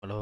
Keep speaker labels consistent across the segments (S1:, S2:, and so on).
S1: Hello.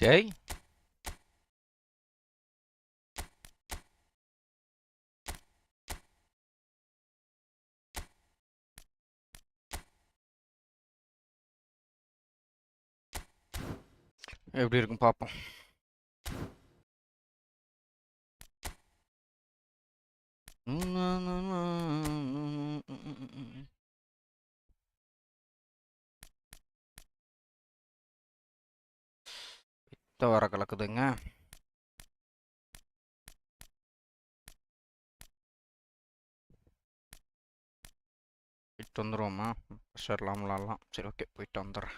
S1: Jai, எப்படி இருக்கும் பார்ப்போம். பித்த வர கலக்குதுங்க. போயிட்டு வந்துருவோமா? ப்ரெஷர் இல்லாமல் விளாட்லாம். சரி, ஓகே, போயிட்டு வந்துடுறேன்.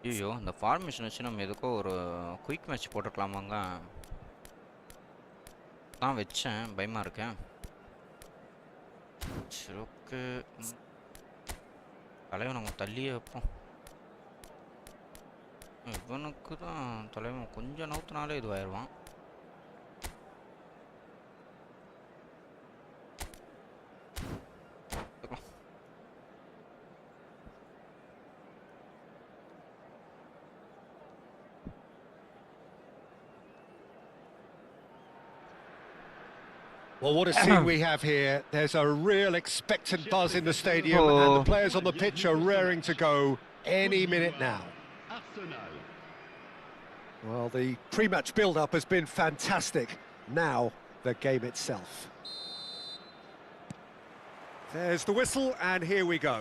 S1: ஐயோ இந்த ஃபார்மேஷன் வச்சு நம்ம எதுக்கோ ஒரு குயிக் மேட்ச் போட்டுக்கலாமாங்க தான் வச்சேன் பயமா இருக்கேன் சரி ஓகே தலைவன் நம்ம தள்ளியே வைப்போம் இவனுக்கு தான் தலைவன் கொஞ்சம் நவுத்தினாலே இதுவாயிருவான்
S2: Well, what a scene we have here. There's a real expectant buzz in the stadium, and the players on the pitch are raring to go any minute now. Well, the pre-match build-up has been fantastic. Now, the game itself. There's the whistle, and here we go.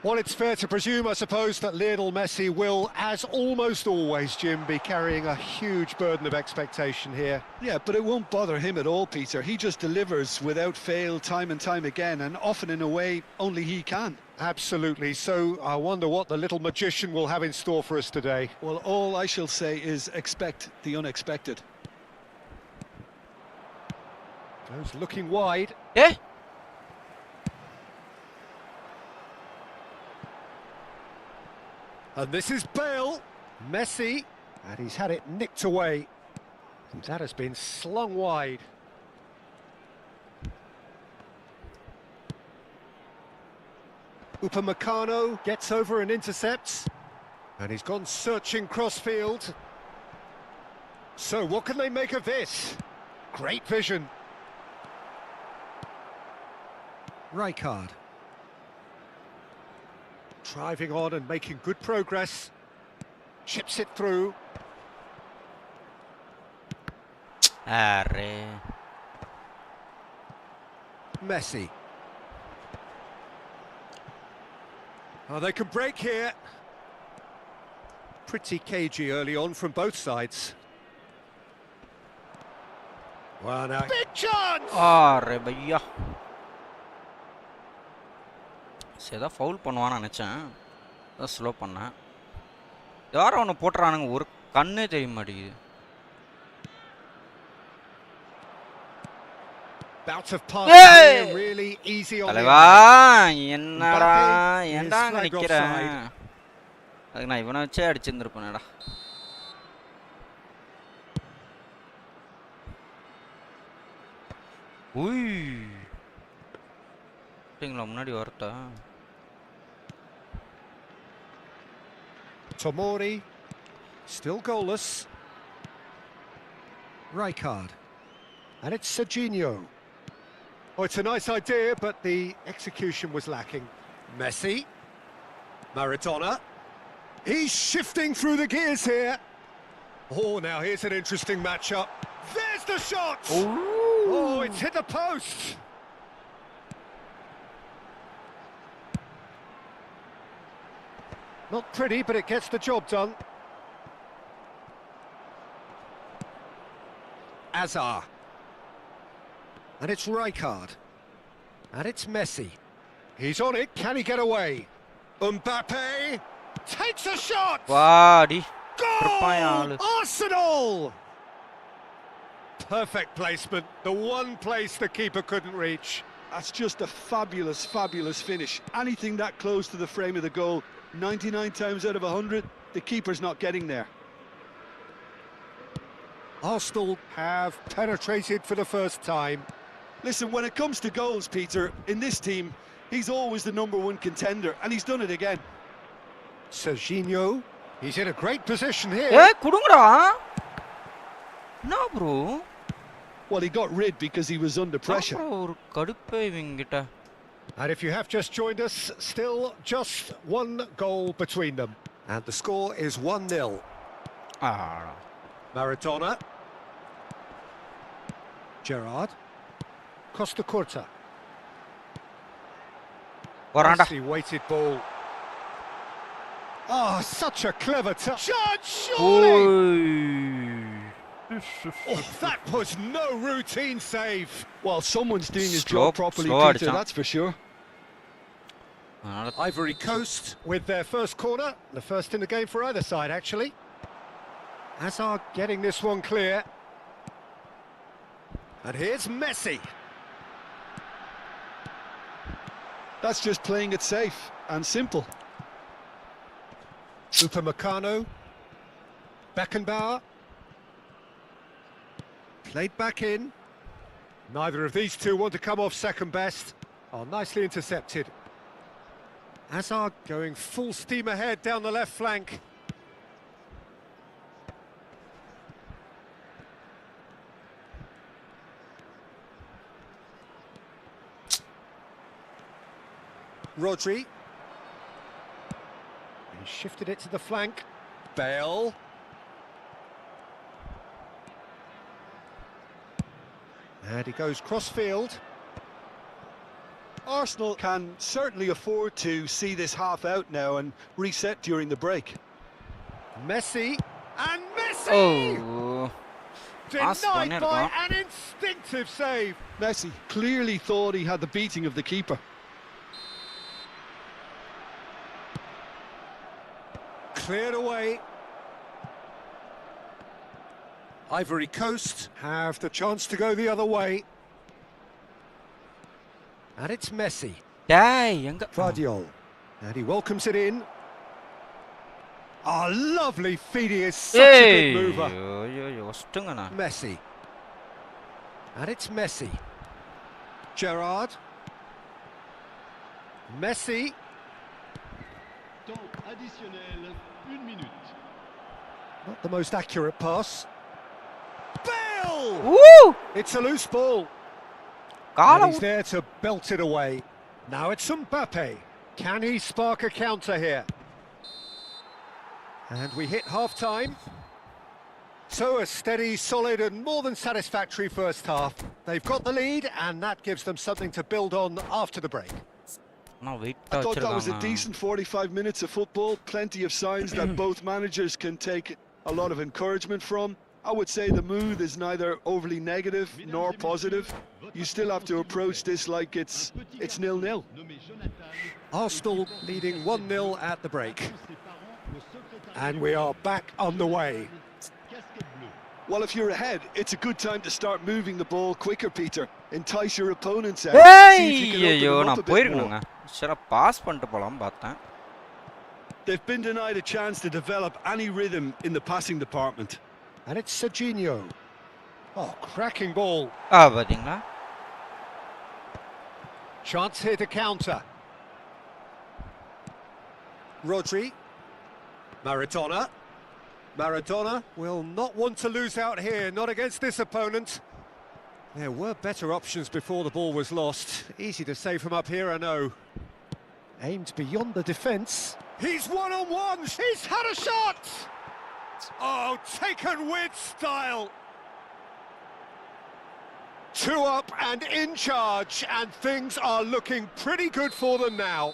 S2: Well, it's fair to presume, I suppose, that Lionel Messi will, as almost always, Jim, be carrying a huge burden of expectation here.
S3: Yeah, but it won't bother him at all, Peter. He just delivers without fail time and time again, and often in a way only he can.
S2: Absolutely. So I wonder what the little magician will have in store for us today.
S3: Well, all I shall say is expect the unexpected.
S2: Goes looking wide.
S1: Yeah.
S2: And this is Bale, Messi, and he's had it nicked away. And that has been slung wide. Upamecano gets over and intercepts. And he's gone searching crossfield. So what can they make of this? Great vision. Rijkaard. Driving on and making good progress. Chips it through. Messi. Oh, they can break here. Pretty cagey early on from both sides. Well, now, big chance!
S1: பையா சரி foul பண்ணுவான்னு நினச்சேன் அதான் slow பண்ணேன் யாரும் ஒன்று போட்டுறானுங்க ஒரு கண்ணே தெரிய மாட்டேங்குது தலைவா என்னடா ஏன்டா அங்கே நிற்கிறேன் அதுக்கு நான் இவனை வச்சே அடிச்சிருந்துருப்பேனடா முன்னாடி வரட்டா
S2: Tomori, still goalless. Rijkaard. And it's Serginho. Oh, it's a nice idea, but the execution was lacking. Messi. Maradona. He's shifting through the gears here. Oh, now here's an interesting matchup. There's the shot! Ooh. Oh, it's hit the post! Not pretty, but it gets the job done. Azar. And it's Rijkaard. And it's Messi. He's on it. Can he get away? Mbappe takes a shot! Goal! Arsenal! Perfect placement. The one place the keeper couldn't reach.
S3: That's just a fabulous, fabulous finish. Anything that close to the frame of the goal, 99 times out of 100, the keeper's not getting there.
S2: Arsenal have penetrated for the first time.
S3: Listen, when it comes to goals, Peter, in this team, he's always the #1 contender, and he's done it again.
S2: Serginho, he's in a great position here.
S1: No, bro.
S3: Well, he got rid because he was under pressure.
S2: And if you have just joined us, still just one goal between them. And the score is 1-0. Maradona. Gerrard. Costa Curta. Nicely weighted ball. Oh, such a clever touch. Surely! Oh, that was no routine save.
S3: Well, someone's doing his job properly, Peter, that's for sure.
S1: அதனால
S2: Ivory Coast with their first corner, the first in the game for either side, actually. Hazard getting this one clear. And here's Messi.
S3: That's just playing it safe and simple.
S2: Upamecano. Beckenbauer. Played back in. Neither of these two want to come off second best. Oh, nicely intercepted. Hazard going full steam ahead down the left flank. Rodri. He shifted it to the flank. Bale. And he goes cross-field.
S3: Arsenal can certainly afford to see this half out now and reset during the break.
S2: Messi. And Messi!
S1: Oh.
S2: Denied by an instinctive save.
S3: Messi clearly thought he had the beating of the keeper.
S2: Cleared away. Ivory Coast have the chance to go the other way. And it's Messi.
S1: டேய் எங்க
S2: Guardiola. And he welcomes it in. Oh, lovely feed. He is such a good mover.
S1: ஐயோ ஒஸ்ட்டுங்கண்ணா.
S2: Messi. And it's Messi. Gerrard. Messi.
S3: Temps additionnel, 1 minute.
S2: Not the most accurate pass. Bale!
S1: Woo!
S2: It's a loose ball.
S1: கால
S2: And he's there to belt it away. Now it's Mbappe. Can he spark a counter here? And we hit half-time. So a steady, solid and more than satisfactory first half. They've got the lead and that gives them something to build on after the break.
S1: நான்
S3: I
S1: வெயிட்டா
S3: thought that was a
S1: வச்சிருக்காங்க.
S3: decent 45 minutes of football. Plenty of signs that both managers can take a lot of encouragement from. I would say the mood is neither overly negative nor positive. You still have to approach this like it's 0-0.
S2: Arsenal leading 1-0 at the break. And we are back on the way.
S3: Well, if you're ahead, it's a good time to start moving the ball quicker, Peter. Entice your opponents out. See if you can open
S1: ஐயோ
S3: them up
S1: நான்
S3: a bit more.
S1: போயிருக்கணுங்க. சரி pass பண்ணிட்டு போலாம் பார்த்தேன்.
S3: They've been denied a chance to develop any rhythm in the passing department.
S2: And it's Serginho. Oh, cracking ball.
S1: பாத்தீங்களா?
S2: Chance here to counter. Rodri. Maradona. Maradona will not want to lose out here, not against this opponent. There were better options before the ball was lost. Easy to save from up here, I know. Aimed beyond the defence. He's one-on-one! He's had a shot! Oh, taken with style! 2 up and in charge, and things are looking pretty good for them now.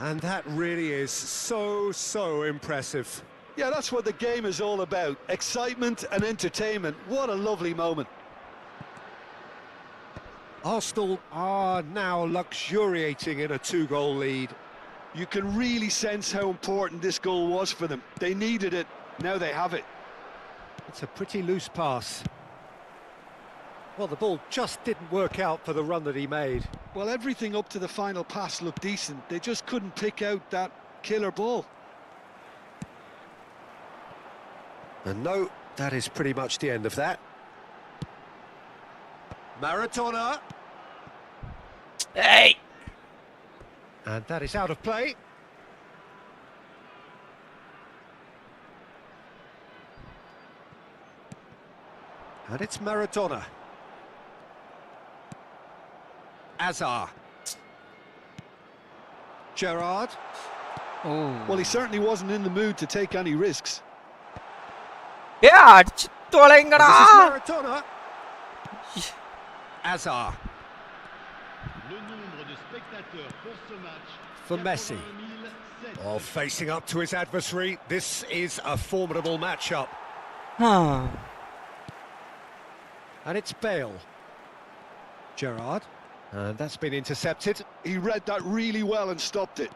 S2: And that really is so impressive.
S3: Yeah, that's what the game is all about. Excitement and entertainment. What a lovely moment.
S2: Arsenal are now luxuriating in a 2-goal lead.
S3: You can really sense how important this goal was for them. They needed it, now they have it.
S2: It's a pretty loose pass. Well, the ball just didn't work out for the run that he made.
S3: Well, everything up to the final pass looked decent. They just couldn't pick out that killer ball.
S2: And no, that is pretty much the end of that. Maradona.
S1: Hey!
S2: And that is out of play. And it's Maradona. Azar. Gerrard.
S1: Oh.
S3: Well, he certainly wasn't in the mood to take any risks.
S1: அடிச்சு தொலைங்கடா.
S2: This is Maradona. Azar. For Messi. Oh, facing up to his adversary. This is a formidable matchup. And it's Bale. Gerrard. And that's been intercepted.
S3: He read that really well and stopped it.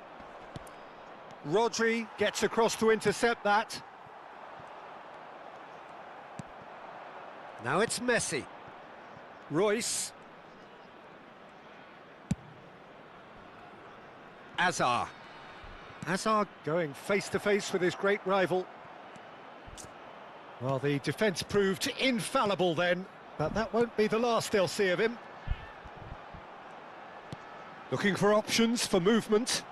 S2: Rodri gets across to intercept that. Now it's Messi. Royce. Azar. Azar going face-to-face with his great rival. Well, the defence proved infallible then, but that won't be the last they'll see of him. Looking for options for movement.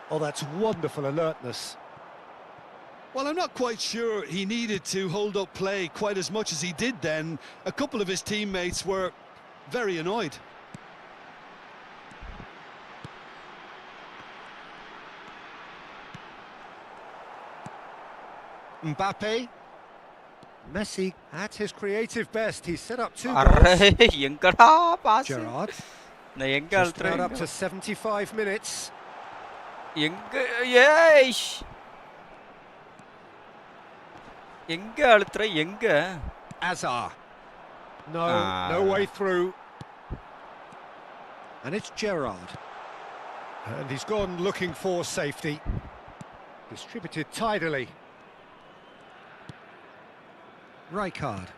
S2: Oh, that's wonderful alertness.
S3: Well, I'm not quite sure he needed to hold up play quite as much as he did then. A couple of his teammates were very annoyed.
S2: Mbappe. Messi at his creative best. He set up 2
S1: array
S2: goals.
S1: எங்கடா pass
S2: Gerrard.
S1: நான் எங்க
S2: Just
S1: அழுத்துறேன்
S2: about up to 75 minutes.
S1: எங்க ஏய் எங்க அழுத்துற எங்க
S2: Azar. No,
S1: Ah.
S2: no way through. And it's Gerrard. And he's gone looking for safety. Distributed tidily. Rijkaard.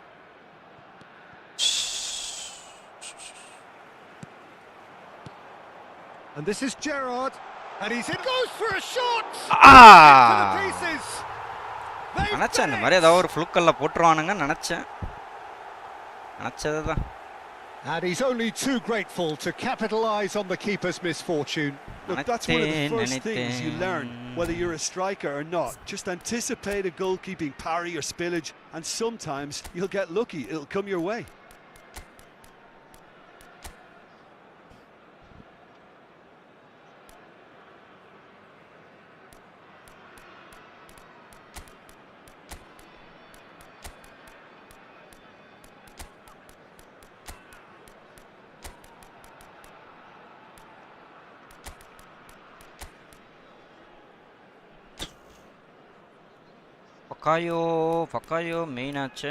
S2: And this is Gerrard. And he's in. Goes for a shot! Into the pieces! They've
S1: நினைச்சேன் இந்த
S2: done
S1: மாதிரி
S2: it!
S1: ஏதாவது ஒரு ஃப்ளூக்கல்ல போட்டுருவானுங்க நினைச்சேன் நினைச்சதுதான்
S2: And he's only too grateful to capitalise on the keeper's misfortune.
S3: Look, that's one of the first things you learn, whether you're a striker or not. Just anticipate a goalkeeping parry or spillage, and sometimes you'll get lucky. It'll come your way.
S1: பக்காயோ main ஆச்சு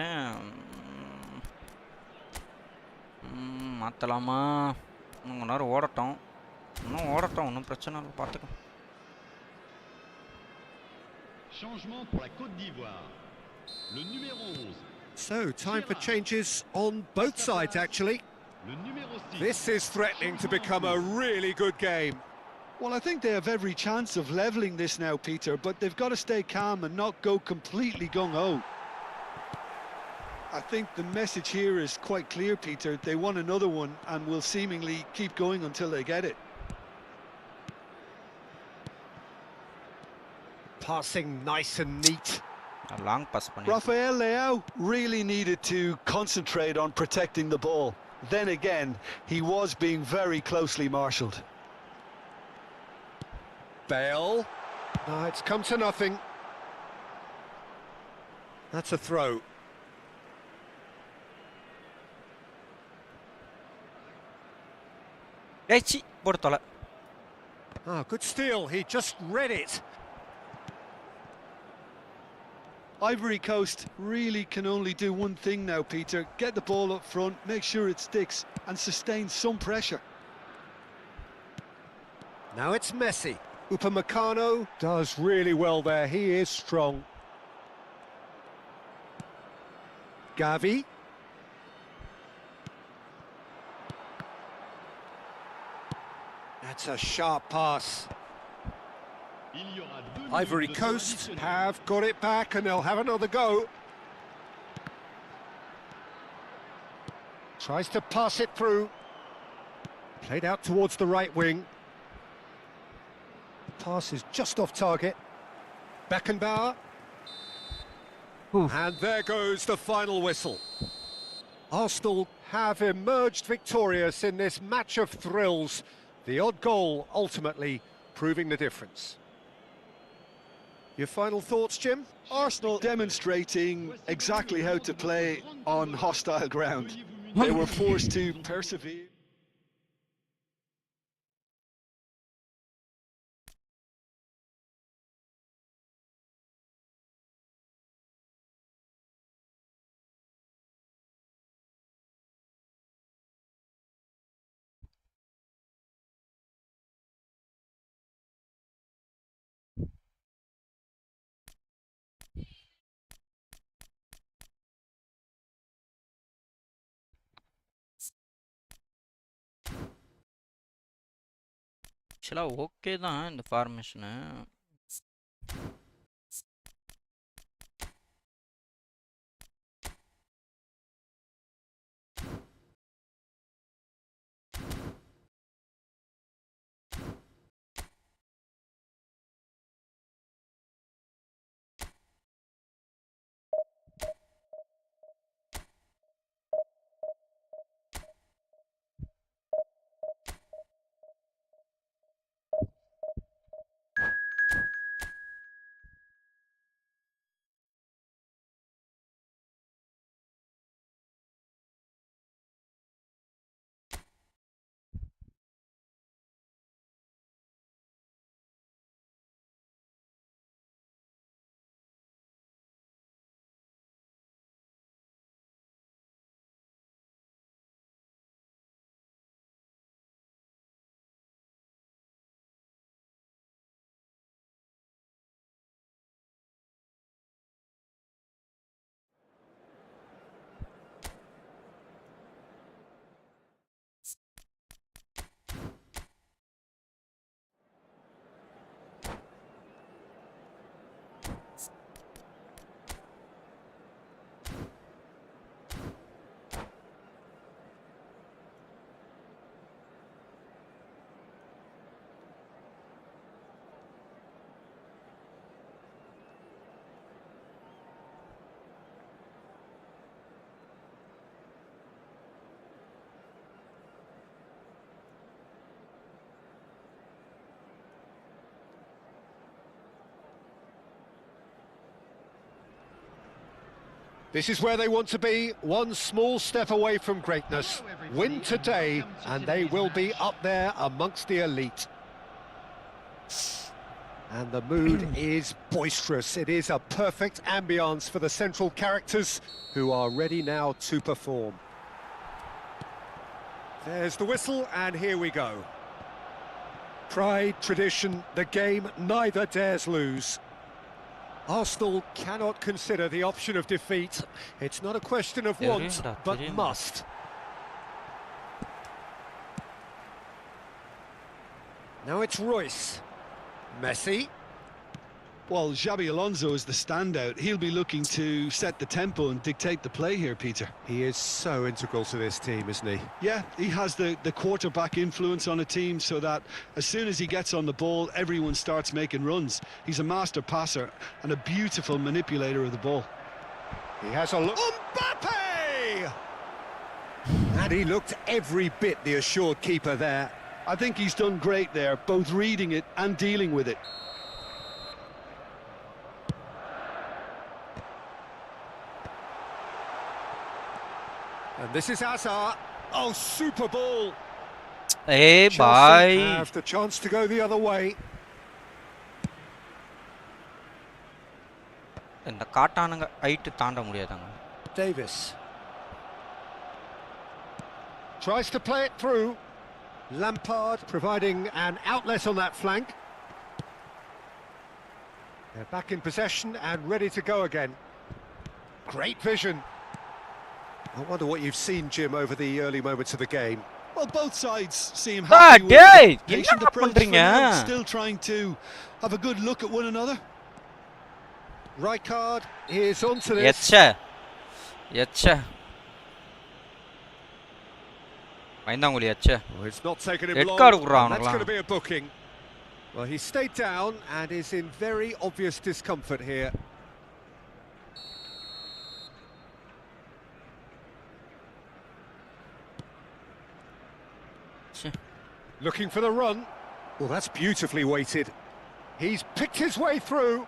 S1: மாற்றலாமா இன்னும் நேரம் ஓடட்டும் ஒன்றும் பிரச்சனை இல்லை பார்த்துக்கோ
S4: Changement pour la Côte d'Ivoire. Le numéro 11.
S2: So, time for changes on both sides, actually.
S4: Le numéro 6.
S2: This is threatening to become a really good game.
S3: Well, I think they have every chance of levelling this now, Peter, but they've got to stay calm and not go completely gung-ho. I think the message here is quite clear, Peter. They want another one and will seemingly keep going until they get it.
S2: Passing nice and neat.
S1: Long pass பண்ணி
S3: Rafael Leao really needed to concentrate on protecting the ball. Then again, he was being very closely marshalled.
S2: Bale. No, it's come to nothing. That's a throw.
S1: ஏய் C போடு தொலை
S2: Ah, good steal. He just read it.
S3: Ivory Coast really can only do one thing now, Peter. Get the ball up front, make sure it sticks, and sustain some pressure.
S2: Now it's Messi. Upamecano does really well there. He is strong. Gavi. That's a sharp pass.
S4: Il y aura 2 minutes
S2: Ivory
S4: de temps
S2: Coast
S4: additionnel.
S2: have got it back and they'll have another go. Tries to pass it through. Played out towards the right wing. Pass is just off target. Beckenbauer. And there goes the final whistle. Arsenal have emerged victorious in this match of thrills. The odd goal ultimately proving the difference. Your final thoughts, Jim?
S3: Arsenal demonstrating exactly how to play on hostile ground. They were forced to persevere.
S1: ஆக்சுவலாக okay தான் இந்த formation.
S2: This is where they want to be, one small step away from greatness. Win today and they will be up there amongst the elite. And the mood is boisterous. It is a perfect ambience for the central characters who are ready now to perform. There's the whistle and here we go. Pride, tradition, the game neither dares lose. Arsenal cannot consider the option of defeat. It's not a question of want, but must. Now it's Royce. Messi.
S3: Well, Xabi Alonso is the standout. He'll be looking to set the tempo and dictate the play here, Peter.
S2: He is so integral to this team, isn't he?
S3: Yeah, he has the quarterback influence on a team so that as soon as he gets on the ball, everyone starts making runs. He's a master passer and a beautiful manipulator of the ball.
S2: He has a look. Mbappe! And he looked every bit the assured keeper there.
S3: I think he's done great there, both reading it and dealing with it.
S2: And this is Hazard. Oh, super ball.
S1: Hey,
S2: Chelsea
S1: bye.
S2: have the chance to go the other way.
S1: இந்த காட்டானுங்க height தாண்ட முடியாதாங்க.
S2: Davis tries to play it through. Lampard providing an outlet on that flank. They're back in possession and ready to go again. Great vision. I wonder what you've seen, Jim, over the early moments of the game.
S3: Well, both sides seem happy with the patient approach for now, still trying to have a good look at one another.
S2: Rijkaard is onto this.
S1: எச்ச மைந்தாங்குழி எச்ச
S2: Oh, it's not taken him
S1: Red
S2: long.
S1: card விடுறான்
S2: That's
S1: அவனுக்குலாம்.
S2: going to be a booking. Well, he stayed down and is in very obvious discomfort here. Looking for the run. Well, that's beautifully weighted. He's picked his way through.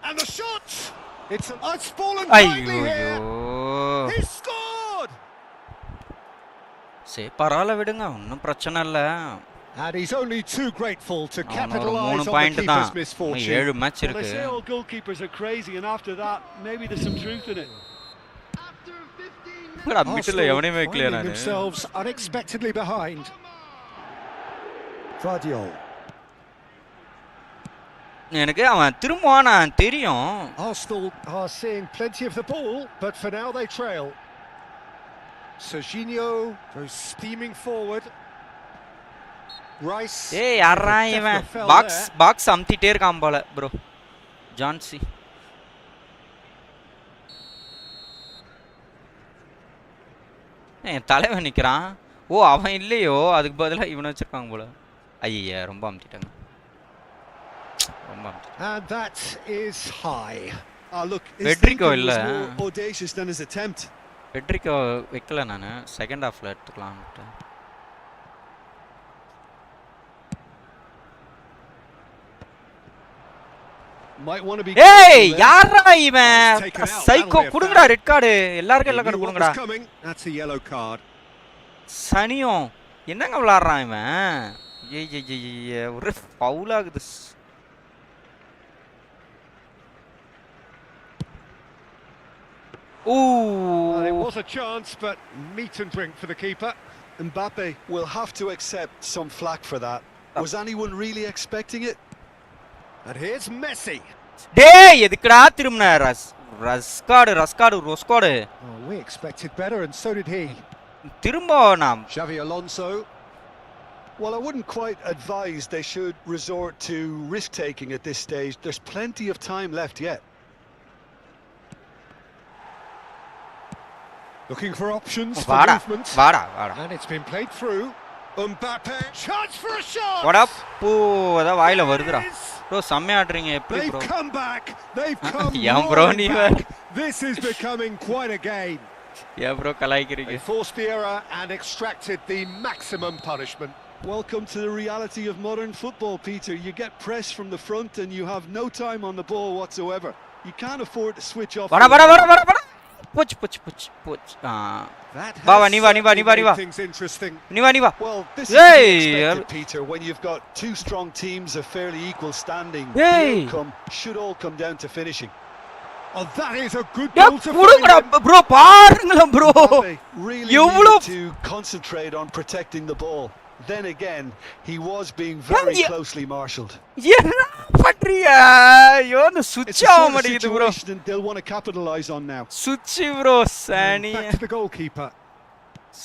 S2: And the shot! It's fallen tightly here.
S1: ஐயோ
S2: He scored!
S1: சரி பரவாயில்ல விடுங்க ஒன்றும் பிரச்சனை இல்லை.
S2: And he's only too grateful to
S1: அவன் ஒரு
S2: capitalise
S1: 3
S2: on the
S1: point
S2: keeper's
S1: தான்.
S2: misfortune.
S1: 7 மேட்ச்
S3: Well, they
S1: இருக்கு.
S3: say all goalkeepers are crazy, and after that, maybe there's some truth in it.
S4: After 15 minutes.
S1: Middle
S2: Arsenal
S1: எவனையுமே வைக்கலையா
S2: finding
S1: நான்.
S2: themselves unexpectedly behind. Vardiol.
S1: எனக்கு அவன் திரும்புவானா தெரியும்.
S2: Arsenal are seeing plenty of the ball, but for now they trail. Serginho goes steaming forward. Rice.
S1: ஏய் யாரா இவன் box அம்திட்டே இருக்கான் போல ப்ரோ. ஜான்சி என் தலைவன் நிற்கிறான். ஓ அவன் இல்லையோ, அதுக்கு பதிலாக இவனை வச்சிருக்காங்க போல. ஐயா ரொம்ப அமுத்திட்டாங்க, ரொம்ப அமுத்திட்டாங்க.
S2: And that is high.
S3: Look, his
S1: Federico
S3: thinking
S1: இல்ல.
S3: was more audacious than his attempt.
S1: பெட்ரிக்கோ வைக்கல நான், செகண்ட் ஹாஃபில் எடுத்துக்கலான்ட்டு.
S3: Might want to be
S1: ஏய்
S3: careful there.
S1: யாரா இவன்
S2: Taken out.
S1: Psycho,
S2: That'll be a
S1: குடுங்கடா
S2: foul.
S1: Red card, எல்லாருக்கும்
S2: He
S1: எல்லா
S2: knew
S1: card
S2: what
S1: கொடுங்கடா.
S2: was coming. That's a yellow card.
S1: சனியும் என்னங்க விளாடுறான் இவன். ஏய் ஒரு ஃபவுல் ஆகுது.
S2: Well, it
S1: Ooh.
S2: was a chance, but meat and drink for the keeper.
S3: Mbappe will have to accept some flack for that. Was anyone really expecting it?
S2: And here's Messi.
S1: டேய் எதுக்குடா திரும்பன ரஸ்காடு.
S2: Oh, we expected better, and so did he.
S1: திரும்ப நாம்
S2: Xavi Alonso.
S3: Well, I wouldn't quite advise they should resort to risk-taking at this stage. There's plenty of time left yet.
S2: Looking for options for
S1: வாடா
S2: movement.
S1: வாடா.
S2: And it's been played through. Mbappe. Chance for a shot.
S1: வாடா பூ அத வாயில வருதுடா. Bro செம்ம ஆடுறீங்க எப்படி
S2: They've
S1: bro?
S2: come back. They've come
S1: ஏன் ப்ரோ
S2: roaring
S1: நீ
S2: back. This is becoming quite a game.
S1: ஏன் bro கலாய்க்கிறீங்க?
S2: They forced the error and extracted the maximum punishment.
S3: Welcome to the reality of modern football, Peter. You get pressed from the front and you have no time on the ball whatsoever. You can't afford to switch off.
S1: வாடா. போச்சு.
S2: That
S1: Va,
S2: has
S1: ni va.
S2: certainly made things interesting.
S1: நீ வா.
S3: Well, this is to
S1: Hey!
S3: be expected, Peter, when you've got two strong teams of fairly equal standing.
S1: Hey!
S3: The outcome should all come down to finishing.
S2: Oh, that is a good
S1: டேய்
S2: goal to
S1: குடுங்கடா
S2: find.
S1: Bro, பாருங்களா bro.
S3: Mbappe really
S1: எவ்வளவு
S3: needed to concentrate on protecting the ball. Then again, he was being very
S1: Yeah.
S3: closely marshalled.
S1: என்ன பண்றீங்க? ஐயோ அந்த
S3: It's
S1: சுவிட்ச்
S3: the
S1: ஆக
S3: sort of
S1: மாட்டேங்குது bro.
S3: situation that they'll want to capitalise on now.
S1: சுவிட்ச் bro
S2: And
S1: Shani.
S2: back to the goalkeeper.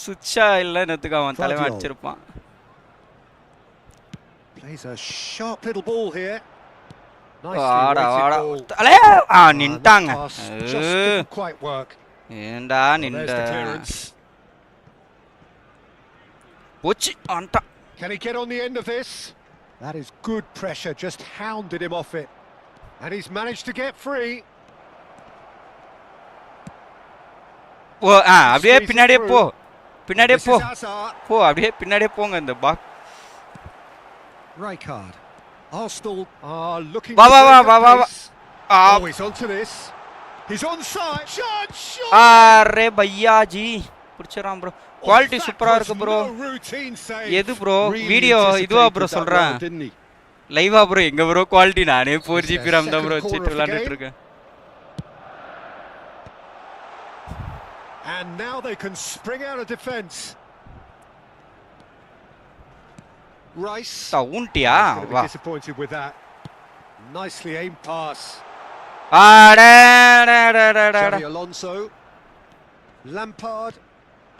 S1: சுவிட்சா இல்லைன்னு அவன் தலைவன்
S2: Guardiola.
S1: அடிச்சிருப்பான்.
S2: Plays a sharp little ball here.
S1: வாடா.
S2: ball.
S1: அலே
S2: That
S1: நின்ட்டாங்க.
S2: pass just didn't quite work.
S1: ஏண்டா
S2: Well,
S1: நின்ற.
S2: there's the clearance.
S1: போச்சு ஆன்டா.
S2: Can he get on the end of this? That is good pressure, just hounded him off it. And he's managed to get free.
S1: ஓ அப்படியே பின்னாடியே போ. பின்னாடியே
S2: This
S1: போ.
S2: is Hazard.
S1: அப்படியே பின்னாடியே போங்க இந்த பாக்.
S2: Rijkaard. Arsenal are looking
S1: Va,
S2: to
S1: va,
S2: break
S1: va,
S2: up
S1: va, va.
S2: pace.
S1: ஆ
S2: Oh, he's onto this. He's onside. Chance, shot.
S1: அரே பையா ஜி புடிச்சறான் ப்ரோ. குவாலிட்டி
S2: That
S1: சூப்பரா
S2: was
S1: இருக்கு ப்ரோ.
S2: no routine save.
S1: எது ப்ரோ
S3: Really
S1: வீடியோ இதுவா
S3: anticipated
S1: bro
S3: that
S1: சொல்றேன்.
S3: well, didn't he?
S1: லைவா ப்ரோ எங்க ப்ரோ குவாலிட்டி? நானே 4GB
S2: It's their
S1: RAM தான் ப்ரோ
S2: second
S1: வச்சிட்டு
S2: corner of the
S1: விளையாண்டுட்டு
S2: game.
S1: இருக்கேன்.
S2: And now they can spring out of defence. Rice.
S1: ஊன்ட்டியா
S2: He's gonna be
S1: வா.
S2: disappointed with that. Nicely aimed pass. Xavi Alonso. Lampard.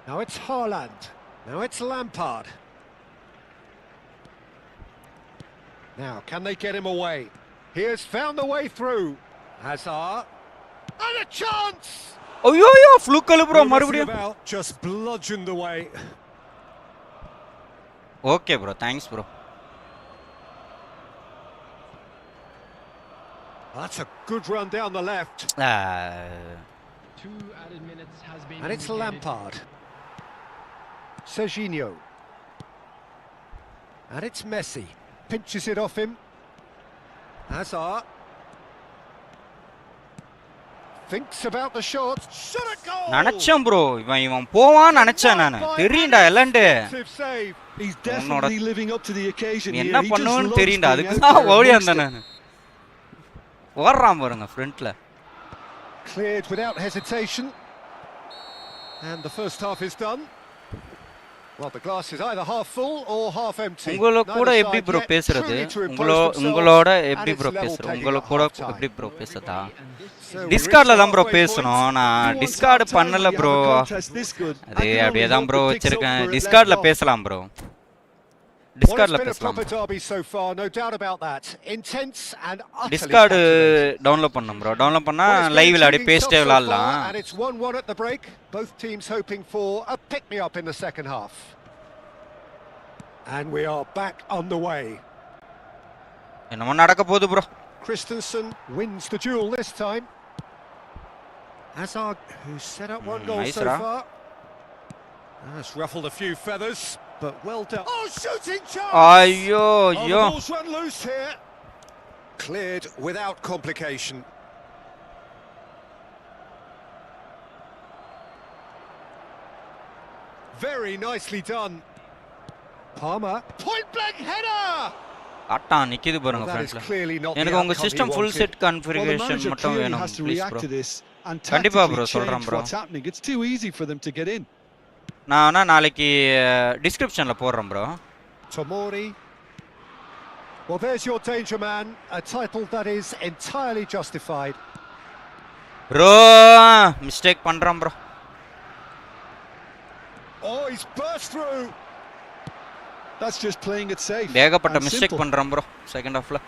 S2: Now it's Haaland. Now it's Lampard. Now, can they get him away? He has found the way through. Hazard. And a chance!
S1: ஐயோ ஃப்ளூக்கல் bro
S2: No messing
S1: மறுபடியும்.
S2: about, just bludgeoned away.
S1: Okay bro, thanks bro.
S2: That's a good run down the left.
S4: 2 added minutes has been
S2: And it's
S4: indicated.
S2: Lampard. Serginho. And it's Messi. Pinches it off him. Hazard. Thinks about the shot. Shot a goal!
S1: நினைச்சேன் bro இவன் போவான்னு நினைச்சேன் நான். தெரியும்டா எல்லண்டு.
S2: Effective save.
S3: He's definitely living up to the occasion here.
S1: என்ன
S3: He just
S1: பண்ணுவேன்னு
S3: loves
S1: தெரியும்டா.
S3: being
S1: அதுக்கு
S3: out
S1: தான்
S3: there
S1: ஓடி
S3: amongst
S1: வந்தேன்
S3: it.
S1: நான். ஓடுறான் பாருங்க ஃப்ரண்ட்ல.
S2: Cleared without hesitation. And the first half is done. Well, the glass is either half full or half empty.
S1: உங்களோட கூட
S2: Neither
S1: எப்படி
S2: side
S1: ப்ரோ
S2: yet
S1: பேசுறது?
S2: truly to impose themselves,
S1: உங்களோட
S2: and
S1: எப்படி
S2: it's
S1: ப்ரோ
S2: level
S1: பேசுறது?
S2: pegging
S1: உங்களோட
S2: at
S1: கூட
S2: half-time.
S1: எப்படி ப்ரோ பேசுறதா?
S2: So we
S1: டிஸ்கார்ட்ல
S2: reach
S1: தான் ப்ரோ
S2: halfway
S1: பேசணும்.
S2: point.
S1: நான்
S3: Who wants
S1: டிஸ்கார்ட்
S3: half-time
S1: பண்ணல
S3: when you
S1: bro.
S3: have a contest this good? I
S1: அது
S3: can only
S1: அப்படியே தான்
S3: hope
S1: bro
S3: it picks up
S1: வச்சிருக்கேன்.
S3: where it left
S1: டிஸ்கார்ட்ல
S3: off.
S1: பேசலாம் bro.
S2: Well, it's
S1: டிஸ்கார்ட்ல
S2: been a
S1: பேசலாம்.
S2: proper derby so far, no doubt about that. Intense and utterly
S1: Discord
S2: captivating.
S1: Download பண்ணோம் bro. Download பண்ணா
S2: Well, it's been
S1: லைவ்ல அப்படியே
S2: intriguing
S1: பேசிட்டே
S2: stuff so
S1: விளையாடலாம்.
S2: far, and it's 1-1 at the break. Both teams hoping for a pick-me-up in the second half. And we are back on the way.
S1: என்னமோ நடக்க போகுது bro.
S2: Christensen wins the duel this time. Hazard, who's set up one goal
S1: nice
S2: so
S1: ra.
S2: far. That's ruffled a few feathers, but well done. Oh, shooting chance!
S1: ஐயோ
S2: Oh, the
S1: ஐயோ.
S2: ball's run loose here. Cleared without complication. Very nicely done. Palmer, point blank header!
S1: Atta நிக்குது பாருங்க
S2: Well, that is
S1: ஃப்ரண்ட்ல.
S2: clearly not the
S1: எனக்கு உங்க
S2: outcome he
S1: system full
S2: wanted.
S1: Set
S3: Well, the
S1: configuration
S3: manager
S1: மட்டும்
S3: clearly
S1: வேணும்
S3: has to
S1: please
S3: react
S1: bro.
S3: to this and
S1: கண்டிப்பா
S3: tactically
S1: bro, சொல்றேன்
S3: change
S1: bro.
S3: what's happening. It's too easy for them to get in.
S1: நான் வேணா நாளைக்கு டிஸ்கிரிப்ஷன்ல போடுறேன் bro.
S2: Tomori. Well, there's your danger man, a title that is entirely justified.
S1: Bro mistake பண்றேன் bro.
S2: Oh, he's burst through.
S3: That's just playing it safe.
S1: ஏகப்பட்ட
S3: and
S1: mistake
S3: simple.
S1: பண்றேன் bro second ஹாஃப்ல.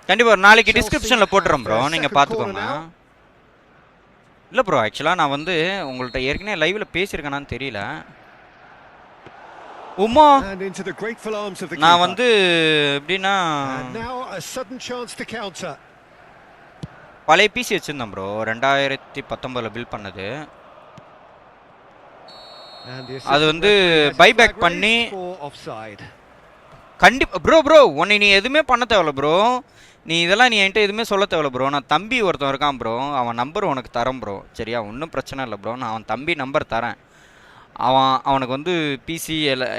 S1: கண்டிப்பா நாளைக்கு டிஸ்கிரிப்ஷன்ல போட்டுறேன் ப்ரோ, நீங்க பாத்துக்கோங்க. இல்ல ப்ரோ ஆக்சுவலா நான் வந்து உங்கள்ட்ட ஏற்கனவே லைவ்ல பேசியிருக்கேனான்னு தெரியல. Uma
S2: And into the grateful arms of the
S1: நான்
S2: keeper.
S1: வந்து எப்படின்னா
S2: And now a sudden chance to counter.
S1: பழைய பிசி வச்சிருந்தேன் ப்ரோ, 2019ல பில் பண்ணது.
S2: And the
S1: அது
S2: assistant
S1: வந்து
S2: referee has
S1: buyback
S2: flag
S1: பண்ணி
S2: raised for offside.
S1: கண்டிப்பா ப்ரோ உன்னை நீ எதுவுமே பண்ண தேவையில்ல ப்ரோ. நீ இதெல்லாம் நீ என்கிட்ட எதுவுமே சொல்ல தேவையில்ல ப்ரோ. நான் தம்பி ஒருத்தன் இருக்கான் ப்ரோ, அவன் நம்பர் உனக்கு தரேன் ப்ரோ. சரியா, ஒன்றும் பிரச்சனை இல்லை ப்ரோ. நான் அவன் தம்பி நம்பர் தரேன். அவனுக்கு வந்து பிசி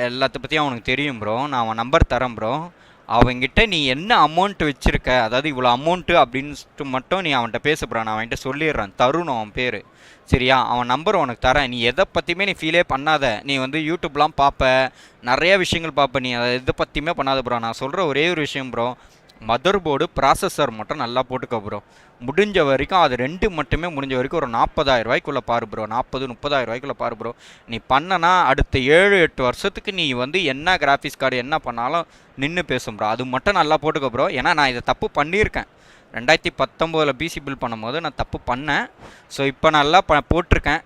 S1: எல்லாத்த பற்றியும் அவனுக்கு தெரியும் ப்ரோ. நான் அவன் நம்பர் தரேன் ப்ரோ. அவன்கிட்ட நீ என்ன அமௌண்ட் வச்சுருக்க, அதாவது இவ்வளோ அமௌண்ட்டு அப்படின்ட்டு மட்டும் நீ அவன்கிட்ட பேச ப்ரோ. நான் அவன்கிட்ட சொல்லிடுறேன், தருணும் அவன் பேர். சரியா, அவன் நம்பர் உனக்கு தரேன். நீ எதை பற்றியுமே நீ ஃபீலே பண்ணாத. நீ வந்து யூடியூப்லாம் பார்ப்ப, நிறைய விஷயங்கள் பார்ப்ப, நீ அதை எதை பற்றியுமே பண்ணாத ப்ரோ. நான் சொல்கிற ஒரே ஒரு விஷயம் ப்ரோ, மதர் போர்டு ப்ராசஸர் மட்டும் நல்லா போட்டுக்க ப்ரோ. முடிஞ்ச வரைக்கும் அது ரெண்டு மட்டுமே முடிஞ்ச வரைக்கும் ஒரு 40,000 ரூபாய்க்குள்ளே பாரு ப்ரோ. 40-30,000 ரூபாய்க்குள்ளே பாரு ப்ரோ. நீ பண்ணனா அடுத்த 7-8 வருஷத்துக்கு நீ வந்து என்ன கிராஃபிக்ஸ் கார்டு என்ன பண்ணாலும் நின்று பேசும் ப்ரோ. அது மட்டும் நல்லா போட்டுக்க ப்ரோ. ஏன்னா நான் இதை தப்பு பண்ணியிருக்கேன். 2019 பிசி பில் பண்ணும்போது நான் தப்பு பண்ணேன். ஸோ இப்போ நல்லா போட்டிருக்கேன்.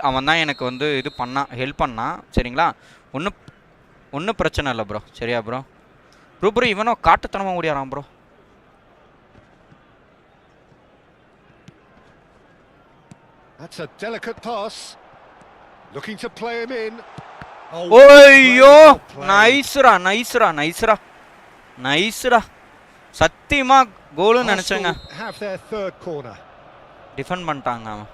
S1: அவன் தான் எனக்கு வந்து இது பண்ணான், ஹெல்ப் பண்ணான். சரிங்களா, ஒன்றும் பிரச்சனை இல்லை ப்ரோ. சரியா ப்ரோ. ப்ரோ இவனோ காட்டுத்தனமாக ஓடியாரான் bro.
S2: That's a delicate pass. Looking to play him in.
S1: ஓய்யோ நைஸ்ரா. சத்தியமா கோல்னு நினைச்சேங்க.
S2: Have their third corner.
S1: Defend பண்ணிட்டாங்க அவன்.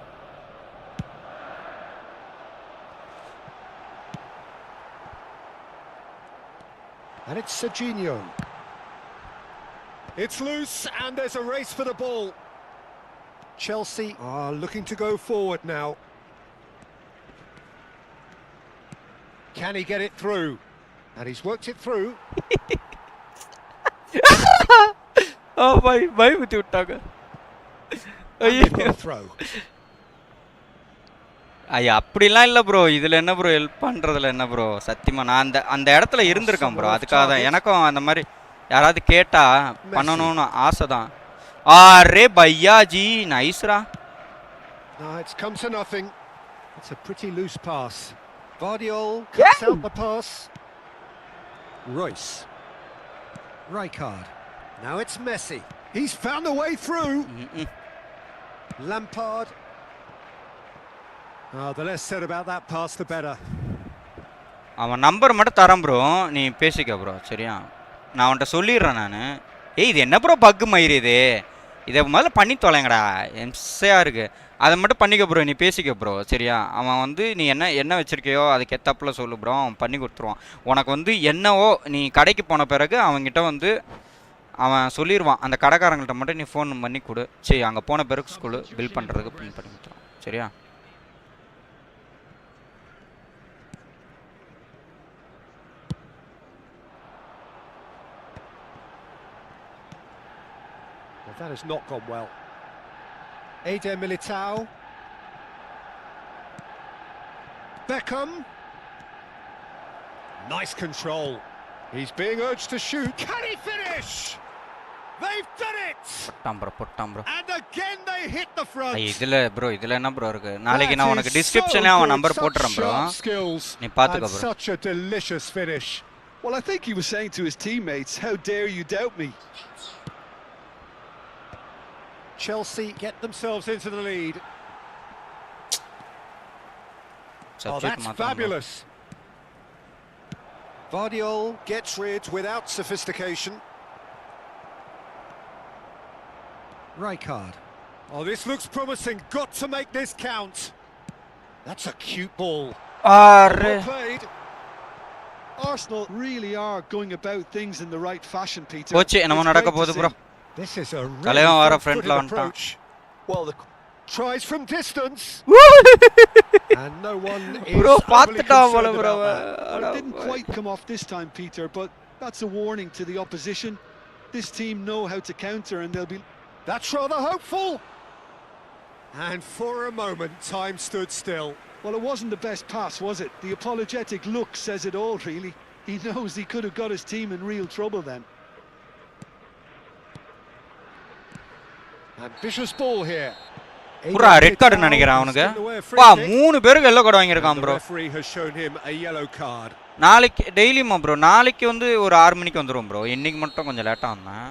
S2: And it's Serginho. It's loose and there's a race for the ball. Chelsea are looking to go forward now. Can he get it through? And he's worked it through.
S1: பை ஊத்தி விட்டாங்க.
S2: Throw.
S1: ஐயா அப்படிலாம் இல்லை bro. இதில் என்ன bro help பண்ணுறதுல என்ன ப்ரோ. சத்தியமாக நான் அந்த இடத்துல இருந்திருக்கேன் ப்ரோ. அதுக்காக தான் எனக்கும் அந்த மாதிரி யாராவது கேட்டால் பண்ணணும்னு ஆசை தான். அரே பையா ஜி நைஸ்ரா.
S2: No, it's come to nothing. It's a pretty loose pass. Vardiol cuts out the pass. Royce. Rijkaard. Now it's Messi. He's found a way through. Lampard. Oh, the less said about that pass, the better.
S1: அவன் number மட்டும் தரேன் bro, நீ பேசிக்க bro. சரியா, நான் அவன்கிட்ட சொல்லிடுறேன் நான். இது என்ன ப்ரோ பக்கு மயிறு இது, இதை முதல்ல பண்ணி தொலைங்கடா, எம்சையாக இருக்குது. அதை மட்டும் பண்ணிக்க ப்ரோ, நீ பேசிக்க ப்ரோ. சரியா, அவன் வந்து நீ என்ன வச்சுருக்கையோ அதுக்கு ஏத்தாப்புல சொல்லு ப்ரோ, அவன் பண்ணி கொடுத்துருவான். உனக்கு வந்து என்னவோ நீ கடைக்கு போன பிறகு அவன்கிட்ட வந்து அவன் சொல்லிடுவான். அந்த கடைக்காரங்கள்ட்ட மட்டும் நீ ஃபோன் பண்ணி கொடு. சரி, அங்கே போன பிறகு ஸ்கூலு பில் பண்ணுறதுக்கு பில் பண்ணி கொடுத்துருவான். சரியா.
S2: That has not gone well. Eder Militao. Beckham. Nice control. He's being urged to shoot. Can he finish? They've done it.
S1: போட்டாம் bro.
S2: And again they hit the front.
S1: இதுல என்ன bro இருக்கு? நாளைக்கு நான் உனக்கு டிஸ்கிரிப்ஷன்ல அவன் நம்பர் போட்டுறேன் bro. நீ பாத்துக்க bro.
S2: Such a delicious finish.
S3: Well, I think he was saying to his teammates, how dare you doubt me?
S2: Chelsea get themselves into the lead. Oh, that's fabulous. Vardiol gets rid without sophistication. Rijkaard. Oh, this looks promising. Got to make this count. That's a cute ball. Well played.
S3: Arsenal really are going about things in the right fashion, Peter.
S1: போச்சு நம்ம நடக்க போகுது bro.
S2: This is a
S1: தலைவன் வர
S2: really
S1: ஃப்ரண்ட்ல வந்துட்டான்.
S2: approach. Well, the tries from distance. And no one is
S1: bro
S2: overly
S1: பாத்துட்டான் போல
S2: concerned
S1: bro.
S2: about that.
S3: Well, it didn't quite come off this time, Peter, but that's a warning to the opposition. This team know how to counter and they'll be...
S2: That's rather hopeful. And for a moment, time stood still.
S3: Well, it wasn't the best pass, was it? The apologetic look says it all, really. He knows he could have got his team in real trouble then.
S2: Ambitious ball here.
S1: புரா red card நினைக்கிறேன் அவனுக்கு. பா 3 பேருக்கு yellow card வாங்கியிருக்கான் bro.
S2: Referee has shown him a yellow card.
S1: நாளைக்கு டெய்லியுமா bro? நாளைக்கு வந்து ஒரு 6 மணிக்கு வந்துரும் bro. இன்னைக்கு மட்டும் கொஞ்சம் லேட்டா வந்தேன்.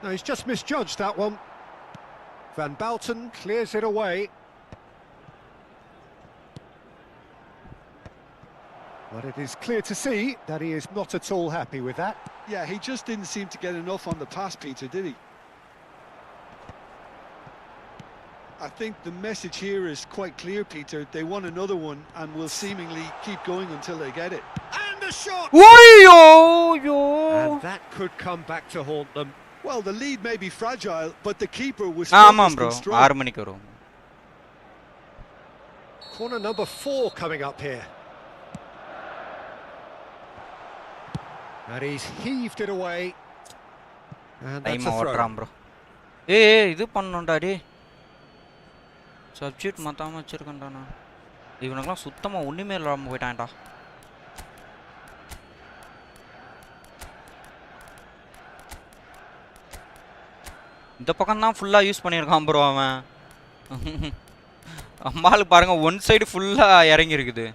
S2: No, he's just misjudged that one. Van Balten clears it away. But it is clear to see that he is not at all happy with that.
S3: Yeah, he just didn't seem to get enough on the pass, Peter, did he? I think the message here is quite clear, Peter. They want another one and will seemingly keep going until they get it.
S2: And the shot!
S1: Yo!
S2: And that could come back to haunt them.
S3: Well, the lead may be fragile, but the keeper was
S1: ஆமா
S3: focused
S1: bro.
S3: and strong.
S1: 6 மணிக்கு வரும்.
S2: Corner number 4 coming up here. And he's heaved it away. And that's a throw.
S1: bro. ஏய் இது பண்ணனும்டா டேய். Subject மாத்தாம வச்சிருக்கேன்டா நான். இவனுக்குலாம் சுத்தமா ஒண்ணுமே இல்லாம போய்ட்டான்டா. இந்த பக்கம் தான் ஃபுல்லா யூஸ் பண்ணியிருக்கான் ப்ரோ அவன். அம்மாளுக்கு பாருங்க ஒன் சைடு ஃபுல்லா இறங்கி இருக்குது.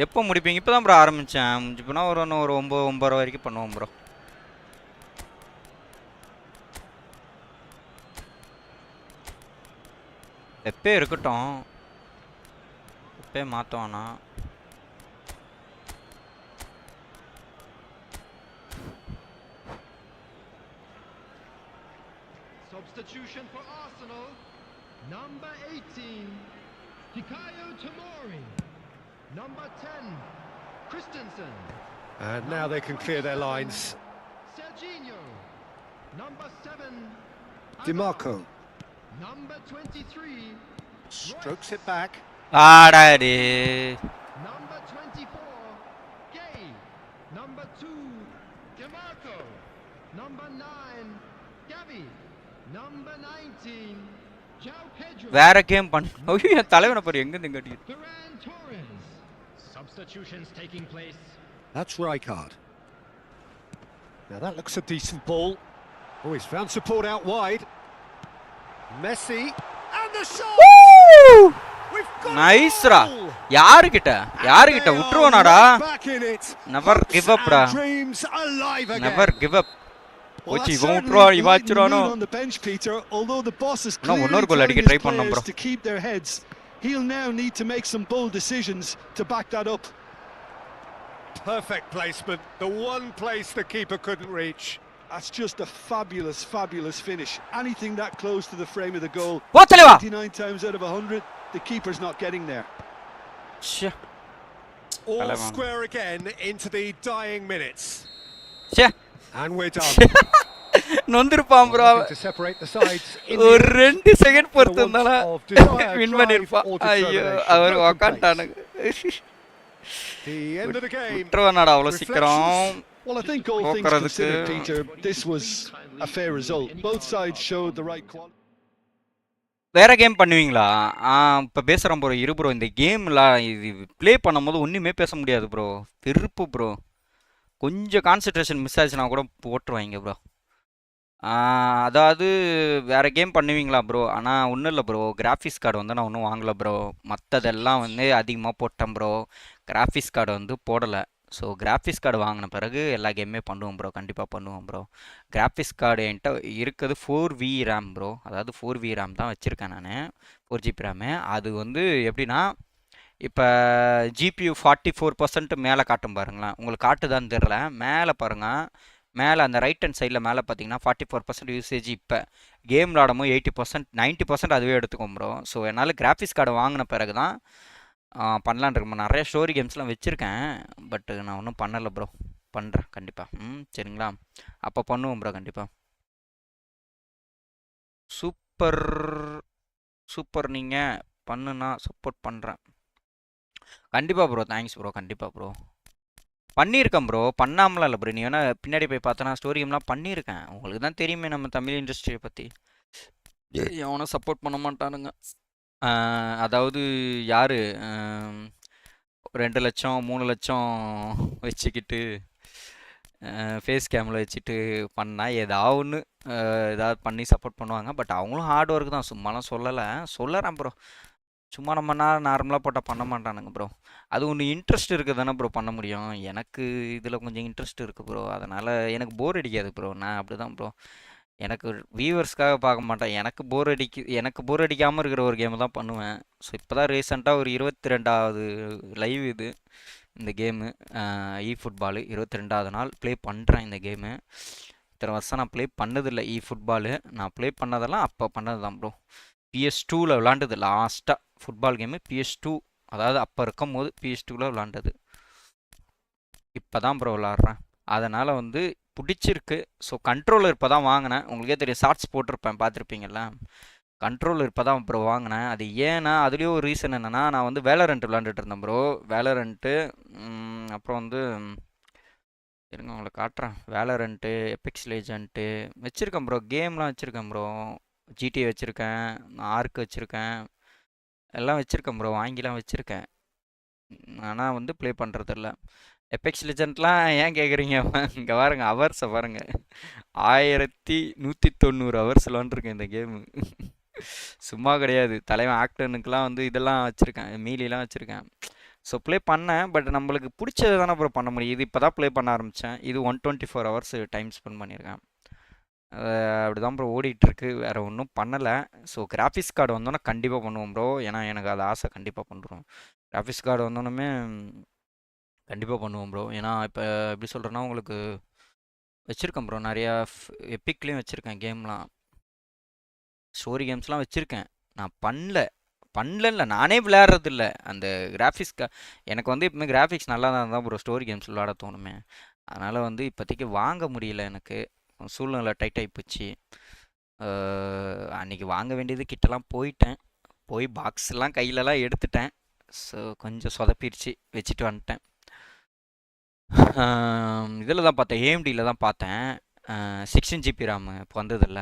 S1: எப்போ முடிப்பீங்க? இப்போ தான் ப்ரோ ஆரம்பித்தேன். முடிஞ்சுப்போனா ஒரு 9 வரைக்கும் பண்ணுவோம் ப்ரோ. எப்போ இருக்கட்டும், எப்போ மாற்றுவானா?
S4: Substitution for Arsenal, number 18, Fikayo Tomori, number 10, Christensen.
S2: And now they can clear their lines.
S4: Serginho, number 7,
S2: DiMarco
S4: number 23,
S2: strokes it back.
S1: ஆடாடி.
S4: number 24, Gay, number 2, DiMarco, number 9, Gavi, number 19, João Pedro.
S1: வேற game பண்ண. ஐயோ என் தலைவனை பாரு எங்க இருந்து கட்டி.
S4: Ferran Torres. Substitutions taking place.
S2: That's Rijkaard. Now that looks a decent ball. Oh, he's found support out wide. Messi and the shot.
S1: Woo!
S2: We've got
S1: Nice
S2: a
S1: ra.
S2: goal.
S1: யாருகிட்ட விட்டுருவானாடா?
S2: Back in it.
S1: Never give up டா.
S2: Dreams alive again.
S1: Never give up.
S3: Well,
S1: போச்சு
S3: that's
S1: இவன்
S3: certainly
S1: விட்டுருவா இவன்
S3: lightening the
S1: அடிச்சிருவானோ?
S3: mood on the bench, Peter. Although the boss is
S1: இன்னும்
S3: clearly
S1: இன்னொரு கோல்
S3: telling
S1: அடிக்க
S3: his
S1: try பண்ணோம்
S3: players
S1: bro.
S3: to keep their heads, he'll now need to make some bold decisions to back that up.
S2: Perfect placement. The one place the keeper couldn't reach.
S3: That's just a fabulous, fabulous finish. Anything that close to the frame of the goal.
S1: வா தலைவா.
S3: 99 times out of 100, the keeper's not getting there.
S1: ச்சே.
S2: All
S1: Clever.
S2: square again into the dying minutes.
S1: ச்சே.
S2: And we're done.
S1: நொந்திருப்பான் bro.
S2: Nothing to separate the sides. In the
S1: ஒரு
S2: end.
S1: 2 second பொறுத்து இருந்தானா
S2: of desire,
S1: win
S2: drive
S1: பண்ணிருப்பான்.
S2: or
S1: ஐயோ
S2: determination.
S1: அவர்
S2: No
S1: உக்காண்டானுங்க.
S2: The end of the game.
S1: விட்டுருவானாடா அவ்வளோ சீக்கிரம்.
S3: Well, I think all things considered, Peter, this was a fair result. Both sides showed the right quality.
S1: வேற கேம் பண்ணுவீங்களா? இப்போ பேசுகிறேன் ப்ரோ. இரு ப்ரோ, இந்த கேம்லாம் இது ப்ளே பண்ணும்போது ஒன்றுமே பேச முடியாது ப்ரோ. வெறுப்பு ப்ரோ. கொஞ்சம் கான்சன்ட்ரேஷன் மிஸ் ஆச்சுன்னா கூட போட்டுருவாங்க ப்ரோ. அதாவது வேற கேம் பண்ணுவீங்களா ப்ரோ? ஆனால் ஒன்றும் இல்லை ப்ரோ, கிராஃபிக்ஸ் கார்டு வந்து நான் ஒன்றும் வாங்கலை ப்ரோ. மற்றதெல்லாம் வந்து அதிகமாக போட்டேன் ப்ரோ. கிராஃபிக்ஸ் கார்டு வந்து போடலை. ஸோ கிராஃபிக்ஸ் கார்டு வாங்கின பிறகு எல்லா கேமுமே பண்ணுவோம் ப்ரோ. கண்டிப்பாக பண்ணுவோம் ப்ரோ. கிராஃபிக்ஸ் கார்டு என்கிட்ட இருக்குது 4V ரேம் ப்ரோ. அதாவது 4V ரேம் தான் வச்சுருக்கேன் நான். 4GB RAM. அது வந்து எப்படின்னா, இப்போ ஜிபியு 44% மேலே காட்டும் பாருங்களேன். உங்களுக்கு காட்டுதான்னு தெரில. மேலே பாருங்கள். மேலே அந்த ரைட் ஹேண்ட் சைடில் மேலே பார்த்தீங்கன்னா 44% யூசேஜ். இப்போ கேம் விளாடமோ 80% 90% அதுவே எடுத்துக்கும் ப்ரோ. ஸோ என்னால் கிராஃபிக்ஸ் கார்டு வாங்கின பிறகு தான் பண்ணலான் இருக்கேன். நிறைய ஸ்டோரி கேம்ஸ்லாம் வச்சுருக்கேன். பட் நான் ஒன்றும் பண்ணலை ப்ரோ. பண்ணுறேன் கண்டிப்பாக. சரிங்களா? அப்போ பண்ணுவோம் ப்ரோ கண்டிப்பாக. Super super. நீங்கள் பண்ணுனா சப்போர்ட் பண்ணுறேன் கண்டிப்பாக ப்ரோ. Thanks bro. கண்டிப்பாக ப்ரோ. பண்ணியிருக்கேன் ப்ரோ. பண்ணாமலாம் இல்லை ப்ரோ. நீ வேணால் பின்னாடி போய் பார்த்தனா ஸ்டோரி கேம்லாம் பண்ணியிருக்கேன். உங்களுக்கு தான் தெரியுமே நம்ம தமிழ் இண்டஸ்ட்ரியை பற்றி. எவனும் சப்போர்ட் பண்ண மாட்டானுங்க. அதாவது யார் 2 லட்சம் 3 லட்சம் வச்சுக்கிட்டு ஃபேஸ் கேமில் வச்சுட்டு பண்ணால் ஏதாவது ஒன்று ஏதாவது பண்ணி சப்போர்ட் பண்ணுவாங்க. பட் அவங்களும் ஹார்ட் ஒர்க் தான், சும்மாலாம் சொல்லலை. சொல்லறேன் ப்ரோ. சும்மா நம்ம நார்மலாக போட்டால் பண்ண மாட்டானுங்க ப்ரோ. அது ஒன்று இன்ட்ரெஸ்ட் இருக்குது தானே ப்ரோ பண்ண முடியும். எனக்கு இதில் கொஞ்சம் இன்ட்ரெஸ்ட் இருக்குது ப்ரோ. அதனால் எனக்கு போர் அடிக்காது ப்ரோ. நான் அப்படி தான் ப்ரோ. எனக்கு வியூவர்ஸ்க்காக பார்க்க மாட்டேன். எனக்கு போர் அடிக்காமல் இருக்கிற ஒரு கேம் தான் பண்ணுவேன். ஸோ இப்போ தான் ரீசெண்டாக ஒரு 22வது லைவ் இது இந்த கேமு. ஃபுட்பாலு 22வது நாள் ப்ளே பண்ணுறேன் இந்த கேமு. இத்தனை வருஷம் நான் ப்ளே பண்ணதில்லை ஃபுட்பாலு. நான் ப்ளே பண்ணதெல்லாம் அப்போ பண்ணது தான் ப்ரோ. PS2வில் விளாண்டது லாஸ்ட்டாக ஃபுட்பால் கேமு. PS2, அதாவது அப்போ இருக்கும் போது PS2வில் விளாண்டது. இப்போ தான் ப்ரோ விளாட்றேன். அதனால் வந்து பிடிச்சிருக்கு. ஸோ கண்ட்ரோலர் இப்போ தான் வாங்கினேன். உங்களுக்கே தெரியும், ஷார்ட்ஸ் போட்டிருப்பேன், பார்த்துருப்பீங்கள்ல. கண்ட்ரோலர் இப்போ தான் ப்ரோ வாங்கினேன். அது ஏன்னா அதுலேயும் ஒரு ரீசன் என்னென்னா, நான் வந்து வேலரண்ட் விளாண்டுட்டு இருந்தேன் ப்ரோ. வேலரண்ட்டு அப்புறம் வந்து இருங்க உங்களை காட்டுறேன். வேலரண்ட்டு, எபிக்ஸ் லெஜண்ட்டு வச்சுருக்கேன் ப்ரோ. கேம்லாம் வச்சுருக்கேன் ப்ரோ. ஜிடிஏ வச்சுருக்கேன், ஆர்க் வச்சுருக்கேன், எல்லாம் வச்சுருக்கேன் ப்ரோ. வாங்கிலாம் வச்சுருக்கேன். ஆனால் வந்து ப்ளே பண்ணுறதில்ல. எபெக்ஸ் லெஜண்ட்லாம் ஏன் கேட்குறீங்க? இங்கே பாருங்க, ஹவர்ஸை பாருங்க. 1190 ஹவர்ஸ் விளாண்டுருக்கேன் இந்த கேமு. சும்மா கிடையாது. தலைவன் ஆக்டனுக்கெலாம் வந்து இதெல்லாம் வச்சுருக்கேன், மீலிலாம் வச்சுருக்கேன். ஸோ ப்ளே பண்ணேன். பட் நம்மளுக்கு பிடிச்சது தானே ப்ரோ பண்ண முடியும். இது இப்போ தான் ப்ளே பண்ண ஆரம்பித்தேன். இது 124 ஹவர்ஸ் டைம் ஸ்பெண்ட் பண்ணியிருக்கேன். அப்படி தான் ப்ரோ ஓடிட்டுருக்கு. வேறு ஒன்றும் பண்ணலை. ஸோ கிராஃபிக்ஸ் கார்டு வந்தோன்னே கண்டிப்பாக பண்ணுவோம் ப்ரோ. ஏன்னா எனக்கு அது ஆசை. கண்டிப்பாக பண்ணுறோம். கிராஃபிக்ஸ் கார்டு வந்தோன்னே கண்டிப்பாக பண்ணுவோம் ப்ரோ. ஏன்னா இப்போ எப்படி சொல்கிறேன்னா, உங்களுக்கு வச்சுருக்கேன் ப்ரோ. நிறையா எப்பிக்லேயும் வச்சுருக்கேன் கேம்லாம். ஸ்டோரி கேம்ஸ்லாம் வச்சுருக்கேன். நான் பண்ணல நானே விளையாடுறதில்ல. அந்த கிராஃபிக்ஸ் எனக்கு வந்து எப்பவுமே கிராஃபிக்ஸ் நல்லா தான் ப்ரோ ஸ்டோரி கேம்ஸ் விளையாட தோணுமே. அதனால் வந்து இப்போதைக்கு வாங்க முடியல. எனக்கு சூழ்நிலை டைட் ஆகி போச்சு. அன்றைக்கி வாங்க வேண்டியது கிட்டலாம் போயிட்டேன். போய் பாக்ஸ்லாம் கையிலலாம் எடுத்துட்டேன். ஸோ கொஞ்சம் சொதப்பிடுச்சு, வச்சுட்டு வந்துட்டேன். இதில் தான் பார்த்தேன், ஏஎம்டியில் தான் பார்த்தேன். 16GB ரேம் இப்போ வந்ததில்ல.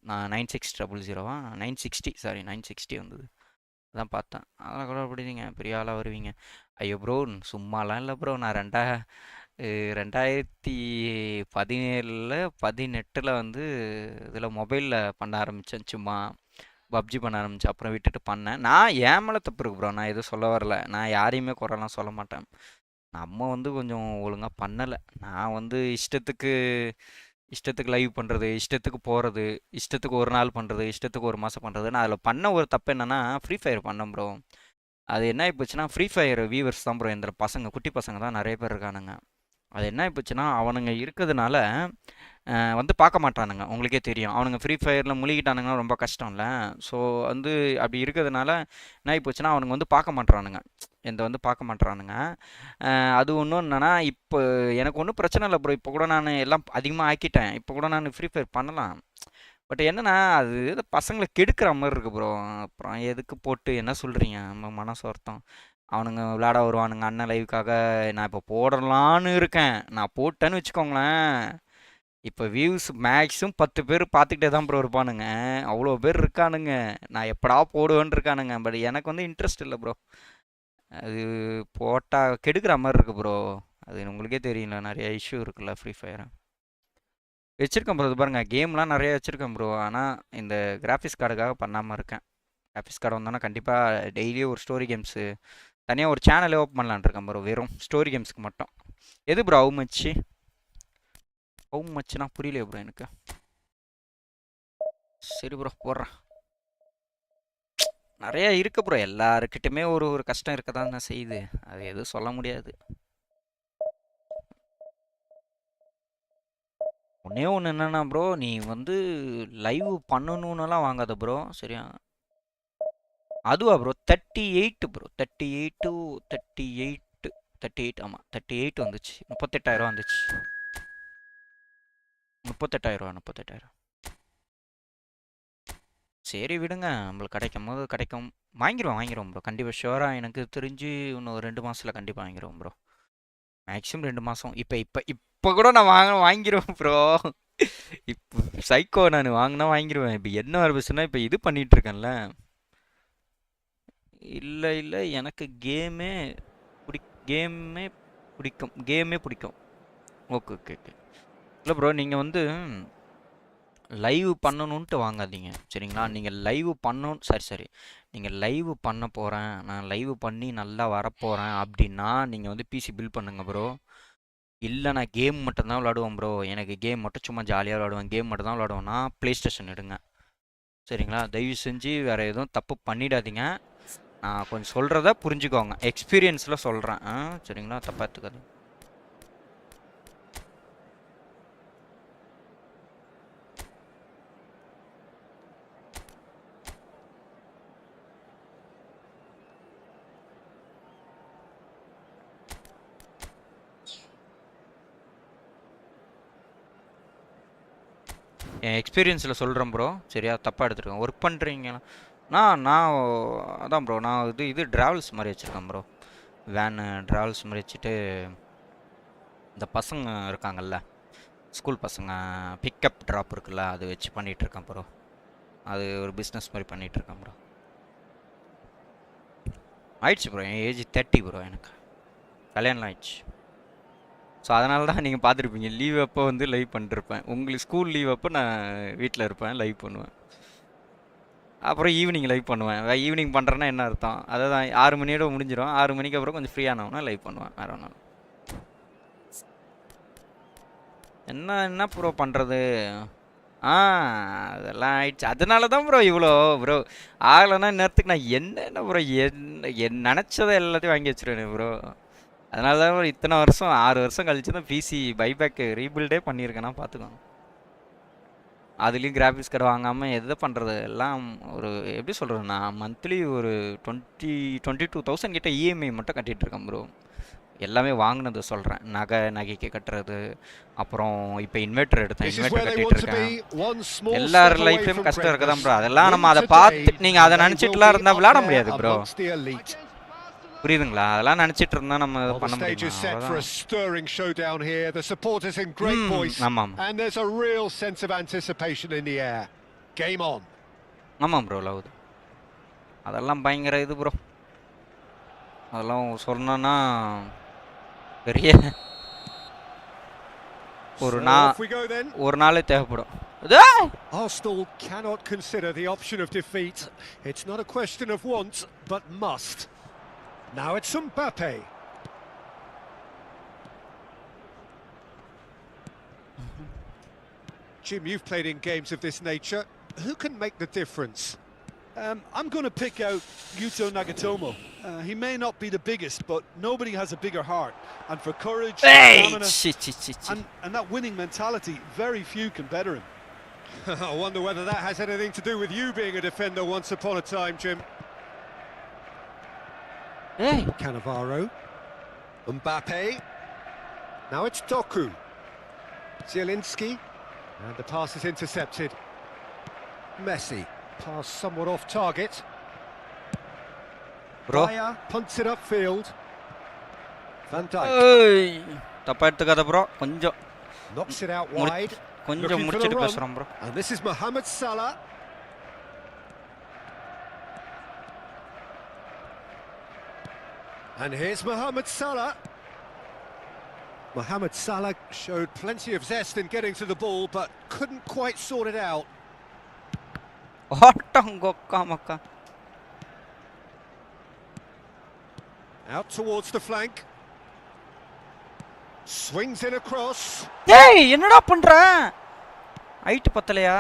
S1: நான் 9600 960 வந்தது. அதான் பார்த்தேன். அதெல்லாம் கூட அப்படிங்க பெரிய ஆளாக வருவீங்க. ஐயோ ப்ரோ, சும்மாலாம் இல்லை ப்ரோ. நான் 2017 18 வந்து இதில் மொபைலில் பண்ண ஆரம்பித்தேன். சும்மா பப்ஜி பண்ண ஆரம்பித்தேன். அப்புறம் விட்டுட்டு பண்ணேன். நான் ஏன் மேலே தப்பு இருக்கு ப்ரோ. நான் எதுவும் சொல்ல வரல. நான் யாரையுமே குறைலாம் சொல்ல மாட்டேன். நம்ம வந்து கொஞ்சம் ஒழுங்காக பண்ணலை. நான் வந்து இஷ்டத்துக்கு லைவ் பண்ணுறது, இஷ்டத்துக்கு போகிறது, இஷ்டத்துக்கு ஒரு நாள் பண்ணுறது, இஷ்டத்துக்கு ஒரு மாதம் பண்ணுறது. நான் அதில் பண்ண ஒரு தப்பு என்னென்னா, ஃப்ரீ ஃபயர் பண்ணேன் ப்ரோ. அது என்ன ஆகிப்போச்சுன்னா, ஃப்ரீ ஃபயர் வியூவர்ஸ் தான் ப்ரோ. இந்த பசங்க, குட்டி பசங்க தான் நிறைய பேர் இருக்கானுங்க. அது என்ன ஆகிப்போச்சுன்னா, அவனுங்க இருக்கிறதுனால வந்து பார்க்க மாட்டானுங்க. உங்களுக்கே தெரியும், அவனுங்க ஃப்ரீ ஃபயரில் முழுகிட்டானுங்கன்னா ரொம்ப கஷ்டம்ல. ஸோ வந்து அப்படி இருக்கிறதுனால என்ன ஆகிப்போச்சுன்னா, அவனுங்க வந்து பார்க்க மாட்டானுங்க. வந்து பார்க்க மாட்டானுங்க. அது ஒன்றும் என்னென்னா, இப்போ எனக்கு ஒன்றும் பிரச்சனை இல்லை ப்ரோ. இப்போ கூட நான் எல்லாம் அதிகமாக ஆக்கிட்டேன். இப்போ கூட நான் ஃப்ரீ ஃபயர் பண்ணலாம். பட் என்னென்னா, அது பசங்களை கெடுக்கிற மாதிரி இருக்குது ப்ரோ. அப்புறம் எதுக்கு போட்டு என்ன சொல்கிறீங்க? நம்ம மனசு வருத்தம். அவனுங்க விளையாட வருவானுங்க அண்ணன் லைவுக்காக. நான் இப்போ போடலான்னு இருக்கேன். நான் போட்டேன்னு வச்சுக்கோங்களேன், இப்போ வியூஸ் மேக்ஸிமம் 10 பேர் பார்த்துக்கிட்டே தான் ப்ரோ இருப்பானுங்க. அவ்வளோ பேர் இருக்கானுங்க. நான் எப்படா போடுவேன்னு இருக்கானுங்க. பட் எனக்கு வந்து இன்ட்ரெஸ்ட் இல்லை ப்ரோ. அது போட்டால் கெடுக்கிற மாதிரி இருக்கு ப்ரோ. அது உங்களுக்கே தெரியல, நிறைய இஷ்யூ இருக்குல்ல ஃப்ரீ ஃபயர். வச்சுருக்கேன் ப்ரோ. இது பாருங்கள், கேம்லாம் நிறைய வச்சுருக்கேன் ப்ரோ. ஆனால் இந்த கிராஃபிக்ஸ் கார்டுக்காக பண்ணாமல் இருக்கேன். கிராஃபிக்ஸ் கார்டு வந்தோன்னா கண்டிப்பாக டெய்லியும் ஒரு ஸ்டோரி கேம்ஸு தனியாக ஒரு சேனலே ஓப்பன் பண்ணலான்னு இருக்கேன் ப்ரோ. வெறும் ஸ்டோரி கேம்ஸ்க்கு மட்டும். எது ப்ரோ ஹவு மச்சுனா புரியலையே ப்ரோ எனக்கு. சரி ப்ரோ போடுறேன். நிறைய இருக்கு ப்ரோ. எல்லாருக்கிட்டுமே ஒரு ஒரு கஷ்டம் இருக்க தான் நான் செய்யுது. அது எதுவும் சொல்ல முடியாது. ஒன்றே ஒன்று என்னென்னா ப்ரோ, நீ வந்து லைவ் பண்ணணுன்னெலாம் வாங்காத ப்ரோ. சரியா? அதுவா ப்ரோ 38 ப்ரோ. 38 ஆமாம் 38 வந்துச்சு. 38,000 வந்துச்சு. 38,000. சரி விடுங்க, நம்மளுக்கு கிடைக்கும் போது கிடைக்கும். வாங்கிடுவோம் ப்ரோ. கண்டிப்பாக ஷுவராக எனக்கு தெரிஞ்சு இன்னும் 2 மாதத்தில் கண்டிப்பாக வாங்கிடுவோம் ப்ரோ. மேக்ஸிமம் 2 மாதம். இப்போ கூட நான் வாங்கிடுவேன் ப்ரோ. இப்போ சைக்கோ நான் வாங்கிடுவேன். இப்போ என்ன ஆரம்பிச்சுன்னா, இப்போ இது பண்ணிகிட்டு இருக்கேன்ல. இல்லை எனக்கு கேமே பிடிக்கும். ஓகே. இல்லை ப்ரோ, நீங்கள் வந்து லைவ் பண்ணணுன்ட்டு வாங்காதீங்க சரிங்களா? நீங்கள் லைவ் பண்ணணும். சரி நீங்கள் லைவ் பண்ண போகிறேன், நான் லைவ் பண்ணி நல்லா வரப்போகிறேன் அப்படின்னா நீங்கள் வந்து பிசி பில்ட் பண்ணுங்க ப்ரோ. இல்லை நான் கேம் மட்டும்தான் விளாடுவேன் ப்ரோ, எனக்கு கேம் மட்டும் சும்மா ஜாலியாக விளாடுவேன், கேம் மட்டும் தான் விளாடுவேன்னா ப்ளே ஸ்டேஷன் எடுங்க சரிங்களா? தயவு செஞ்சு வேறு எதுவும் தப்பு பண்ணிடாதீங்க. நான் கொஞ்சம் சொல்கிறத புரிஞ்சுக்கோங்க, எக்ஸ்பீரியன்ஸில் சொல்கிறேன் சரிங்களா? தப்பாக எடுத்துக்காது. என் எக்ஸ்பீரியன்ஸில் சொல்கிறேன் ப்ரோ சரியா? தப்பாக எடுத்துருக்கேன். ஒர்க் பண்ணுறீங்களா? நான் அதான் ப்ரோ, நான் இது ட்ராவல்ஸ் மாதிரி வச்சுருக்கேன் ப்ரோ. வேனு ட்ராவல்ஸ் மாதிரி வச்சுட்டு இந்த பசங்க இருக்காங்கல்ல, ஸ்கூல் பசங்க பிக்கப் ட்ராப் இருக்குல்ல, அது வச்சு பண்ணிகிட்ருக்கேன் ப்ரோ. அது ஒரு பிஸ்னஸ் மாதிரி பண்ணிகிட்ருக்கேன் ப்ரோ. ஆயிடுச்சு ப்ரோ, என் ஏஜ் 30 ப்ரோ. எனக்கு கல்யாணம் ஆயிடுச்சு. ஸோ அதனால தான் நீங்கள் பார்த்துருப்பீங்க, லீவ் அப்போ வந்து லைவ் பண்ணிருப்பேன். உங்களுக்கு ஸ்கூல் லீவ் அப்போ நான் வீட்டில் இருப்பேன், லைவ் பண்ணுவேன். அப்புறம் ஈவினிங் லைவ் பண்ணுவேன். ஈவினிங் பண்ணுறேன்னா என்ன அர்த்தம்? அதான் 6 மணியோட முடிஞ்சிடும். 6 மணிக்கு அப்புறம் கொஞ்சம் ஃப்ரீயானவனா லைவ் பண்ணுவேன். வேறு ஒன்றும் என்ன ப்ரோ பண்ணுறது? அதெல்லாம் ஆயிடுச்சு. அதனால தான் ப்ரோ இவ்வளோ ப்ரோ ஆகலைன்னா நேரத்துக்கு நான் என்ன ப்ரோ நினச்சதை எல்லாத்தையும் வாங்கி வச்சுருவேன் ப்ரோ. அதனால தான் ப்ரோ இத்தனை வருஷம் 6 வருஷம் கழிச்சு தான் பிசி பைபேக் ரீபில்டே பண்ணியிருக்கேன்னா பார்த்துக்கோங்க. அதுலேயும் கிராஃபிக்ஸ் கார்டு வாங்காமல் எதை பண்ணுறது? எல்லாம் ஒரு எப்படி சொல்கிறது, நான் மந்த்லி ஒரு 22,000 கிட்ட இஎம்ஐ மட்டும் கட்டிகிட்ருக்கேன் ப்ரோ. எல்லாமே வாங்கினது சொல்கிறேன். நகைக்கு கட்டுறது, அப்புறம் இப்போ இன்வெர்டர் எடுத்தேன், இன்வெர்டர் கட்டிகிட்டு இருக்கேன். எல்லார் லைஃப்லையும் கஷ்டம் இருக்க தான் ப்ரோ. அதெல்லாம் நம்ம அதை பார்த்து நீங்கள் அதை நினச்சிட்டுலாம் இருந்தால் விளையாட முடியாது ப்ரோ. புரியுதுங்களா? அதெல்லாம் நினைச்சிட்டு இருந்தா நம்ம பண்ண முடியும். ஆமாம் ப்ரோ, லவ் அதெல்லாம் பயங்கர இது ப்ரோ. அதெல்லாம் சொன்னா பெரிய ஒரு நாளே தேவைப்படும்.
S2: Arsenal cannot consider the option of defeat. It's not a question of want, but must. Now it's Mbappe. Jim, you've played in games of this nature. Who can make the difference?
S3: I'm going to pick out Yuto Nagatomo. He may not be the biggest, but nobody has a bigger heart. And for courage, stamina, and that winning mentality, very few can better him.
S2: I wonder whether that has anything to do with you being a defender once upon a time, Jim. Cannavaro. Mbappe. Now it's Doku. Zielinski. And the pass is intercepted. Messi. Pass somewhat off target. Raya punts it upfield. Van Dijk.
S1: தப்பா எடுத்துக்காத bro, கொஞ்சம்
S2: knocks it out wide.
S1: கொஞ்சம்
S2: Looking for the
S1: முடிச்சிட்டு
S2: run.
S1: பேசுறோம் bro.
S2: And this is Mohamed Salah. And here's Mohamed Salah. Mohamed Salah showed plenty of zest in getting to the ball, but couldn't quite sort it out.
S1: ஓட்டங்கொக்கா மக்கா.
S2: Out towards the flank. Swings in across.
S1: ஏய் என்னடா பண்ற? Height பத்தலையா?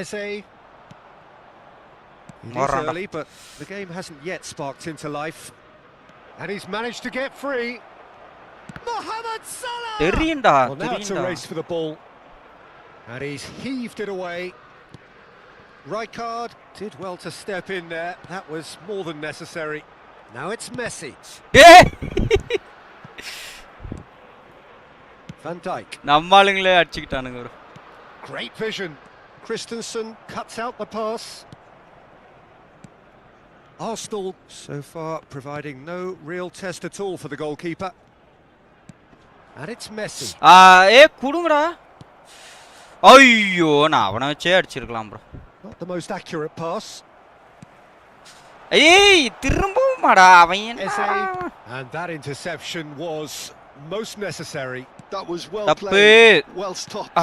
S2: Eze. It is early, but the game hasn't yet sparked into life. And he's managed to get free. Mohamed Salah!
S1: தெரியும்டா,
S2: Well, now it's a
S1: தெரியும்டா.
S2: race for the ball. And he's heaved it away. Rijkaard did well to step in there. That was more than necessary. Now it's Messi.
S1: ஏய்
S2: Van Dijk.
S1: நம்ம ஆளுங்களே அடிச்சிட்டானுங்க bro.
S2: Great vision. Christensen cuts out the pass. Arsenal so far providing no real test at all for the goalkeeper. And it's Messi.
S1: ஏய் குடுங்கடா. ஐயோ நான் அவனை வச்சே அடிச்சிருக்கலாம் bro.
S2: Not the most accurate pass.
S1: ஏய் திரும்பவுமாடா அவன்
S2: Eze.
S1: என்ன?
S2: And that interception was most necessary.
S3: That was well
S1: தப்பு.
S3: played, well stopped.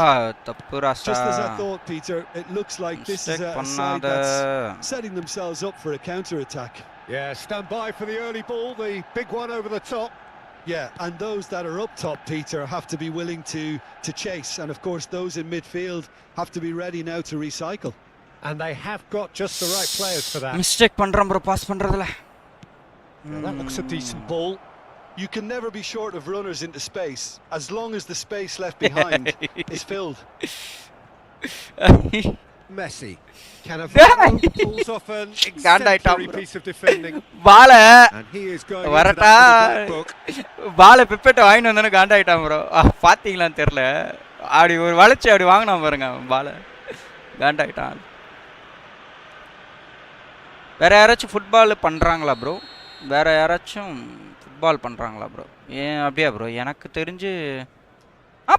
S1: தப்பு ராசா.
S3: Just as I thought, Peter, it looks like this is
S1: Mistake
S3: a side
S1: பண்ணாத.
S3: that's setting themselves up for a counter-attack.
S2: Yeah, stand by for the early ball, the big one over the top.
S3: Yeah, and those that are up top, Peter, have to be willing to chase. And of course, those in midfield have to be ready now to recycle.
S2: And they have got just the right players for that.
S1: Mistake பண்றேன் bro pass பண்றதுல.
S2: Now that looks a decent ball.
S3: You can never be short of runners into space, as long as the space left behind is filled.
S2: Messi. Cannavaro pulls off an exemplary piece of defending.
S1: பால
S2: And he is going into
S1: வரட்டா.
S2: that for the black book.
S1: பால பிப்பெட்ட வாங்கிட்டு வந்தானே காண்டாயிட்டான் bro. பாத்தீங்களான்னு தெரியல. அப்படி ஒரு வளைச்சி அப்படி வாங்கினா பாருங்க பால. காண்டாயிட்டான். வேற யாராச்சும் ஃபுட்பால் பண்றாங்களா ப்ரோ? வேற யாராச்சும் ஃபுட்பால் பண்றாங்களா ப்ரோ? ஏன் அப்படியா ப்ரோ? எனக்கு தெரிஞ்சு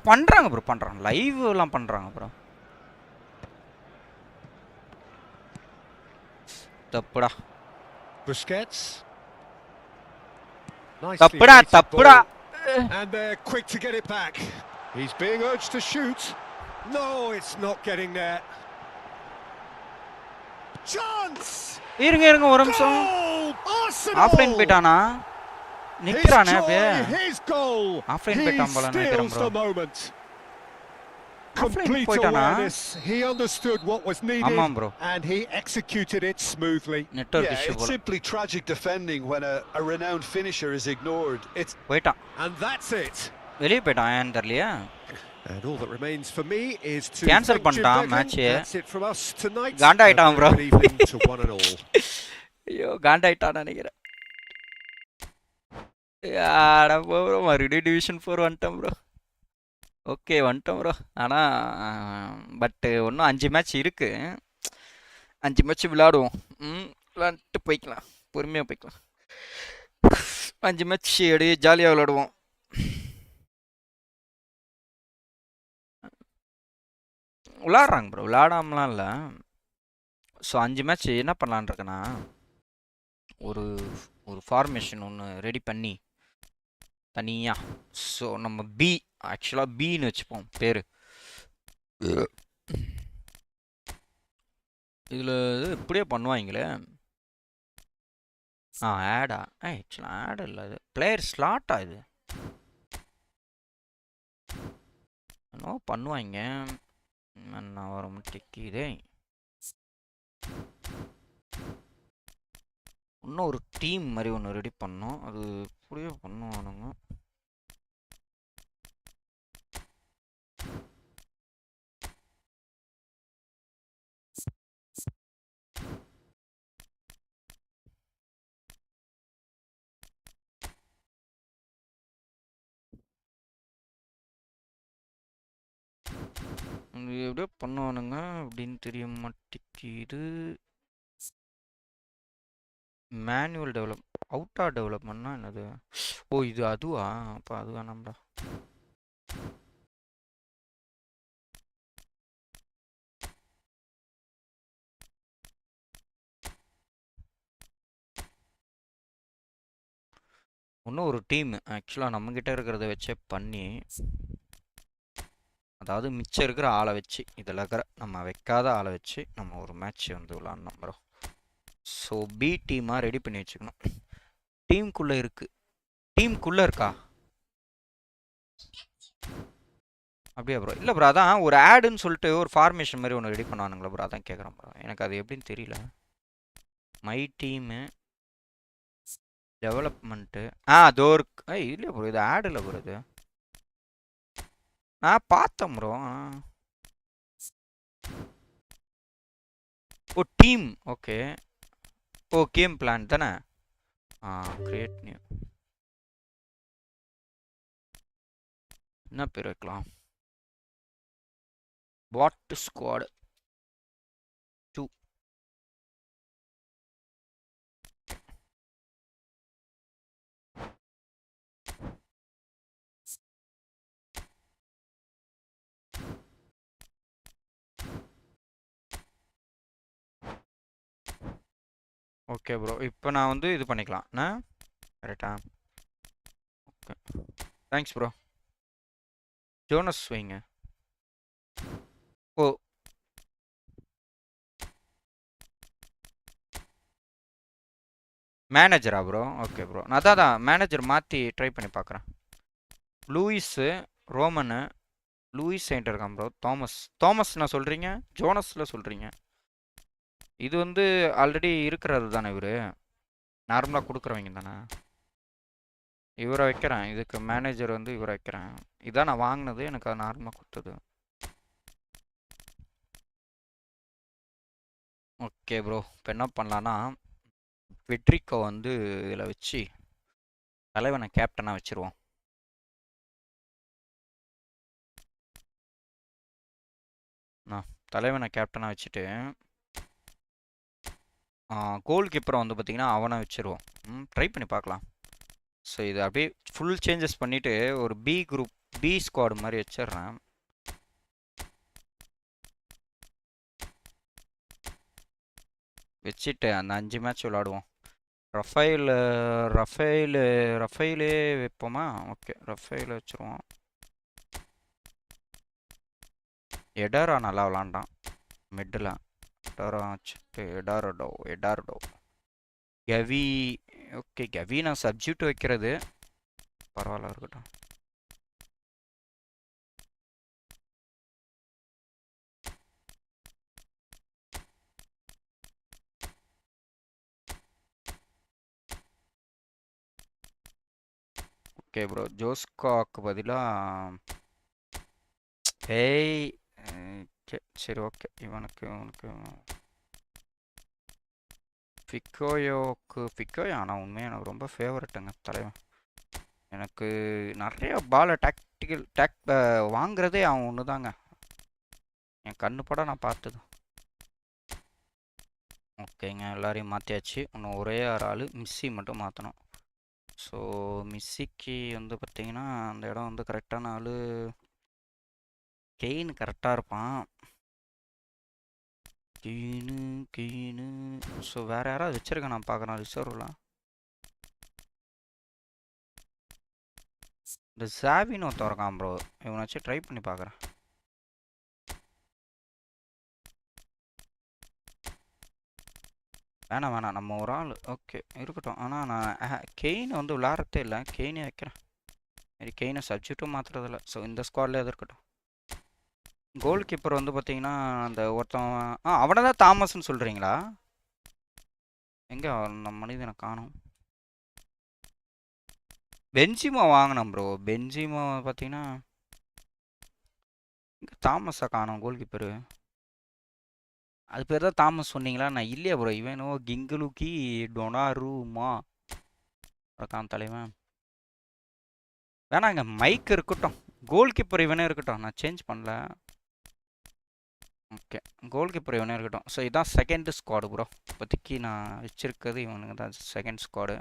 S1: பண்றாங்க ப்ரோ, பண்றாங்க. லைவ்லாம் பண்றாங்க ப்ரோ. தப்புடா.
S2: Busquets.
S1: தப்புடா,
S2: weighted
S1: தப்புடா.
S2: ball. And they're quick to get it back. He's being urged to shoot. No, it's not getting there. Chance!
S1: இருங்க இருங்க ஒரு நிமிஷம்.
S2: Goal! Arsenal!
S1: ஆஃப்லைன் போயிட்டானா? நிக்கறானே அப்படியே.
S2: His goal.
S1: ஆஃப்லைன் போயிட்டான் போல நினைக்கிறேன்
S2: Steals
S1: bro.
S2: the moment.
S1: Offline
S2: Complete
S1: போயிட்டானா?
S2: awareness. He understood what was needed
S1: ஆமாம் bro.
S2: and he executed it smoothly.
S1: Network
S3: Yeah,
S1: issue
S3: it's
S1: போல.
S3: simply tragic defending when a renowned finisher is ignored. It's
S1: போயிட்டான்.
S2: And that's it.
S1: வெளியே போயிட்டான் ஏன்னு தெரியலையா?
S2: And all that remains for me is to
S1: Cancel
S2: thank Jim
S1: பண்ணிட்டான்
S2: Beglin.
S1: match.
S2: That's it from us tonight.
S1: காண்டாயிட்டான்
S2: A
S1: bro.
S2: good evening to one and all.
S1: ஐயோ காண்டாயிட்டான்னு நினைக்கிறேன். யாடா bro மறுபடியும் division 4 வந்துட்டோம் bro. Okay வந்துட்டோம் ப்ரோ. ஆனால் பட்டு இன்னும் 5 match இருக்கு. 5 மேட்ச் விளையாடுவோம். விளையாண்டுட்டு போய்க்கலாம், பொறுமையாக போய்க்கலாம். 5 மேட்ச் அப்படியே ஜாலியாக விளையாடுவோம். விளாட்றாங்க ப்ரோ, விளாடாமலாம் இல்லை. ஸோ 5 மேட்ச் என்ன பண்ணலான்னு இருக்கேன்னா, ஒரு ஒரு ஃபார்மேஷன் ஒன்று ரெடி பண்ணி தனியாக. ஸோ நம்ம ஆக்சுவலாக பின்னு வச்சுப்போம் பேர். இதில் இது இப்படியே பண்ணுவாங்களே. ஆடா ஆக்சுவலாக ஆட் இல்லை, இது பிளேயர் ஸ்லாட்டா. இது என்னோ பண்ணுவாங்க. நான் வர மாட்டேங்குதே. இன்னும் ஒரு டீம் மாதிரி ஒன்று ரெடி பண்ணோம். அது இப்படியே பண்ணுவானுங்க. எப்படியோ பண்ணுவானுங்க அப்படின்னு தெரிய மாட்டேங்குது. மேனுவல் அவுட்டார் டெவலப்மெண்ட்னா என்னது? ஓ இது அதுவா? அப்போ அது வேணாம்டா. இன்னும் ஒரு டீம் ஆக்சுவலாக நம்மக்கிட்ட இருக்கிறத வச்சே பண்ணி, அதாவது மிச்சம் இருக்கிற ஆளை வச்சு, இதில் இருக்கிற நம்ம வைக்காத ஆளை வச்சு நம்ம ஒரு மேட்ச் வந்து விளாட்ணும் ப்ரோ. ஸோ பி டீமாக ரெடி பண்ணி வச்சுக்கணும். டீமுக்குள்ளே இருக்குது. டீமுக்குள்ளே இருக்கா? அப்படியா ப்ரோ? இல்லை ப்ரோ, அதான் ஒரு ஆடுன்னு சொல்லிட்டு ஒரு ஃபார்மேஷன் மாதிரி ஒன்று ரெடி பண்ணுவானுங்களா ப்ரோ? அதான் கேட்குறேன் ப்ரோ. எனக்கு அது எப்படின்னு தெரியல. மை டீமு டெவலப்மெண்ட்டு அதோ இருக்கு. இல்லை ப்ரோ, இது ஆடு இல்லை ப்ரோ. இது நான் பார்த்தேன் ப்ரோ. ஓ டீம், ஓகே. ஓ கேம் பிளான் தானே. Create new. என்ன பேர் வைக்கலாம்? What squad 2. ஓகே ப்ரோ, இப்போ நான் வந்து இது பண்ணிக்கலாம். கரெக்டா? Okay, thanks bro. ஜோனஸ் வைங்க. ஓ மேனேஜரா ப்ரோ? ஓகே ப்ரோ, நான் தான் மேனேஜர் மாற்றி ட்ரை பண்ணி பார்க்குறேன். லூயிஸு, ரோமனு, லூயிஸ் செயின்ட் இருக்கான் ப்ரோ. தாமஸ் நான் சொல்கிறீங்க, ஜோனஸில் சொல்கிறீங்க. இது வந்து ஆல்ரெடி இருக்கிறது தானே இவர், நார்மலாக கொடுக்குறவங்க தானே. இவரை வைக்கிறேன், இதுக்கு மேனேஜர் வந்து இவரை வைக்கிறேன். இதான் நான் வாங்கினது, எனக்கு அது நார்மலாக கொடுத்தது. ஓகே ப்ரோ, இப்போ என்ன பண்ணலான்னா வெட்ரிக்கோ வந்து இதில் வச்சு தலைவனை கேப்டனாக வச்சுருவோம். தலைவனை கேப்டனாக வச்சுட்டு கோல் கீப்பரை வந்து பார்த்திங்கன்னா அவனை வச்சுருவோம். ட்ரை பண்ணி பார்க்கலாம். ஸோ இது அப்படியே ஃபுல் சேஞ்சஸ் பண்ணிவிட்டு ஒரு பி ஸ்குவாடு மாதிரி வச்சிடுறேன். வச்சுட்டு அந்த 5 மேட்ச் விளாடுவோம். ரஃபேலே வைப்போமா? ஓகே, ரஃபேல் வச்சுருவோம். எடாரா நல்லா விளாண்டான் மிட்டில். எடாரா வச்சுட்டு எடாரடோ கவி. ஓகே, கவி நான் சப்ஜெக்ட் வைக்கிறது பரவாயில்ல இருக்கட்டும். ஓகே ப்ரோ, ஜோஸ்காக்கு பதிலாக சரி ஓகே, இவனுக்கு ஃபிக்கோயோ. ஆனால் உண்மையாக எனக்கு ரொம்ப ஃபேவரட்டுங்க தலைவன். எனக்கு நிறைய பாலை டேக் வாங்குறதே அவன் ஒன்று தாங்க. என் கண்ணு பட நான் பார்த்தது. ஓகேங்க, எல்லாரையும் மாற்றியாச்சு. இன்னும் ஒரே ஆள் மிஸ்ஸி மட்டும் மாற்றணும். ஸோ மிஸ்ஸிக்கு வந்து பார்த்திங்கன்னா அந்த இடம் வந்து கரெக்டான ஆள் கெயின் கரெக்டாக இருப்பான். கெயினு. ஸோ வேறு யாராவது வச்சுருக்கேன் நான் பார்க்குறேன் ரிசர்வ்லாம். இந்த சாவின்னு ஒருத்தன் இருக்கான் ப்ரோ, இவனை வச்சு ட்ரை பண்ணி பார்க்குறேன். வேணாம் நம்ம ஒரு ஆள் ஓகே இருக்கட்டும். ஆனால் நான் கெயினை வந்து விளாட்றதே இல்லை, கெயினே வைக்கிறேன். சரி, கெயினை சப்ஜெக்டும் மாற்றுறதில்ல. ஸோ இந்த ஸ்குவாட்லேயே அது இருக்கட்டும். கோல் கீப்பர் வந்து பார்த்தீங்கன்னா அந்த ஒருத்தன் அவனை தான் தாமஸ்ன்னு சொல்கிறீங்களா? எங்கே நம்ம மனிதனை காணும். பென்சிமா வாங்கினோம் ப்ரோ. பென்சிமா பார்த்தீங்கன்னா தாமஸை காணும் கோல் கீப்பரு. அது பேர் தான் தாமஸ் சொன்னீங்களா? நான் இல்லையா ப்ரோ, இவனோ கிங்குலுக்கி டொனாரூமா இருக்கான் தலைவன். வேணாங்க, மைக் இருக்கட்டும். கோல் கீப்பர் இவனே இருக்கட்டும், நான் சேஞ்ச் பண்ணல. ஓகே, கோல் கீப்பர் இவனே இருக்கட்டும். ஸோ இதுதான் செகண்ட் ஸ்குவாடு ப்ரோ. இப்போதைக்கு நான் வச்சுருக்கிறது இவனுங்க தான் செகண்ட் ஸ்குவாடு.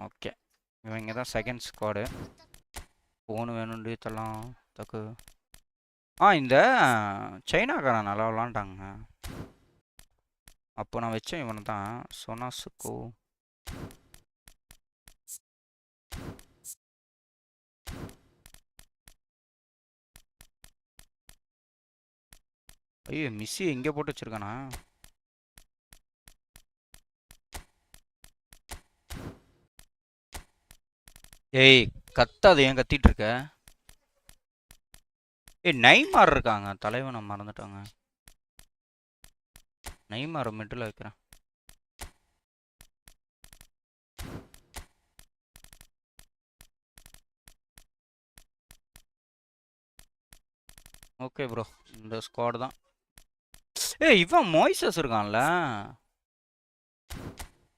S1: ஓகே, இவங்க தான் செகண்ட் ஸ்குவாடு. ஃபோனு வேணும்னு தரலாம் தக்கு. இந்த சைனாக்காரன் நல்லா விளாண்டாங்க. அப்போ நான் வச்சேன் இவனை தான், சொனாசுக்கோ. ஐயோ மிஸ்ஸி எங்கே போட்டு வச்சிருக்கானா? ஏய் கத்தாது, ஏன் கத்திட்டு இருக்க? ஏய் நெய்மார் இருக்காங்க, தலைவனை மறந்துட்டாங்க. நெய்மாரை மிடில் வைக்கிறேன். ஓகே ப்ரோ, இந்த ஸ்குவாட் தான். ஏய் இவன் மொய்சஸ் இருக்கான்ல,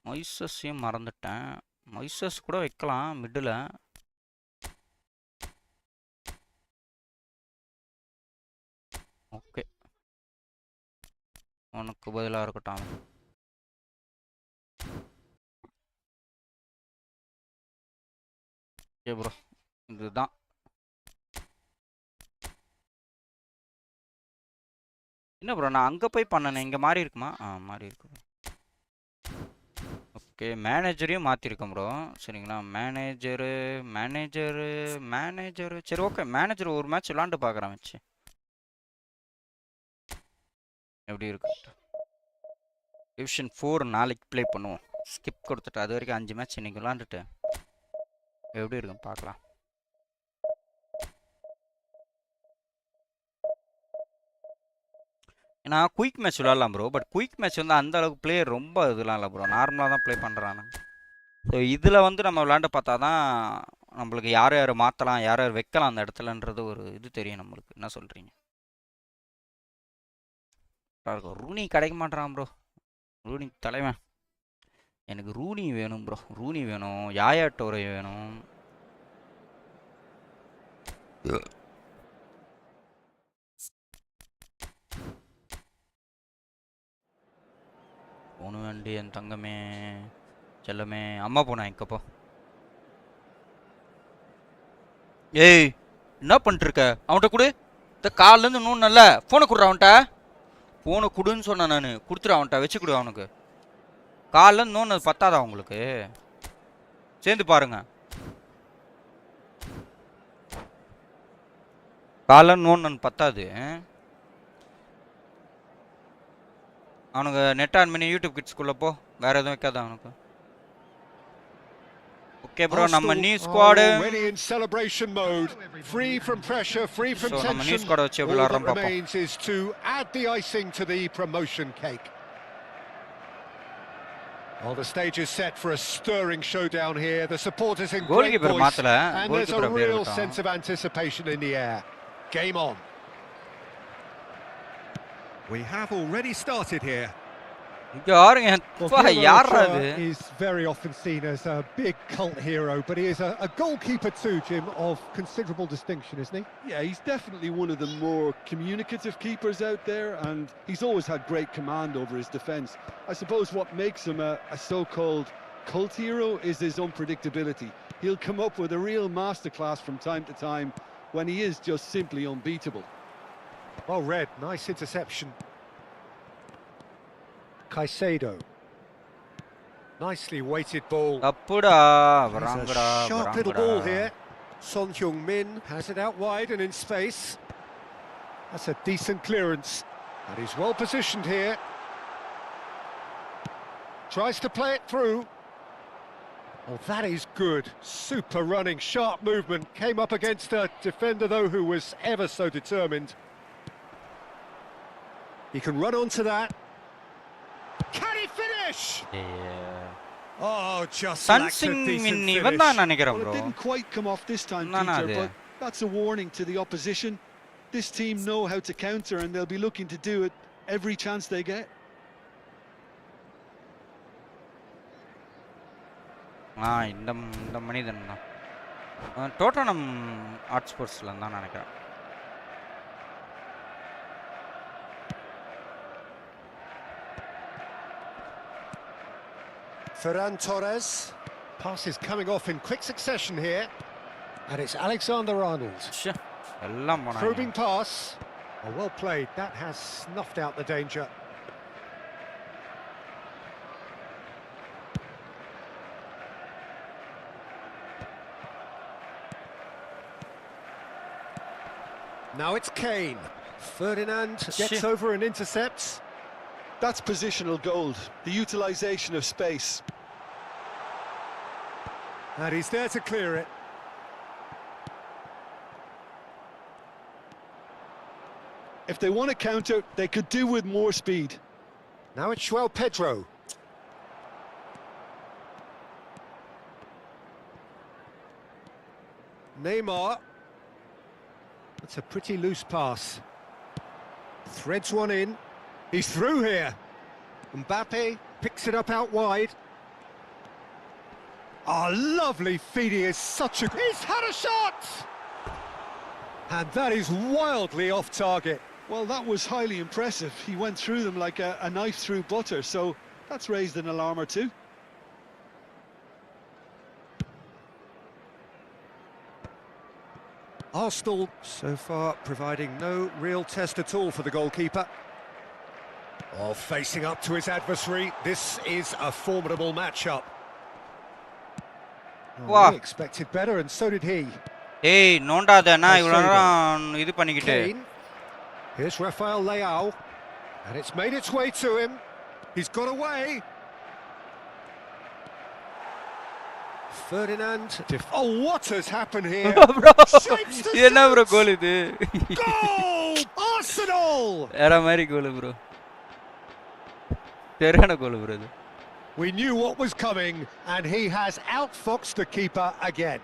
S1: மொய்சஸையும் மறந்துட்டேன். மொய்சஸ் கூட வைக்கலாம் மிடில். ஓகே, உனக்கு பதிலாக இருக்கட்டும். ஓகே ப்ரோ, இதுதான். என்ன ப்ரோ நான் அங்கே போய் பண்ணனேன், இங்கே மாறி இருக்குமா? மாறி இருக்கு. ஓகே, மேனேஜரையும் மாற்றிருக்கேன் ப்ரோ. சரிங்களா, மேனேஜரு சரி ஓகே, மேனேஜர் ஒரு மேட்ச் விளாண்டு பார்க்குறேன் வச்சு எப்படி இருக்கு. டிவிஷன் 4 நாளைக்கு ப்ளே பண்ணுவோம். ஸ்கிப் கொடுத்துட்டு அது வரைக்கும் 5 மேட்ச் இன்னைக்கு விளாண்டுட்டு எப்படி இருக்கும் பார்க்கலாம். ஏன்னா குயிக் மேட்ச் விளாட்லாம் ப்ரோ, பட் குயிக் மேட்ச் வந்து அந்த அளவுக்கு பிளேயர் ரொம்ப இதெல்லாம் இல்லை ப்ரோ, நார்மலாக தான் ப்ளே பண்ணுறாங்க. ஸோ இதில் வந்து நம்ம விளாண்டு பார்த்தா தான் நம்மளுக்கு யார் யார் மாற்றலாம், யார் யார் வைக்கலாம் அந்த இடத்துலன்றது ஒரு இது தெரியும் நம்மளுக்கு. என்ன சொல்கிறீங்க? இருக்கும். ரூனி கிடைக்க மாட்டேறான் ப்ரோ, ரூனி தலைவன். எனக்கு ரூனி வேணும் ப்ரோ, ரூனி வேணும், யாயா டோரை வேணும். போன வேண்டி என் தங்கமே செல்லமே, அம்மா போனா எங்கப்போ. ஏய் என்ன பண்ணிட்டுருக்க? அவன்கிட்ட கொடு, இந்த காலிலேருந்து இன்னும் நல்ல ஃபோனை கொடுற. அவன்கிட்ட ஃபோனை கொடுன்னு சொன்னேன் நான், கொடுத்துரு அவன்கிட்ட, வச்சு கொடு அவனுக்கு. காலிலேருந்து இன்னொன்று பத்தாதா அவங்களுக்கு? சேர்ந்து பாருங்க, காலில் இன்னொன்று பத்தாது. அவனுக்கு நெட் ஆன் பண்ணி யூடியூப் கிட்ஸ்குள்ளே போ, வேறு எதுவும் வைக்காத அவனுக்கு. ஓகே ப்ரோ, நம்ம new squad
S2: already in celebration mode, free from pressure, free from
S1: so நம்ம நியூ
S2: tension.
S1: ஸ்குவாடை வச்சு
S2: All
S1: விளாட்றோம்
S2: that
S1: பார்ப்போம்.
S2: remains is to add the icing to the promotion cake. Well, the stage is set for a stirring showdown here. The supporters in great
S1: goalkeeper
S2: voice,
S1: மாற்றல,
S2: and there's
S1: goalkeeper
S2: a
S1: அப்படியே
S2: real
S1: இருக்கான்.
S2: sense of anticipation in the air. Game on. We have already started here.
S1: இங்க யாருங்க?
S2: Well,
S1: யாரா அது?
S2: is very often seen as a big cult hero, but he is a goalkeeper too, Jim, of considerable distinction, isn't he?
S3: Yeah, he's definitely one of the more communicative keepers out there, and he's always had great command over his defence. I suppose what makes him a so-called cult hero is his unpredictability. He'll come up with a real masterclass from time to time when he is just simply unbeatable.
S2: Oh, Red, nice interception. Caicedo. Nicely weighted ball.
S1: தப்புடா,
S2: There's
S1: வராங்கடா,
S2: a sharp little ball
S1: வராங்கடா.
S2: here. Son Heung-min has it out wide and in space. That's a decent clearance. And he's well positioned here. Tries to play it through. Oh, that is good. Super running, sharp movement. Came up against a defender, though, who was ever so determined. He can run onto that. Can he finish? Oh, just lacked a decent
S1: இவன்
S2: finish.
S1: தான் நினைக்கிறேன்
S3: Well, it
S1: bro.
S3: didn't quite come off this time,
S1: No,
S3: Peter,
S1: no,
S3: but that's a warning to the opposition. This team know how to counter, and they'll be looking to do it every chance they get.
S1: இந்த மனிதன் தான் Tottenham art ஸ்போர்ட்ஸ்ல தான் நினைக்கிறேன்.
S2: Ferran Torres. Pass is coming off in quick succession here. And it's Alexander-Arnold.
S1: ச்சே, எல்லாம் போனாங்க.
S2: Probing pass. Oh, well played. That has snuffed out the danger. Now it's Kane. Ferdinand gets over and intercepts.
S3: That's positional gold, the utilisation of space.
S2: And he's there to clear it.
S3: If they want to counter, they could do with more speed.
S2: Now it's João Pedro. Neymar. That's a pretty loose pass. Threads one in. He's through here. Mbappe picks it up out wide. Oh, lovely feed. He is such a... He's had a shot! And that is wildly off target.
S3: Well, that was highly impressive. He went through them like a knife through butter, so that's raised an alarm or two.
S2: Arsenal so far providing no real test at all for the goalkeeper. Oh, facing up to his adversary. This is a formidable matchup. Oh,
S1: Wow.
S2: we expected better, and so did he.
S1: ஏய் நோண்டாதேனா இவ்வளோ நேரம் இது பண்ணிக்கிட்டு.
S2: Kane. Here's Rafael Leao, and it's made its way to him. He's got away. Ferdinand. Oh, what has happened here?
S1: Bro,
S2: Shapes the
S1: இது என்ன bro
S2: shot.
S1: கோல் இது?
S2: Goal! Arsenal!
S1: வேற மாதிரி கோல் ப்ரோ. சரியான கோல் ப்ரோ இது.
S2: We knew what was coming, and he has outfoxed the keeper again.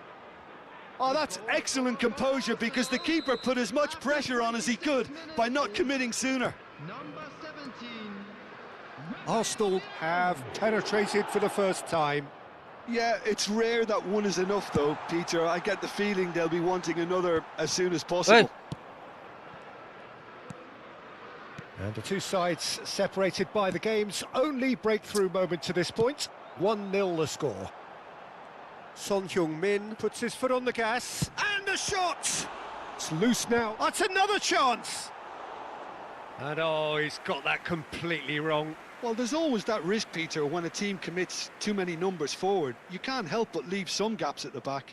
S3: Oh, that's excellent composure, because the keeper put as much pressure on as he could by not committing sooner.
S4: Number 17.
S2: Arsenal have penetrated for the first time.
S3: Yeah, it's rare that one is enough, though, Peter. I get the feeling they'll be wanting another as soon as possible.
S2: And the two sides separated by the game's only breakthrough moment to this point. 1-0 the score. Son Heung-min puts his foot on the gas, and the shot! It's loose now. That's another chance! And oh, he's got that completely wrong.
S3: Well, there's always that risk, Peter, when a team commits too many numbers forward. You can't help but leave some gaps at the back.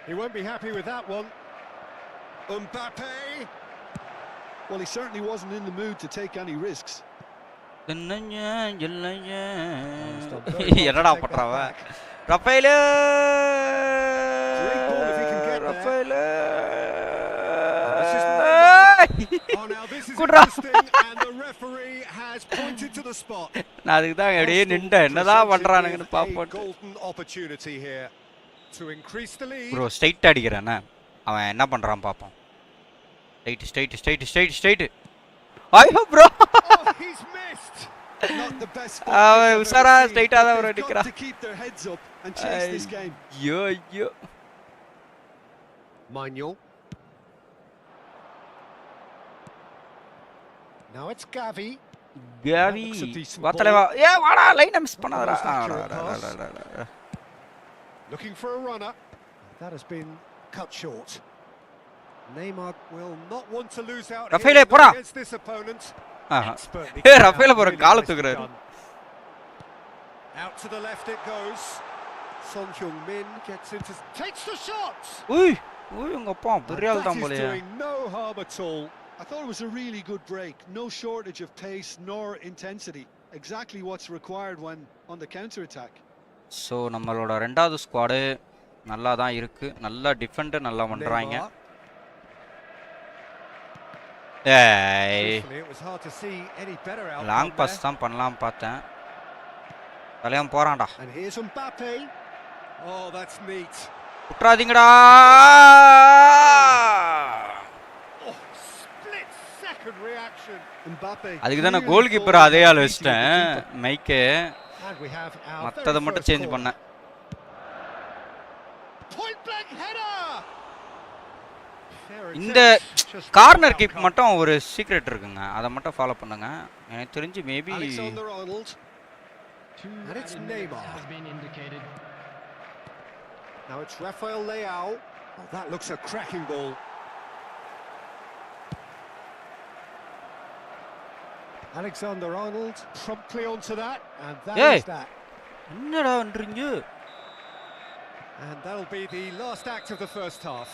S2: He won't be happy with that one. Mbappe!
S3: Well, he certainly wasn't in the mood to take any risks.
S1: என்னடா பண்றாவ? Rafael!
S2: Great ball if he can get there.
S1: Rafael!
S2: Oh, now this is
S1: Kudra.
S2: interesting, and the referee has pointed to the spot.
S1: நான் அதுக்கு தான் அப்படியே நின்றேன். என்னதான் பண்றானுங்கன்னு
S2: Presented with
S1: பாப்போம்.
S2: a golden opportunity here to increase the lead.
S1: Bro straight அடிக்கிறானே. அவன் என்ன பண்றான் பாப்போம். ஸ்ட்ரைட். ஐயோ bro.
S2: Oh, he's missed.
S3: Not the best spot
S1: அவன்
S3: kick I've
S1: உசாரா
S3: ever seen,
S1: ஸ்ட்ரைட்டா
S3: but
S1: தான்
S3: they've got
S1: அடிக்கிறான்.
S3: to keep their heads up and chase this game.
S1: ஐயோ.
S2: Manuel. Now it's Gavi.
S1: Gavi.
S2: Looks a decent
S1: வா தலைவா. வாடா லைனை miss பண்ணாதடா.
S2: Looking for a runner. That has been cut short. Neymar will not want to lose out
S1: Rafael,
S2: here
S1: போடா.
S2: against this opponent. Expertly
S1: Rafael போற
S2: really
S1: கால
S2: nicely
S1: தூக்குறாரு.
S2: done. Out to the left it goes. Son Heung-min gets into... Takes the shot!
S1: உய் உங்க அப்பா பெரிய ஆள்
S2: That
S1: தான்
S2: is
S1: போலயே.
S2: doing no harm at all.
S3: I thought it was a really good break. No shortage of pace nor intensity. Exactly what's required when on the counter-attack.
S1: So நம்மளோட ரெண்டாவது squad நல்லா தான் இருக்கு. நல்லா டிஃபெண்ட் நல்லா பண்றாங்க.
S2: Neymar.
S1: ஏய்
S2: Truthfully, it was hard to see any better outcome
S1: long pass
S2: there.
S1: தான் பண்ணலாம் பார்த்தேன். தலையம் போறான்டா.
S2: And here's Mbappe. Oh, that's neat.
S1: விட்றாதீங்கடா.
S2: Oh, split second reaction.
S3: Mbappe.
S1: அதுக்கு தான் நான்
S3: clearly
S1: கோல் கீப்பர்
S3: thought
S1: அதே
S3: it
S1: ஆள்
S3: was
S1: வச்சிட்டேன்
S3: easy with the keeper.
S1: மைக்கு.
S2: And we have our
S1: மற்றதை
S2: very
S1: மட்டும்
S2: first
S1: சேஞ்ச்
S2: corner.
S1: பண்ணேன்.
S2: Point blank header. Their
S1: இந்த
S2: attempt just
S1: corner
S2: without
S1: kick
S2: outcome.
S1: மட்டும் ஒரு சீக்ரெட் இருக்குங்க. அதை மட்டும் ஃபாலோ பண்ணுங்க. எனக்கு தெரிஞ்சு maybe
S2: Alexander-Arnold.
S4: Two
S2: And it's
S4: added minutes
S2: Neymar.
S4: have been indicated.
S2: Now it's Rafael Leao. Oh, that looks a cracking ball. Alexander-Arnold promptly onto that, and that
S1: Hey!
S2: is that.
S1: என்னடா பண்றீங்க?
S2: And that'll be the last act of the first half.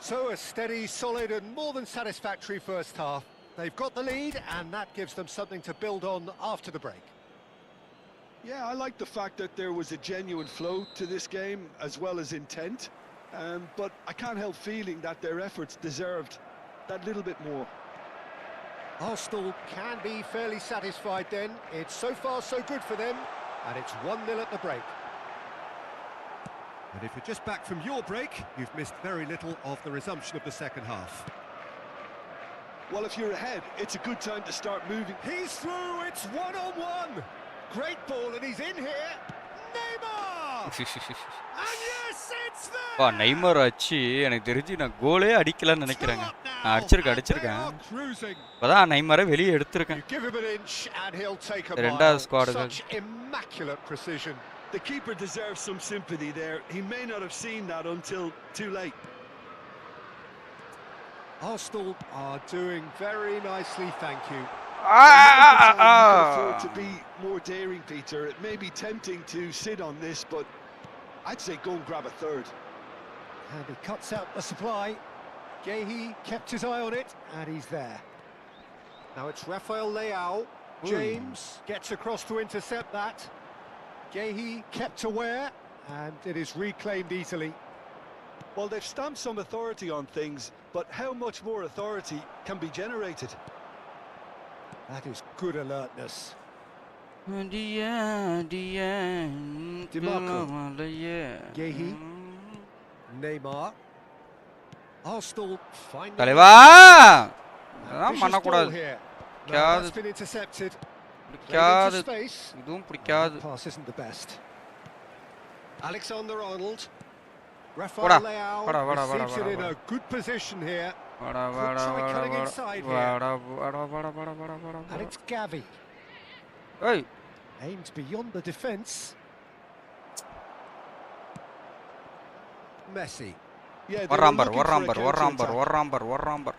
S2: So a steady, solid and more than satisfactory first half. They've got the lead and that gives them something to build on after the break.
S3: Yeah, I like the fact that there was a genuine flow to this game as well as intent. But I can't help feeling that their efforts deserved that little bit more.
S2: Arsenal can be fairly satisfied then. It's so far so good for them, and it's 1-0 at the break. And if you're just back from your break, you've missed very little of the resumption of the second half.
S3: Well, if you're ahead, it's a good time to start moving.
S2: He's through, it's 1-on-1. Great ball, and he's in here. Neymar! And yes, it's there!
S1: பா Neymar அடிச்சு எனக்கு தெரிஞ்சு நான் கோலே அடிக்கலன்னு நினைக்கிறேங்க. நான் அடிச்சிருக்கேன். இப்பதான் நெய்மரை வெளியே எடுத்திருக்கேன்.
S2: You give him an inch and he'll take a
S1: ரெண்டாவது
S2: mile.
S1: Squad
S2: Such immaculate precision.
S3: The keeper deserves some sympathy there. He may not have seen that until too late.
S2: Arsenal are doing very nicely, thank you.
S3: You can afford to be more daring, Peter. It may be tempting to sit on this, but I'd say go and grab a third.
S2: And he cuts out the supply. Gehi kept his eye on it, and he's there. Now it's Rafael Leao. James gets across to intercept that. Gehi kept aware, and it is reclaimed easily.
S3: Well, they've stamped some authority on things, but how much more authority can be generated?
S2: That is good alertness. Gehi. Neymar. Arsenal finding
S1: தலைவா அதான்
S2: vicious
S1: பண்ணக்கூடாது.
S2: ball here. No,
S1: பிடிக்காது.
S2: that's been intercepted.
S1: பிடிக்காது.
S2: Played into space.
S1: இதுவும் பிடிக்காது.
S2: Pass isn't the best. Alexander-Arnold.
S1: Vada,
S2: Rafael Leao
S1: vada, vada,
S2: receives
S1: vada,
S2: it in
S1: vada.
S2: a good position here.
S1: வாடா
S2: Could
S1: வாடா
S2: try
S1: வாடா
S2: cutting
S1: வாடா
S2: inside here.
S1: வாடா வாடா வாடா வாடா வாடா வாடா
S2: And
S1: வாடா.
S2: it's Gavi.
S1: ஏய்
S2: Aims beyond the defence. Messi.
S3: Yeah, they were
S1: வர்றாம்பர்
S3: looking for a
S1: வர்றாம்பர் வர்றாம்பர்
S3: counter-attack.
S1: வர்றாம்பர் வர்றாம்பர்.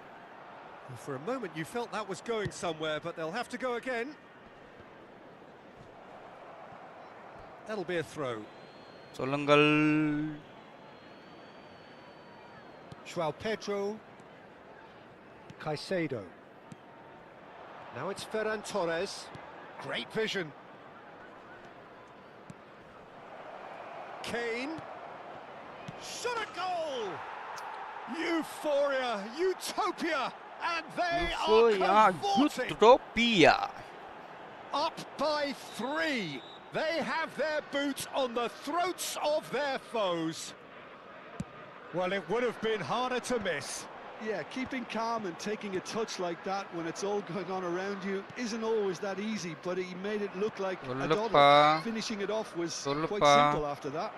S2: For a moment you felt that was going somewhere, but they'll have to go again. That'll be a throw.
S1: சொல்லுங்கள்.
S2: João Pedro. Caicedo. Now it's Ferran Torres. Great vision. Kane. Shot a goal! Euphoria, utopia, and they are cavorting.
S1: Utopia.
S2: Up by 3. They have their boots on the throats of their foes. Well, it would have been harder to miss.
S3: Yeah, keeping calm and taking a touch like that when it's all going on around you isn't always that easy, but he made it look like a
S1: Sollupa.
S3: doddle. Finishing it off was quite
S1: Sollupa.
S3: simple after that.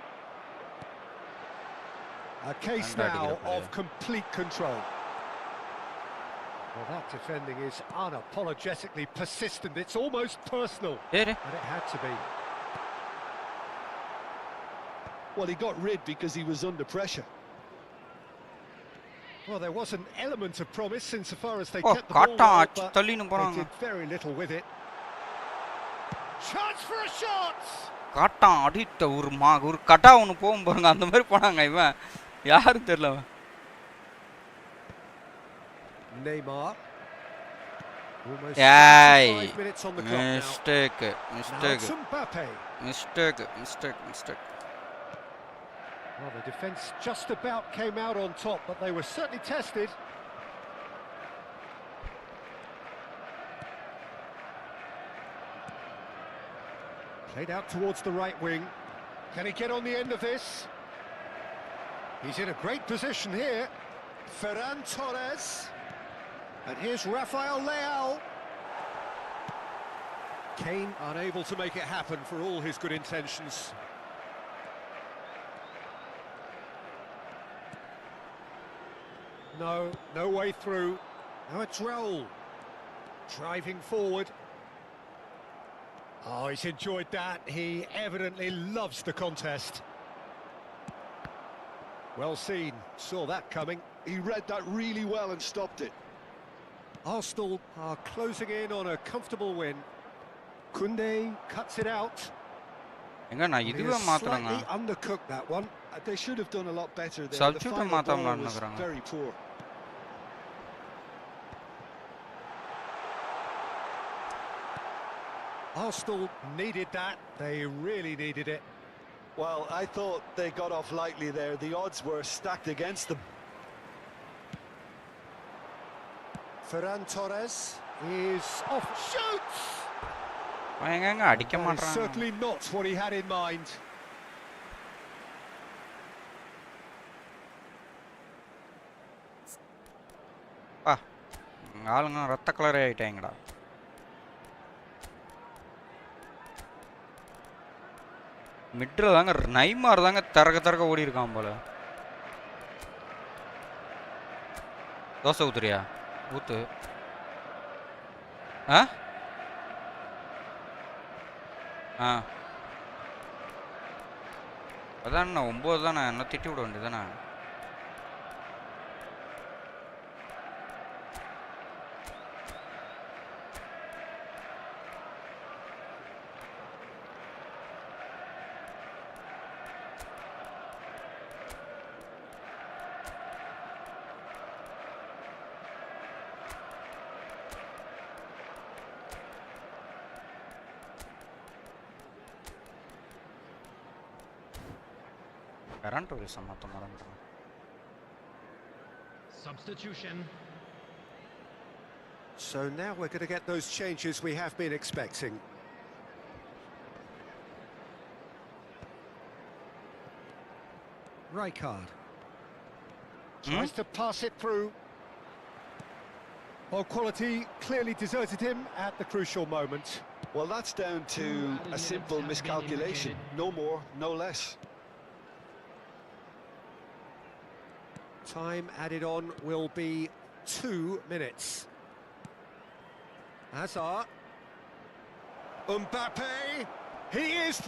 S2: A case
S1: I'm ready to
S2: now
S1: go,
S2: of complete control. Well, that defending is unapologetically persistent. It's almost personal,
S1: ஏறு.
S2: but it had to be.
S3: Well, he got rid because he was under pressure.
S2: Well, there was an element of promise insofar as they
S1: ஓ
S2: kept the ball
S1: காட்டான்
S2: well,
S1: அடிச்சு
S2: but
S1: தள்ளின்னு
S2: they
S1: போறாங்க.
S2: did very little with it. Chance for a shot!
S1: காட்டான் அடித்த ஒரு கட்டா ஒன்று போகும் பாருங்க, அந்த மாதிரி போனாங்க. இவன் யாரும் தெரியல. அவன்
S2: Neymar. Almost
S1: Yay.
S2: 5 minutes on the clock now.
S1: Mistake
S2: Now
S1: mistake
S2: it's Mbappe.
S1: Mistake mistake mistake.
S2: Well, the defence just about came out on top, but they were certainly tested. Played out towards the right wing. Can he get on the end of this? He's in a great position here. Ferran Torres. And here's Rafael Leao. Kane unable to make it happen for all his good intentions. No way through. Now it's Roll. Driving forward. Oh, he's enjoyed that. He evidently loves the contest. Well seen. Saw that coming.
S3: He read that really well and stopped it.
S2: Arsenal are closing in on a comfortable win. Kunde cuts it out.
S1: எங்க நான்
S2: He
S1: இதுவே
S2: has
S1: மாத்தறேங்க.
S2: slightly undercooked that one.
S3: They should have done a lot better there. The
S1: Substitute
S3: final
S1: மாத்தாம
S3: ball was
S1: நடந்துக்கறாங்க.
S3: very poor.
S2: Arsenal needed that. They really needed it.
S3: Well, I thought they got off lightly there. The odds were stacked against them.
S2: Ferran Torres is off. Shoots!
S1: எங்க அடிக்க
S2: That is
S1: மாட்டறாங்க.
S2: certainly not what he had in mind.
S1: பா. ஆளுங்க ரத்த கலரே ஆயிட்டாங்கடா. மிட்ல தாங்க நைமார் தாங்க தரக்க ஓடி இருக்கான் போல. தோசை ஊத்துறியா? ஊத்து. ஆ? ஆ. அதான் 9 தானே, என்ன திட்டி விட வேண்டியதானே. கரண்ட் ஒரு சமத்த மறந்துட்டேன்.
S4: Substitution.
S2: So now we're going to get those changes we have been expecting. Rijkaard tries to pass it through. Well, quality clearly deserted him at the crucial moment.
S3: Well, that's down to a simple miscalculation. No more, no less.
S2: Time added on will be 2 minutes. Hazard. Mbappe. He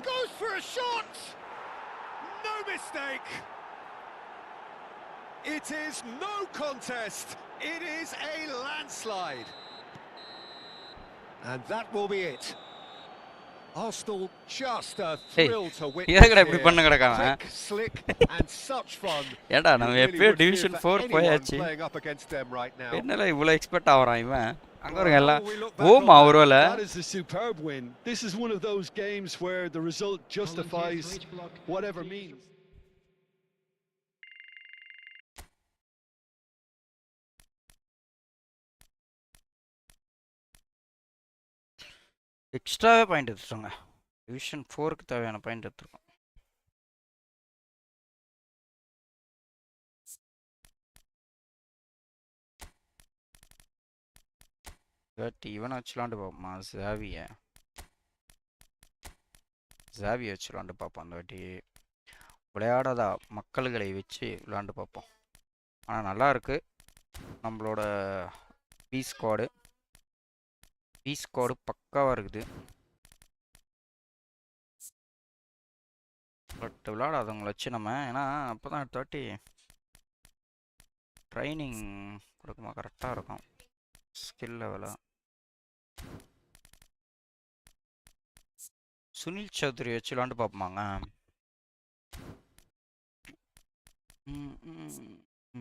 S2: goes for a shot. No mistake. It is no contest. It is a landslide. And that will be it. Arsenal just a thrill to witness
S1: எதுக்குடா இப்படி பண்ண
S2: here.
S1: கிடக்காங்க?
S2: Quick, slick and such fun.
S1: ஏடா
S2: You
S1: நம்ம
S2: really
S1: எப்பயோ
S2: would
S1: division
S2: fear for
S1: 4
S2: anyone
S1: போயாச்சு.
S2: playing up against them right now.
S1: என்னல இவ்வளவு expect ஆவறான் இவன்? அங்க ஒரு எல்லாம்
S2: Well, we look back
S1: ஓமா
S2: on that.
S1: ஒருவேளை.
S3: That is a superb win. This is one of those games where the result justifies whatever means.
S1: எக்ஸ்ட்ராவே பாயிண்ட் எடுத்துட்டாங்க. டிவிஷன் 4க்கு தேவையான பாயிண்ட் எடுத்துருக்கோம். இவனை வச்சு விளாண்டு பார்ப்போமா? ஜாவியை வச்சு விளாண்டு பார்ப்போம். அந்த வாட்டி விளையாடாத மக்கள்களை வச்சு விளாண்டு பார்ப்போம். ஆனால் நல்லா இருக்கு நம்மளோட பி ஸ்குவாடு பக்காவாக இருக்குது. பட் விளையாடாதவங்களை வச்சு நம்ம, ஏன்னா அப்போ தான் அடுத்த வாட்டி ட்ரைனிங் கொடுக்குமா கரெக்டாக இருக்கும். ஸ்கில் லெவலாக சுனில் சௌத்ரி வச்சு விளாண்டு பார்ப்போமாங்க.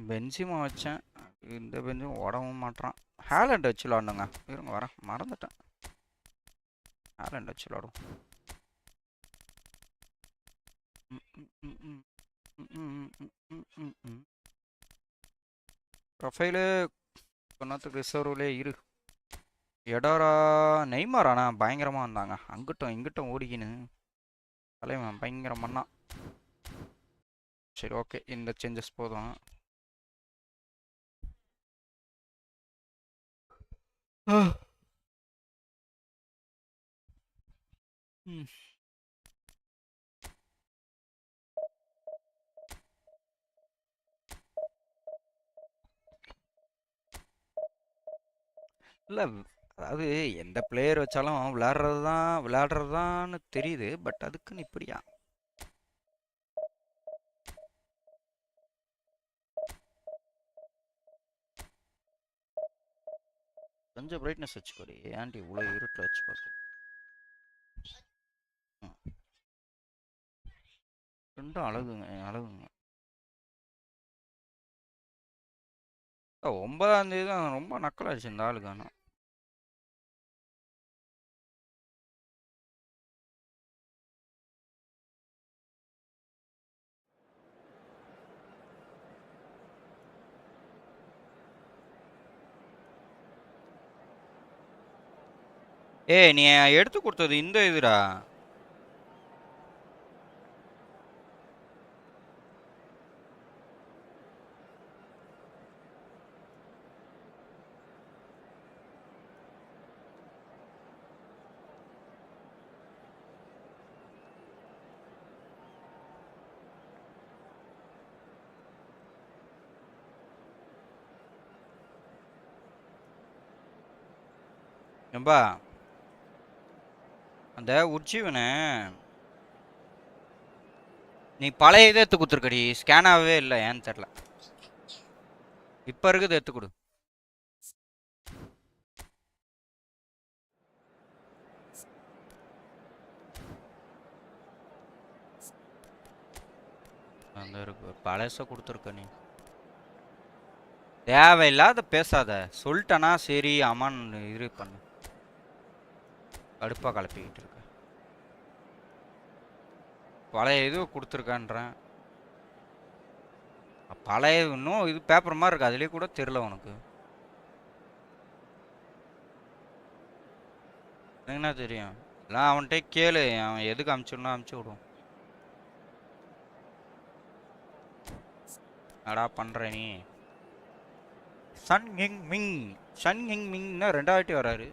S1: பென்சிமா வச்சேன், இந்த பெஞ்சும் ஓடவும் மாட்டான். ஹேலண்ட் வச்சு விளாடுங்க. இருங்க வரேன், மறந்துட்டேன். ஹேலண்ட் வச்சு விளாடுவோம். ப்ரொஃபைலு கொன்னத்துக்கு ரிசர்வ்லே இரு. எடாரா நெய்மாரானா பயங்கரமாக வந்தாங்க. அங்கிட்டும் இங்கிட்டும் ஓடிக்கின்னு தலைவன் பயங்கரம் பண்ணான். சரி ஓகே, இந்த சேஞ்சஸ் போதும். இல்ல அதாவது எந்த பிளேயர் வச்சாலும் விளையாடுறதுதான்னு தெரியுது. பட் அதுக்குன்னு இப்படியா? கொஞ்சம் பிரைட்னஸ் வச்சுக்கோடி. ஏன்டி இவ்வளோ இருட்டில் வச்சு பார்த்து. ரெண்டும் அழகுங்க அழகுங்க. 9ஆம் தேதி தான் ரொம்ப நக்கலாச்சு இந்த ஆளுக்கு. ஆனால் ஏய் நீ எடுத்து கொடுத்தது இந்த இதுடா. ஏம்பா அந்த உற்சீவனை நீ பழைய இதை எடுத்து கொடுத்துருக்கடி. ஸ்கேன் ஆகவே இல்லை, ஏன்னு தெரில. இப்போ இருக்குது எடுத்து கொடு. அந்த இருக்கு பழச கொடுத்துருக்க. நீ தேவையில்லாத பேசாத. சொல்லிட்டனா சரி அம்மான் இது பண்ணு. கடுப்பாக கலப்பிக்கிட்டு இருக்க. பழைய இது கொடுத்துருக்கான்றேன். பழைய இன்னும் இது பேப்பர் மாதிரி இருக்கு, அதுலேயே கூட தெரில உனக்கு. என்ன தெரியும்? எல்லாம் அவன்கிட்ட கேளு, அவன் எதுக்கு அமுச்சுடணும் அமுச்சு விடுவோம். அடா பண்ற நீ. சன் ஹிங் மிங் மிங்னா 2ஆயிட்டி வராரு.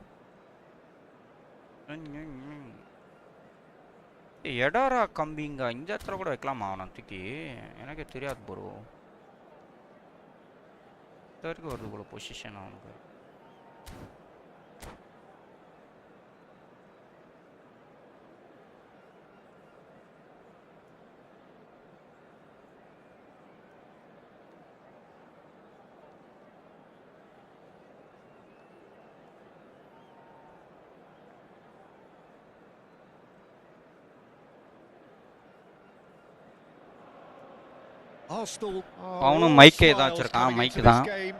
S1: எடாரா கம்பிங்க இந்த இடத்துல கூட வைக்கலாமா அவனை தூக்கி? எனக்கே தெரியாது ப்ரோ. வரைக்கும் வருது போல பொசிஷன் அவனுக்கு.
S2: Arsenal
S1: அவனும்
S2: are all
S1: மைக்கே தான்
S2: smiles
S1: வச்சிருக்கான்.
S2: coming
S1: மைக்கு
S2: into this
S1: தான்
S2: game.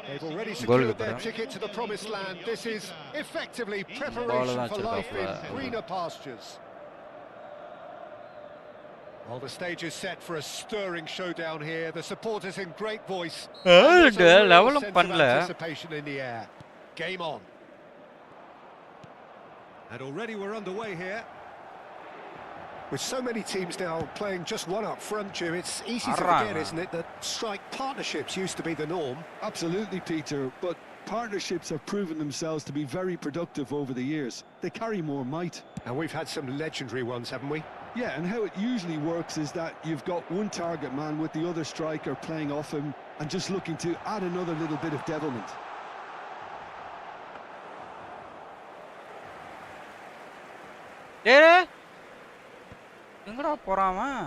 S2: They've already
S1: goal
S2: secured their
S1: keeper.
S2: ticket to the promised land. This is effectively
S1: ball
S2: preparation
S1: தான்
S2: for life in
S1: வச்சிருக்காப்ல.
S2: greener pastures. Well, the stage is set for a stirring showdown here. The supporters in great voice. And there's a real
S1: லெவலும்
S2: sense of
S1: பண்ணல.
S2: anticipation in the air. Game on. And already we're underway here. With so many teams now playing just one up front, Jim, it's easy to forget, isn't it, that strike partnerships used to be the norm.
S3: Absolutely, Peter, but partnerships have proven themselves to be very productive over the years. They carry more might.
S2: And we've had some legendary ones, haven't we?
S3: Yeah, and how it usually works is that you've got one target man with the other striker playing off him and just looking to add another little bit of devilment.
S1: டேய் எங்கடா போறான் அவன்?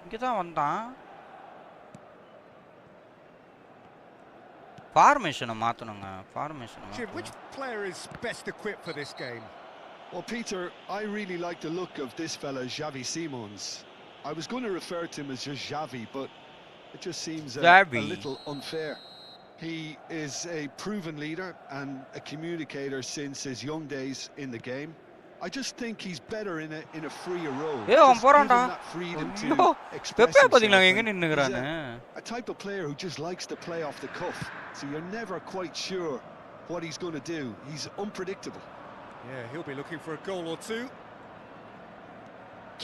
S1: இங்கே தான் வந்தான். ஃபார்மேஷனை மாற்றணுங்க.
S2: Jim, which player is best equipped for this game?
S3: Well, Peter, I really like the look of this fella, Xavi Simons. I was going to refer to him as just Xavi, but it just seems a little unfair. He is a proven leader and a communicator since his young days in the game. I just think he's better in a freer role.
S1: அவன் போறான்டா.
S3: That freedom
S1: ஐயோ,
S3: to express
S1: பெப்பே பாத்தீங்களா
S3: himself.
S1: எங்க நின்னுங்கறானே?
S3: A type of player who just likes to play off the cuff, so you're never quite sure what he's going to do. He's unpredictable.
S2: Yeah, he'll be looking for a goal or two.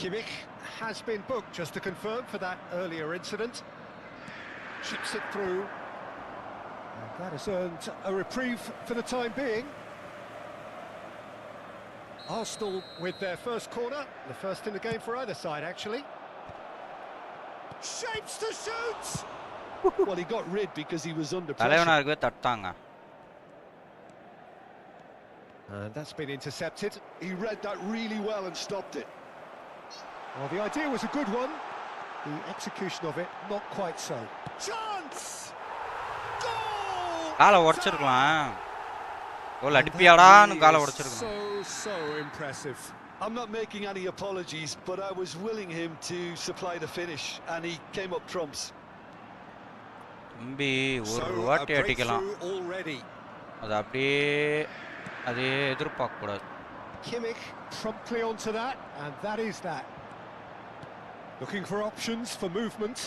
S2: Kimmich has been booked, just to confirm, for that earlier incident. Chips it through. And that has earned a reprieve for the time being. Arsenal with their first corner, the first in the game for either side, actually. Shapes to shoot!
S3: Well, he got rid because he was under
S1: தலைவனா
S3: pressure.
S1: இருக்கவே தட்டாங்க.
S2: And that's been intercepted.
S3: He read that really well and stopped it.
S2: Well, the idea was a good one. The execution of it, not quite so. Chance! Goal!
S1: காலை உடைச்சிருக்கலாம். கோல் அடிப்பியாடான்னு காலை உடைச்சிருக்கலாம்.
S2: So impressive.
S3: I'm not making any apologies, but I was willing him to supply the finish, and he came up trumps.
S1: தம்பி ஒரு வாட்டி அடிக்கலாம்.
S2: Already.
S1: அது அப்படியே அதே எதிர்பார்க்க கூடாது.
S2: Kimmich promptly onto that, and that is that. Looking for options for movement.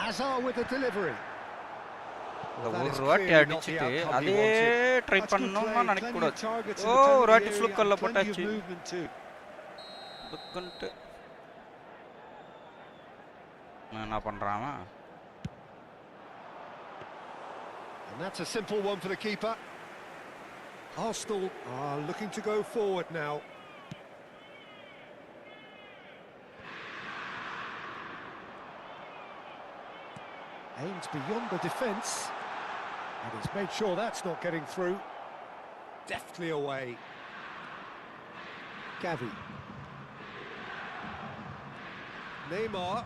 S2: Azar with the delivery.
S1: ஒரு வாட்டி அடிச்சிட்டு அதே ட்ரை பண்ணணும்னா நினைக்க கூடாது. ஓ ஒரு வாட்டி ஃப்ளூக்கல்ல போட்டாச்சு. லுக்கன்ட்டு என்ன பண்றான்?
S2: And that's a simple one for the keeper. Arsenal are looking to go forward now. Aimed beyond the defence. And he's made sure that's not getting through. Deftly away. Gavi. Neymar.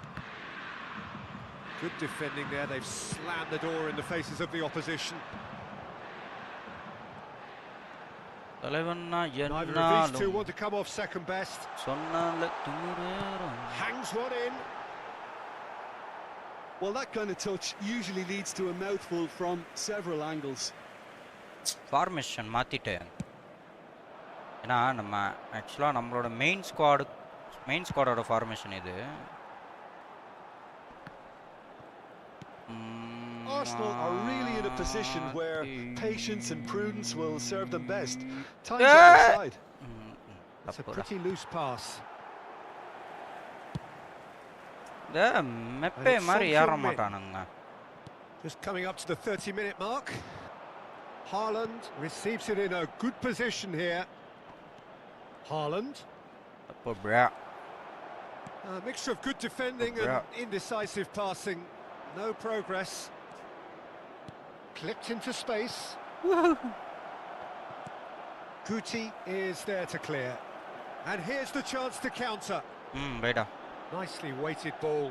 S2: Good defending there. They've slammed the door in the faces of the opposition. Neither of these two want to come off second best. Hangs one in.
S3: Well, that kind of touch usually leads to a mouthful from several angles.
S1: Formation மாத்திட்டேன். ஏன்னா நம்ம ஆக்சுவலா நம்மளோட main ஸ்குவாடோட formation இது.
S3: Arsenal are really in a position where patience and prudence will serve them best. Time's on their side.
S2: That's a pretty loose pass.
S1: மெப்பே மாதிரி ஏற மாட்டானுங்க.
S2: Just coming up to the 30-minute mark. Haaland receives it in a good position here. Haaland. A mixture of good defending and indecisive passing. No progress. Clipped into space. Guti is there to clear. And here's the chance to counter. Nicely weighted ball.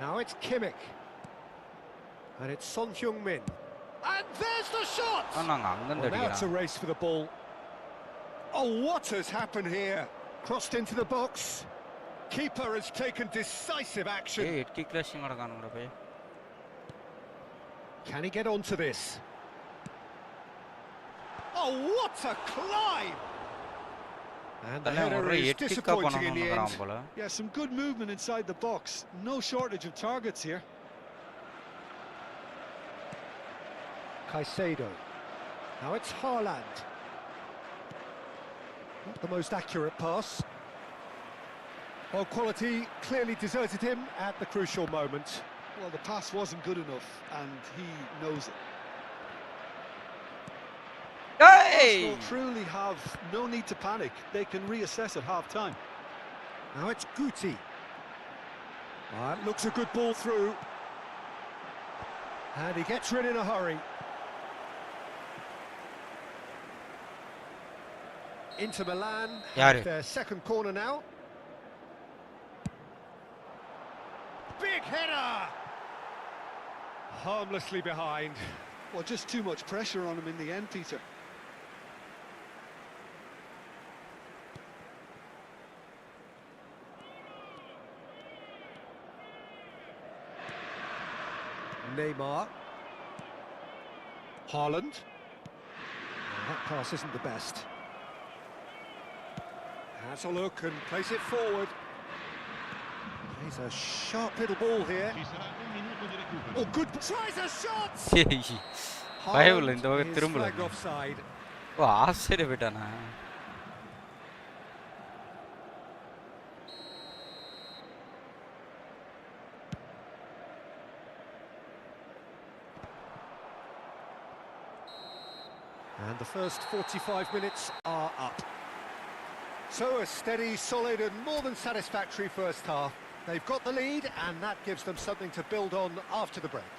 S2: Now it's Kimmich. And it's Son Heung-min. And there's the shot! Well, now it's a race for the ball. Oh, what has happened here? Crossed into the box. Keeper has taken decisive action. Can he get onto this? Oh, what a climb! And the header is disappointing in the end.
S3: Yeah, some good movement inside the box. No shortage of targets here.
S2: Caicedo. Now it's Haaland. Not the most accurate pass. Well, quality clearly deserted him at the crucial moment.
S3: Well, the pass wasn't good enough, and he knows it. Arsenal truly have no need to panic. They can reassess at half-time.
S2: Now it's Guti. Looks a good ball through. And he gets rid in a hurry. Inter Milan have their second corner now. Big header! Harmlessly behind.
S3: Well, just too much pressure on him in the end, Peter.
S2: Neymar. Haaland. That pass isn't the best. Has a look and plays it forward. Plays a sharp little ball here. Oh, good. Tries a shot! Haaland is flagged offside.
S1: ஆச்சரியப்பட்டானா?
S2: And the first 45 minutes are up. So a steady, solid and more than satisfactory first half. They've got the lead and that gives them something to build on after the break.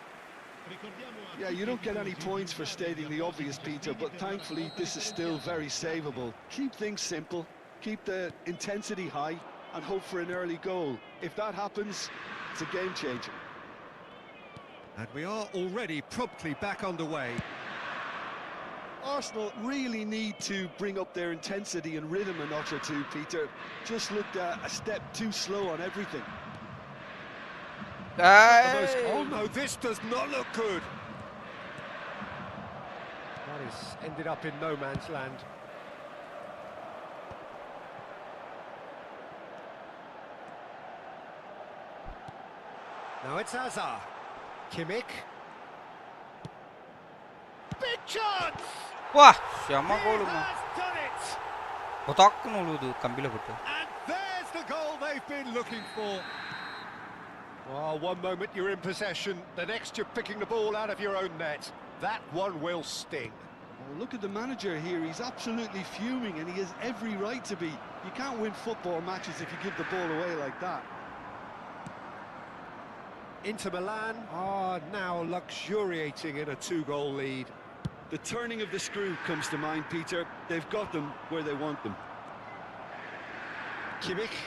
S3: Yeah, you don't get any points for stating the obvious, Peter, but thankfully this is still very savable. Keep things simple, keep the intensity high, and hope for an early goal. If that happens, it's a game changer.
S2: And we are already promptly back underway.
S3: Arsenal really need to bring up their intensity and rhythm a notch or two, Peter. Just looked a step too slow on everything.
S2: Oh no, this does not look good. That has ended up in no man's land. Now it's Hazard. Kimmich. Big chance!
S1: വാ ക്ഷമ
S2: He
S1: ഗോളും
S2: has done it!
S1: പൊതാക്കുന്നു ഉള്ളൂ കമ്പിലെ പെട്ട്
S2: And there's the goal they've been looking for. Oh, one moment you're in possession, the next you're picking the ball out of your own net. That one will sting.
S3: Oh, look at the manager here, he's absolutely fuming and he has every right to be. You can't win football matches if you give the ball away like that.
S2: Inter Milan are now luxuriating in a 2-goal lead.
S3: The turning of the screw comes to mind, Peter. They've got them where they want them.
S2: Kimmich.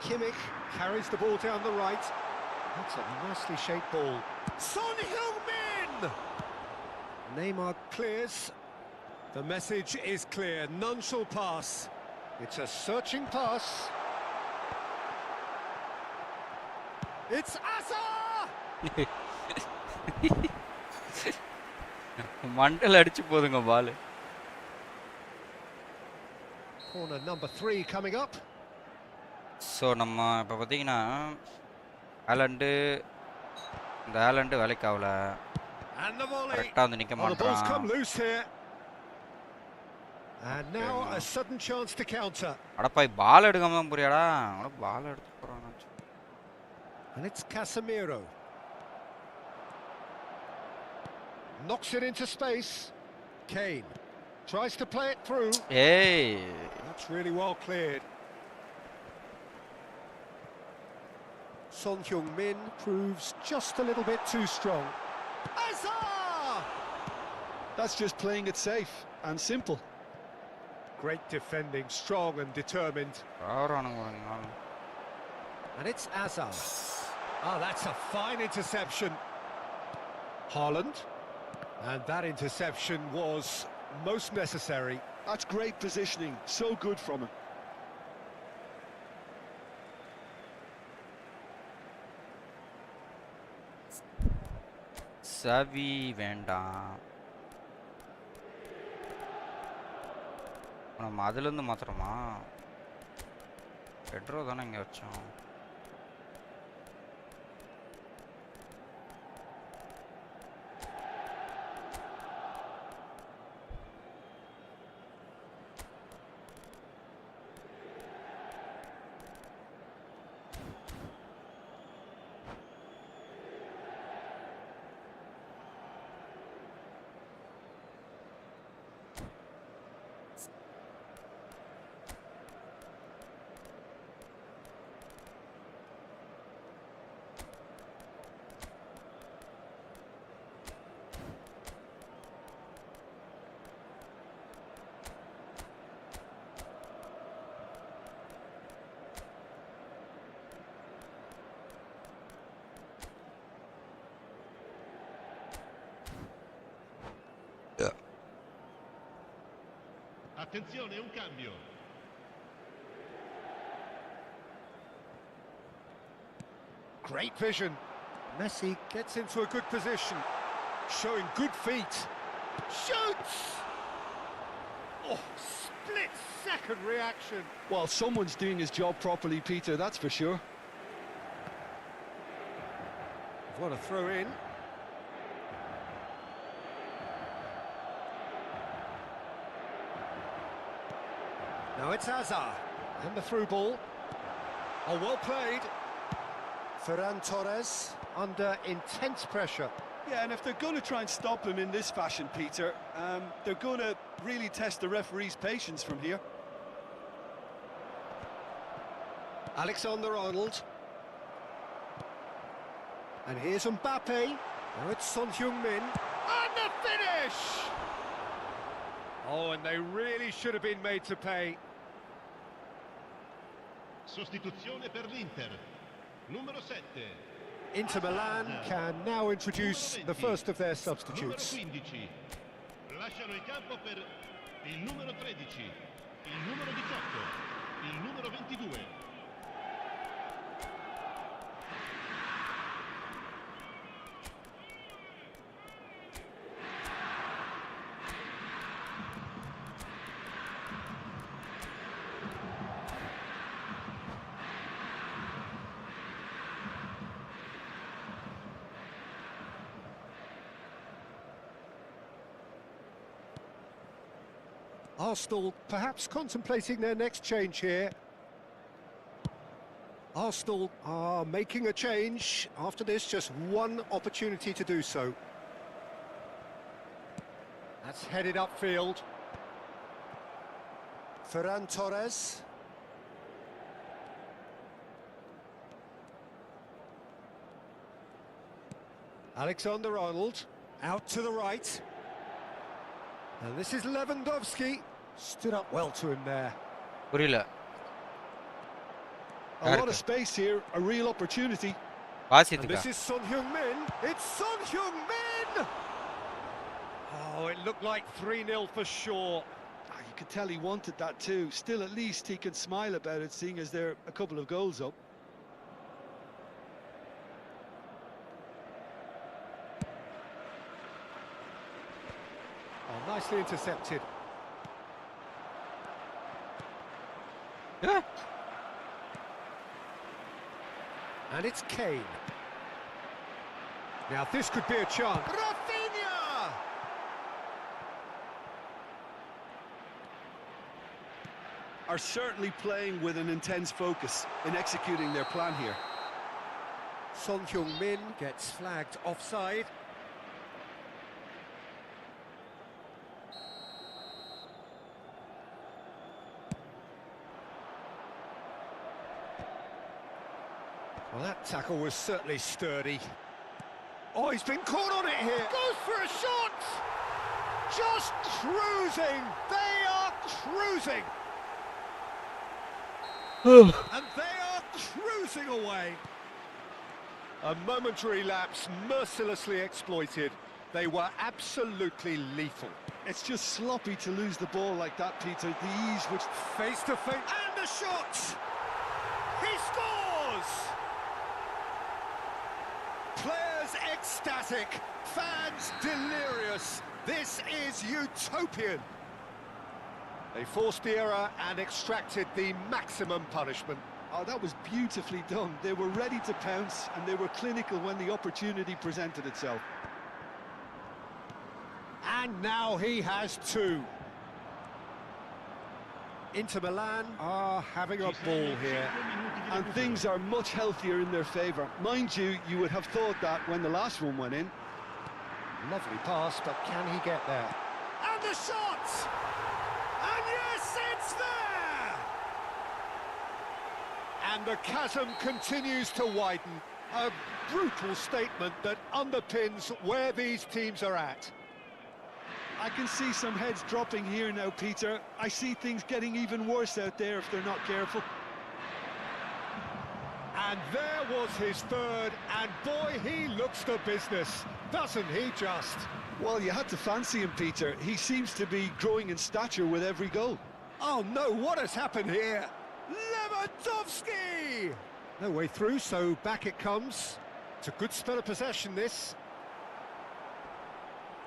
S2: Kimmich carries the ball down the right. That's a nicely shaped ball. Son Heung-min! Neymar clears. The message is clear. None shall pass. It's a searching pass. It's Asa!
S1: Mandal அடிச்சு போதுங்க பால்
S2: Corner number 3 coming up.
S1: So நம்ம இப்போ பார்த்தீங்கன்னா ஆலண்டு இந்த ஆலண்டு வேலைக்கு ஆகல
S2: And the volley.
S1: கரெக்டாக வந்து நிற்க
S2: Oh, the ball's come
S1: மாட்டான்
S2: loose here. And now a sudden chance to counter.
S1: அடப்பாய் பால் எடுக்காம தான் புரியாடா பால் எடுத்து போகிறான்
S2: And it's Casemiro. Knocks it into space. Kane tries to play it through.
S1: ஏய்
S2: That's really well cleared. Son Heung-min proves just a little bit too strong. Hazard!
S3: That's just playing it safe and simple.
S2: Great defending, strong and determined. And it's Hazard. Ah, that's a fine interception. Haaland. And that interception was most necessary.
S3: That's great positioning, so good from him.
S1: சவி வேண்டாம் நம்ம அதுலேருந்து மாத்திரமா Pedro தானே இங்கே வச்சோம்
S4: Attenzione, un cambio.
S2: Great vision. Messi gets into a good position, showing good feet. Shoots! Oh, split-second reaction.
S3: Well, someone's doing his job properly, Peter, that's for sure.
S2: What a throw in. Now it's Hazard. And the through ball. Oh, well played. Ferran Torres under intense pressure.
S3: Yeah, and if they're going to try and stop him in this fashion, Peter, they're going to really test the referee's patience from here.
S2: Alexander-Arnold. And here's Mbappe. Now it's Son Heung-min. And the finish! Oh, and they really should have been made to pay.
S4: Sostituzione per l'Inter. Numero 7.
S2: Inter Milan can now introduce the first of their substitutes.
S4: Numero 15. Lasciano il campo per il numero 13, il numero 18, il numero 22.
S2: Arsenal perhaps contemplating their next change here. Arsenal are making a change. After this, just one opportunity to do so. That's headed upfield. Ferran Torres. Alexander-Arnold out to the right. And this is Lewandowski. Stood up well to him there.
S1: புரியல.
S3: A lot of space here, a real opportunity.
S2: And
S1: வாசித்துக்கா.
S2: this is Son Heung-min. It's Son Heung-min! Oh, it looked like 3-0 for sure.
S3: You could tell he wanted that too. Still, at least he can smile about it, seeing as they're a couple of goals up.
S2: Oh, nicely intercepted.
S1: Yeah.
S2: And it's Kane. Now this could be a chance. Rafinha!
S3: Are certainly playing with an intense focus in executing their plan here.
S2: Son Heung-min gets flagged offside. Well, that tackle was certainly sturdy. Oh, he's been caught on it here. Goes for a shot! Just cruising! They are cruising! And they are cruising away. A momentary lapse mercilessly exploited. They were absolutely lethal.
S3: It's just sloppy to lose the ball like that, Peter. The ease which...
S2: Face to face. And the shot! He scores! Players ecstatic, fans delirious. This is utopian. They forced the error and extracted the maximum punishment.
S3: Oh, that was beautifully done. They were ready to pounce, and they were clinical when the opportunity presented itself.
S2: And now he has two. Inter Milan are having a ball here.
S3: And things are much healthier in their favour. Mind you, you would have thought that when the last one went in.
S2: Lovely pass, but can he get there? And the shot! And yes, it's there! And the chasm continues to widen. A brutal statement that underpins where these teams are at.
S3: I can see some heads dropping here now, Peter. I see things getting even worse out there if they're not careful.
S2: And there was his third, and boy, he looks the business, doesn't he just?
S3: Well, you had to fancy him, Peter. He seems to be growing in stature with every goal.
S2: Oh no, what has happened here? Lewandowski! No way through, so back it comes. It's a good spell of possession, this.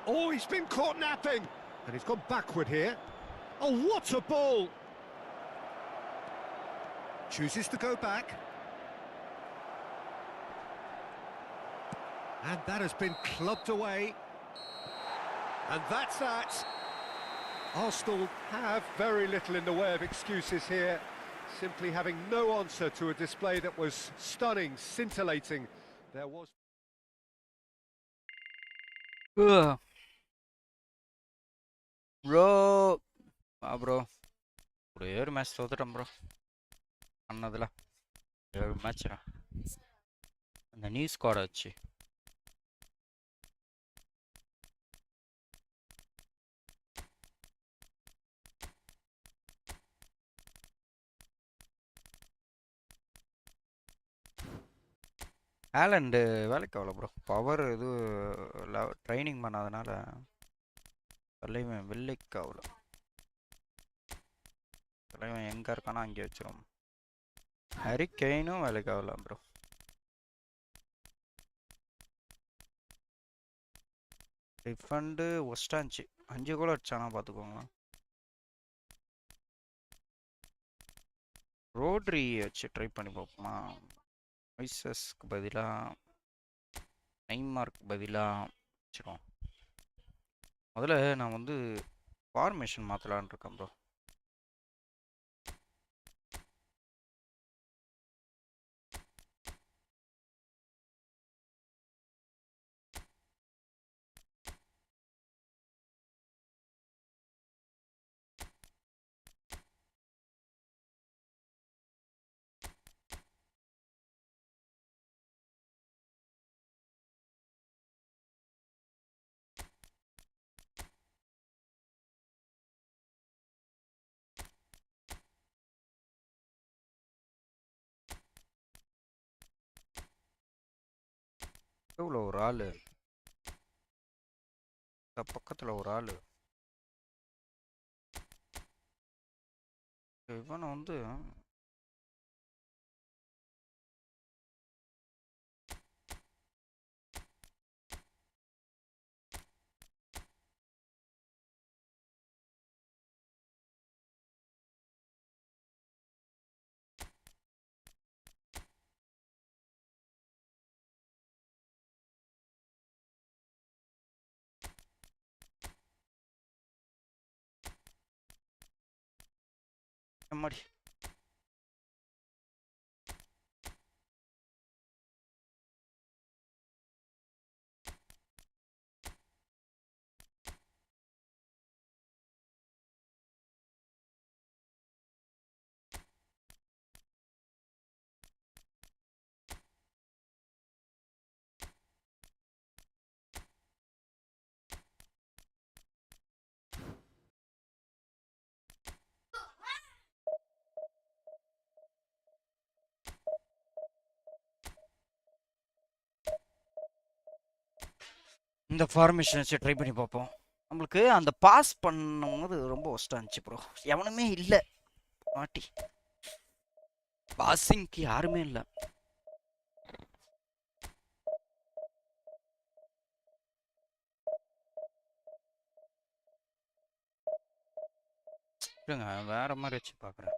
S2: Oh, he's been caught napping! And he's gone backward here. Oh, what a ball! Chooses to go back. And that has been clubbed away. And that's that. Arsenal have very little in the way of excuses here, simply having no answer to a display that was stunning, scintillating. There was...
S1: bro bro ஒரு 7 match தோத்துட்டோம் bro பண்ணதில் 7 மேட்ச்ரா அந்த new ஸ்குவாடை வச்சு ஹேலண்டு வேலைக்கு ஆகல bro. Power இது training பண்ணாதனால தலைவன் வெள்ளைக்கு ஆகல. தலைவன் எங்கே இருக்கானோ அங்கே வச்சிரும். ஹரி கெயினும் வேலைக்கு ஆகல ப்ரோ. டிஃபண்டு ஒஸ்டாச்சு 5 கோல் அடிச்சானா பார்த்துக்கோங்க. ரோட்ரி வச்சு ட்ரை பண்ணி பார்ப்போமா? வைசஸ்க்கு பதிலாக நெய்மார்க்கு பதிலாக வச்சுருவோம். முதல்ல நான் வந்து ஃபார்மேஷன் மாற்றலான் இருக்கேன் ப்ரோ. எவ்வளோ ஒரு ஆள் பக்கத்தில் ஒரு ஆள் இவனை வந்து எம்மாடி இந்த ஃபார்மேஷன் வச்சு ட்ரை பண்ணி பார்ப்போம். நம்மளுக்கு அந்த பாஸ் பண்ணும்போது ரொம்ப ஒஸ்ட்டாக இருந்துச்சு ப்ரோ. எவனுமே இல்லை மாட்டி. பாசிங்க்கு யாருமே இல்லை. வேற மாதிரி வச்சு பார்க்குறேன்.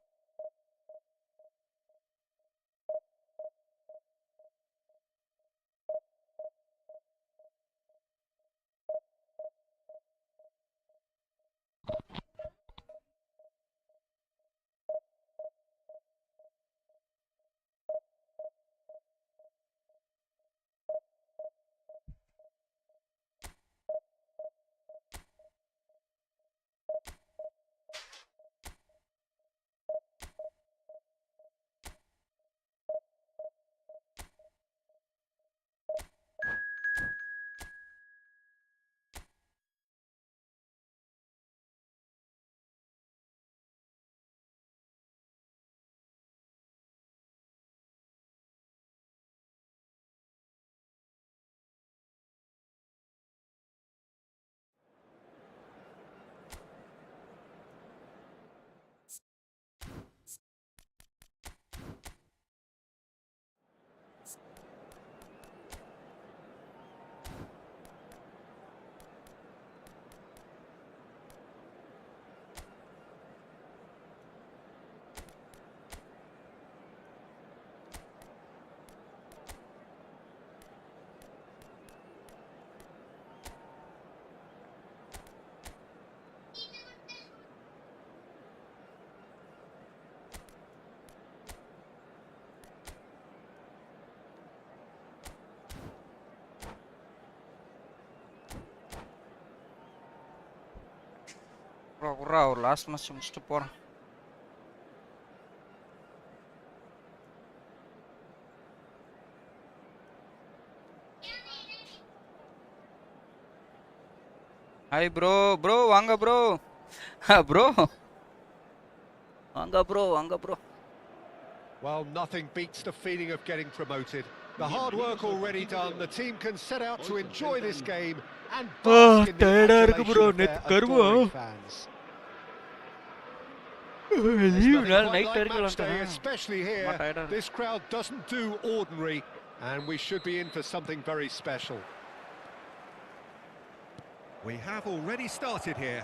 S1: ஒரு லாஸ்ட் மேட்ச் முடிச்சுட்டு போகிறேன். Hi bro. ப்ரோ வாங்க ப்ரோ. ப்ரோ வாங்க ப்ரோ. வாங்க bro.
S2: Well, nothing beats the feeling of getting promoted. The hard work already done. The team can set out to enjoy this game and bask in the adulation of their adoring fans. There's nothing quite like match day, especially here. This crowd doesn't do ordinary, and we should be in for something very special. We have already started here.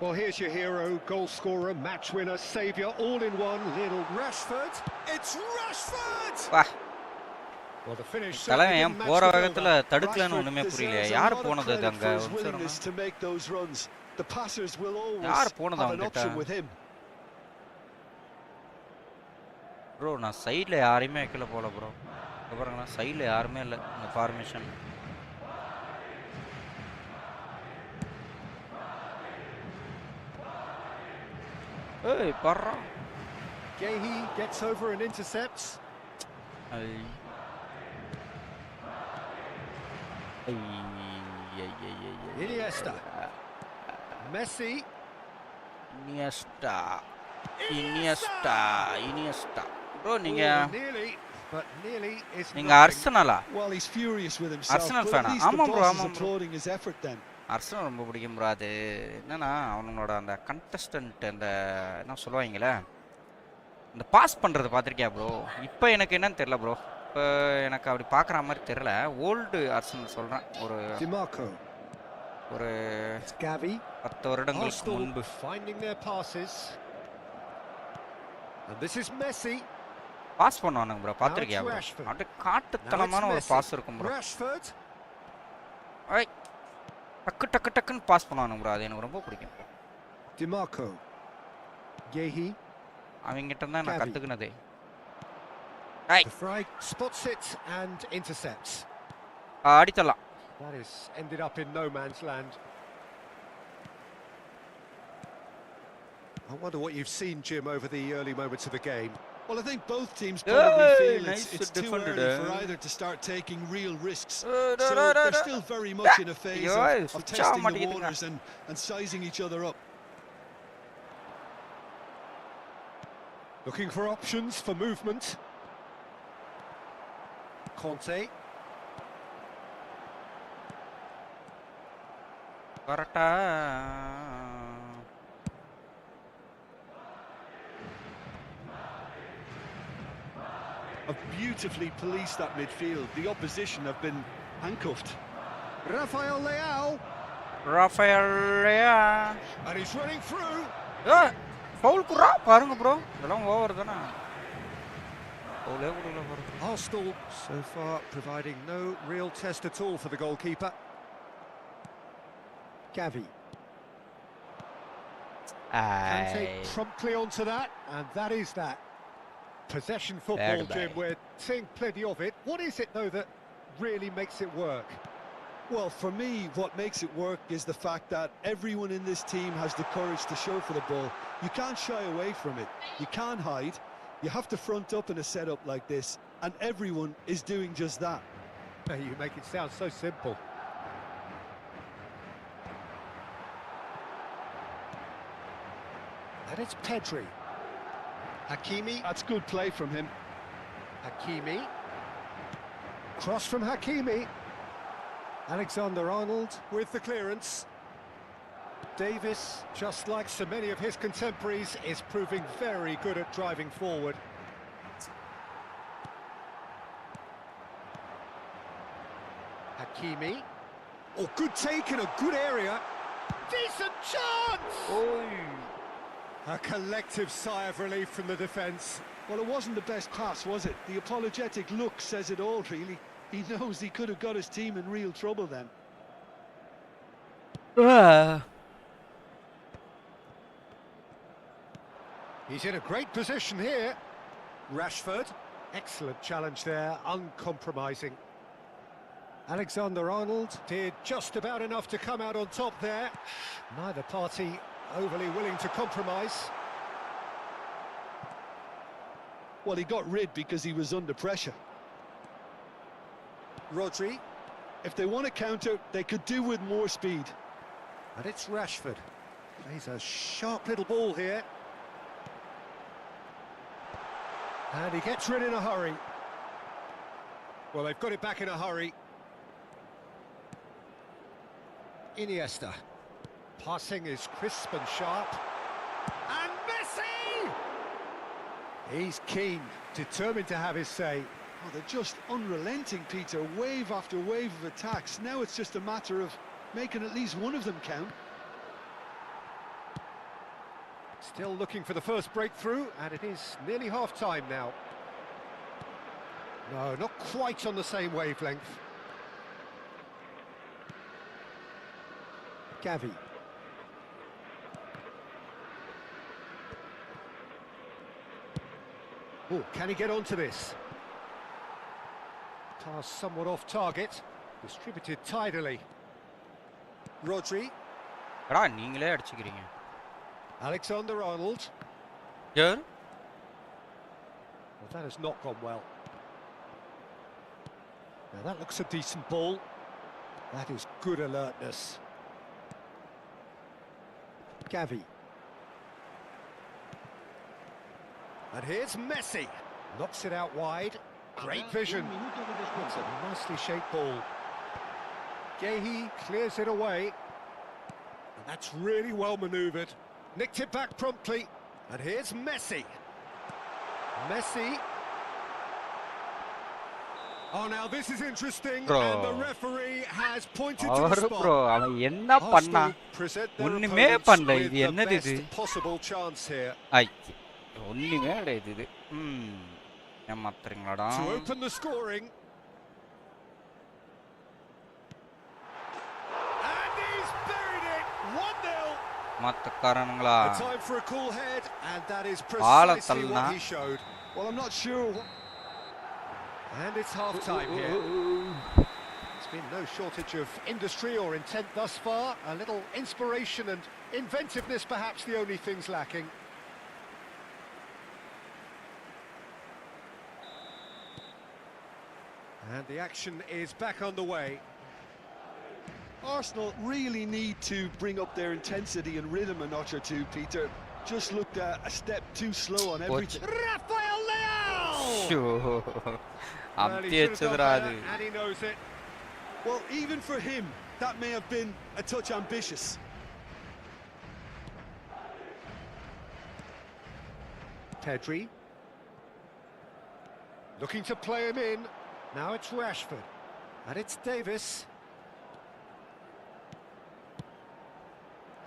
S2: Well, here's your hero, goal scorer, match winner, saviour, all in one. Little Rashford. It's Rashford! Well, the finish
S1: தலைவன்
S2: certainly
S1: ஏன்
S2: didn't
S1: போற
S2: match the
S1: வேகத்துல
S2: build-up.
S1: தடுக்கலன்னு ஒண்ணுமே புரியல. யார் போனது அது அங்க?
S3: willingness to make those runs. The passers will always
S1: யார் போனது
S3: have an
S1: அவங்கிட்ட?
S3: option with him.
S1: ப்ரோ நான் சைடுல யாரையுமே வைக்கல போல ப்ரோ. பாருங்க சைடுல யாருமே இல்ல இந்த ஃபார்மேஷன். ஏய் பர்றா.
S2: Gehi gets over and intercepts. Iniesta. Messi.
S1: Iniesta. Bro, நீங்க நீங்க
S2: Well,
S1: அர்சனலா?
S3: Well, he's furious with himself.
S1: Arsenal
S3: But
S1: fan.
S3: at least the
S1: ஆமா bro,
S3: boss
S1: ஆமா
S3: is
S1: bro.
S3: applauding his effort then.
S1: Arsenal ரொம்ப பிடிக்கும் bro. அது என்னன்னா அவனோட அந்த கண்டஸ்டன்ட் அந்த என்ன சொல்லுவாங்களே இந்த பாஸ் பண்ணுறது பார்த்துருக்கியா ப்ரோ? இப்போ எனக்கு என்னன்னு தெரில ப்ரோ. இப்போ எனக்கு அப்படி பார்க்குற மாதிரி தெரில. ஓல்டு அர்சனல் சொல்கிறேன். ஒரு ஒரு 10 வருடங்களுக்கு முன்பு.
S2: finding their passes. And this is Messi.
S1: Pass பண்ணுவானுங்க ப்ரோ. பார்த்துருக்கியா ப்ரோ? அப்படியே காட்டுத்தனமான ஒரு பாஸ் இருக்கும் ப்ரோ.
S2: Rashford.
S1: ஐ டக்கு டக்கு டக்குன்னு பாஸ் பண்ணுவானுங்க ப்ரோ. அது எனக்கு ரொம்ப பிடிக்கும்.
S2: DiMarco. Gehi.
S1: அவங்ககிட்ட தான் நான் கற்றுக்கினதே.
S2: The Fry spots it and intercepts.
S1: அடித்தலாம்.
S2: That is ended up in no man's land. I wonder what you've seen, Jim, over the early moments of the game.
S3: Well, I think both teams probably feel
S1: nice
S3: it's too
S1: defended,
S3: early for either to start taking real risks. So they're still very much in a phase of testing the waters and sizing each other up.
S2: Looking for options for movement. Conte.
S1: கரெக்டா
S3: Have beautifully policed that midfield. The opposition have been handcuffed.
S2: Rafael Leao. And he's running through.
S1: Foul குறா பாருங்க bro. இதெல்லாம் over தானே. ஃபவுலே குறல bro.
S2: Arsenal so far providing no real test at all for the goalkeeper. Gavi. Kante promptly onto that, and that is that. Possession football, Jim, we're seeing plenty of it. What is it, though, that really makes it work?
S3: Well, for me, what makes it work is the fact that everyone in this team has the courage to show for the ball. You can't shy away from it. You can't hide. You have to front up in a setup like this, and everyone is doing just that.
S2: You make it sound so simple. And it's Pedri. Hakimi.
S3: That's good play from him.
S2: Hakimi. Cross from Hakimi. Alexander-Arnold with the clearance. Davis, just like so many of his contemporaries, is proving very good at driving forward. Hakimi. Oh, good take in a good area. Decent chance! A collective sigh of relief from the defence.
S3: Well, it wasn't the best pass, was it? The apologetic look says it all, really. He knows he could have got his team in real trouble then.
S2: He's in a great position here. Rashford. Excellent challenge there, uncompromising. Alexander-Arnold did just about enough to come out on top there. Neither party overly willing to compromise.
S3: Well, he got rid because he was under pressure.
S2: Rodri.
S3: If they want to counter, they could do with more speed.
S2: And it's Rashford. He's a sharp little ball here. And he gets rid in a hurry. Well, they've got it back in a hurry. Iniesta. Passing is crisp and sharp. And Messi! He's keen, determined to have his say.
S3: Oh, they're just unrelenting, Peter. Wave after wave of attacks. Now it's just a matter of making at least one of them count.
S2: Still looking for the first breakthrough, and it is nearly half-time now. No, not quite on the same wavelength. Gavi. Oh, can he get onto this? Pass somewhat off target, distributed tidily. Rodri,
S1: எடா நீங்களே அடிச்சுக்கிறீங்க.
S2: Alexander-Arnold.
S1: யார்?
S2: Well, that has not gone well. Now that looks a decent ball. That is good alertness. Gavi. And here's Messi. Knocks it out wide. Great vision. It's a nicely shaped ball. Gehi clears it away. And that's really well manoeuvred. Nicked it back promptly. And here's Messi. Messi. Oh, now this is interesting.
S1: Bro.
S2: And the referee has pointed to the
S1: அவர்
S2: spot.
S1: Bro அவன் என்ன பண்ணா?
S2: Arsenal present their
S1: ஒண்ணுமே
S2: opponents
S1: பண்ணல.
S2: with
S1: இது
S2: the
S1: என்னது இது?
S2: best possible chance here.
S1: ஐ ஒண்ணுமே கிடையாது இது. ஏமாத்துறீங்களாடா?
S2: To open the scoring. And he's buried it. 1-0.
S1: மாத்தக்காரனுங்களா?
S2: A time for a cool head, and that is
S1: ஆள
S2: precisely
S1: தள்ளுனா.
S2: what he showed.
S3: Well, I'm not sure.
S2: And it's half-time here. There's been no shortage of industry or intent thus far. A little inspiration and inventiveness, perhaps the only things lacking. And the action is back underway.
S3: Arsenal really need to bring up their intensity and rhythm a notch or two, Peter. Just looked a step too slow on everything.
S2: Rafael Leao!
S1: Show
S2: Well, he
S1: அம்தி
S2: should have
S1: வச்சதுடா
S2: done
S1: அது.
S2: better, and he knows it.
S3: Well, even for him, that may have been a touch ambitious.
S2: Pedri. Looking to play him in. Now it's Rashford. And it's Davis.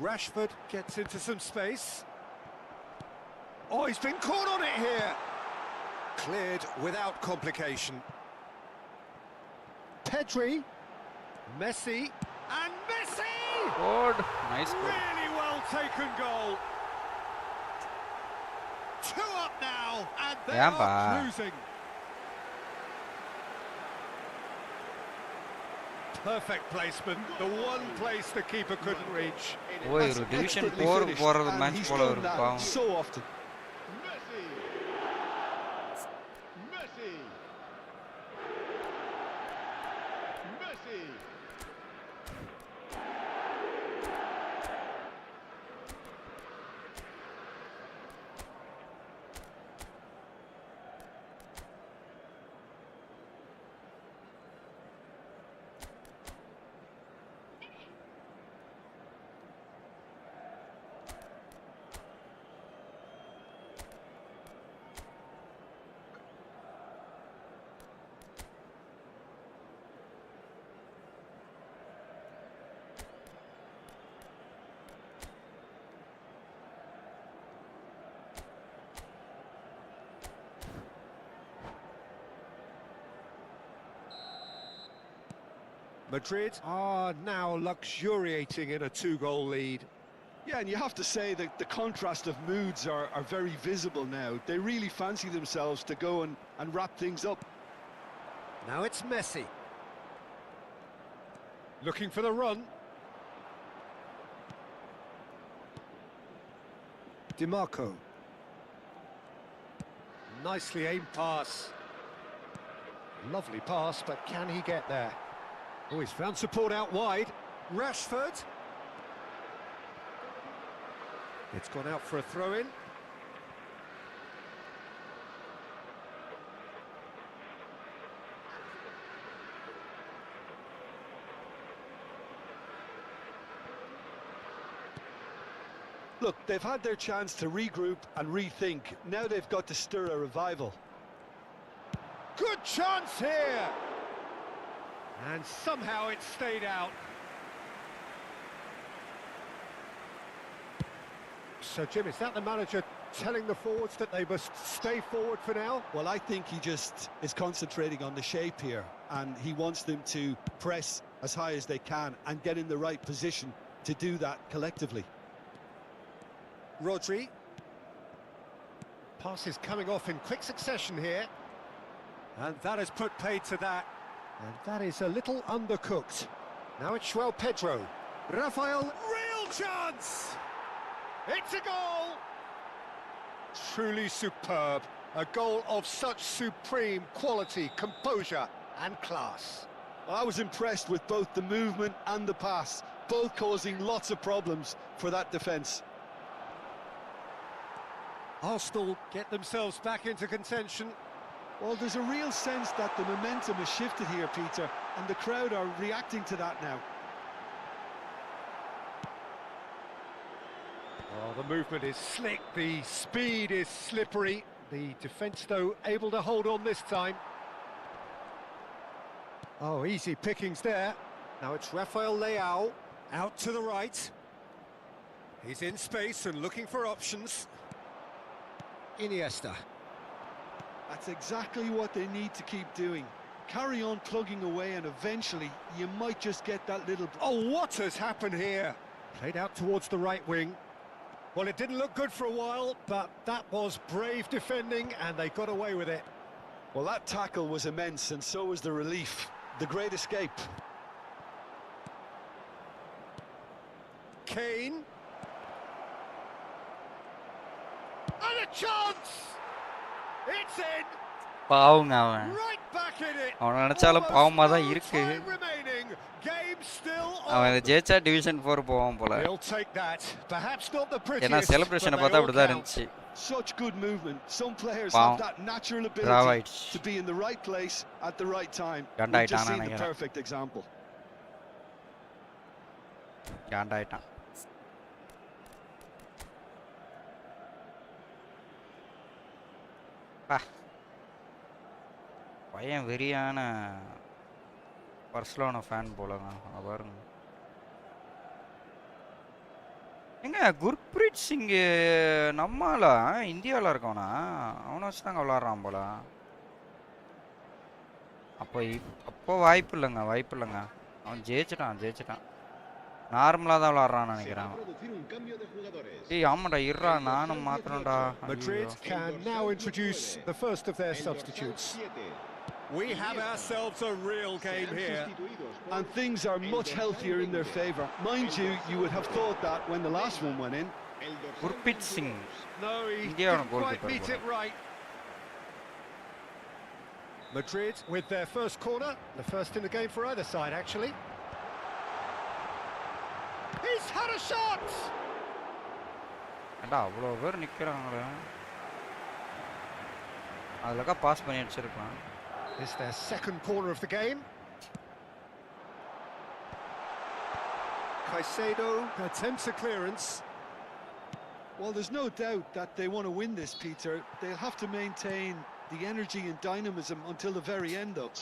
S2: Rashford gets into some space. Oh, he's been caught on it here. Cleared without complication. Pedri. Messi. And Messi!
S1: Good. Nice goal.
S2: Really well taken goal. 2 up now, and they
S1: Yeah,
S2: are
S1: but-
S2: cruising. Perfect placement, the one place the keeper couldn't reach.
S1: ஓய்
S3: That's
S1: ஒரு division
S3: expertly
S1: 4
S3: finished,
S1: போறது
S3: and
S1: match
S3: he's
S1: போல
S3: done
S1: இருக்குப்பா.
S3: that so often.
S4: Messi. Messi. Messi.
S2: Madrid are now luxuriating in a 2-goal lead.
S3: Yeah, and you have to say that the contrast of moods are very visible now. They really fancy themselves to go and wrap things up.
S2: Now it's Messi. Looking for the run. DiMarco. Nicely aimed pass. Lovely pass, but can he get there? Oh, he's found support out wide. Rashford. It's gone out for a throw-in.
S3: Look, they've had their chance to regroup and rethink. Now they've got to stir a revival.
S2: Good chance here! And somehow it stayed out. So, Jim, is that the manager telling the forwards that they must stay forward for now?
S3: Well, I think he just is concentrating on the shape here, and he wants them to press as high as they can and get in the right position to do that collectively.
S2: Rodri. Pass is coming off in quick succession here. And that has put paid to that. And that is a little undercooked. Now it's João Pedro. Rafael, real chance! It's a goal! Truly superb. A goal of such supreme quality, composure and class.
S3: Well, I was impressed with both the movement and the pass, both causing lots of problems for that defence.
S2: Arsenal get themselves back into contention.
S3: Well, there's a real sense that the momentum has shifted here, Peter, and the crowd are reacting to that now.
S2: Oh, the movement is slick, the speed is slippery. The defence, though, able to hold on this time. Oh, easy pickings there. Now it's Rafael Leao, out to the right. He's in space and looking for options. Iniesta.
S3: That's exactly what they need to keep doing. Carry on plugging away and eventually you might just get that little...
S2: Oh, what has happened here? Played out towards the right wing. Well, it didn't look good for a while, but that was brave defending and they got away with it.
S3: Well, that tackle was immense and so was the relief. The great escape.
S2: Kane. And a chance! It's in!
S1: பாவங்க அவன்
S2: Right back in it!
S1: அவனை நினைச்சாலும் பாவமாக தான் இருக்கு.
S2: Time remaining. Game still
S1: அவன்
S2: on.
S1: இதை ஜெயிச்சா டிவிஷன் 4 போவான் போல.
S2: He'll take that. Perhaps not the
S1: ஏன்னா
S2: prettiest,
S1: செலிப்ரேஷனை
S2: but
S1: பார்த்தா
S2: they all
S3: count.
S1: அப்படிதான் இருந்துச்சு.
S3: Such good movement. Some players
S1: Wow.
S3: have that natural ability
S1: Dravic.
S3: to be in the right place at the right time.
S1: Ganda
S3: We've just
S1: ஆயிட்டான்னு
S3: seen the
S1: நினைக்கிறேன்.
S3: perfect example.
S1: காண்டாயிட்டான். பையன் வெறியான பர்ஸ்லோன fan போலங்க. பாருங்க எங்க குர்ப்ரீத் சிங் நம்மள இந்தியாவில் இருக்கவனா அவனை வச்சு தாங்க விளாட்றான் போல. அப்போ வாய்ப்பு இல்லைங்க. அவன் ஜெயிச்சிட்டான். நார்மலாக தான் விளாட்றான்னு நினைக்கிறான். ஏய் ஆமாடா இருறா நானும் மாத்திரம்டா.
S2: Madrid can now introduce the first of their substitutes. We have ourselves a real game here.
S3: And things are much healthier in their favour. Mind you, you would have thought that when the last one went in.
S1: Gurpreet Singh
S2: No, he
S1: India on a
S2: didn't
S1: goal
S2: quite
S1: keeper,
S2: beat
S1: bro.
S2: it right. Madrid with their first corner, the first in the game for either side actually. He's had a shot!
S1: ஏண்டா அவ்வளோ பேர் நிற்கிறாங்களே, அதுலக்கா pass பண்ணி அடிச்சிருக்கலாம்.
S2: It's their second corner of the game. Caicedo attempts a clearance.
S3: Well, there's no doubt that they want to win this, Peter. They'll have to maintain the energy and dynamism until the very end, though.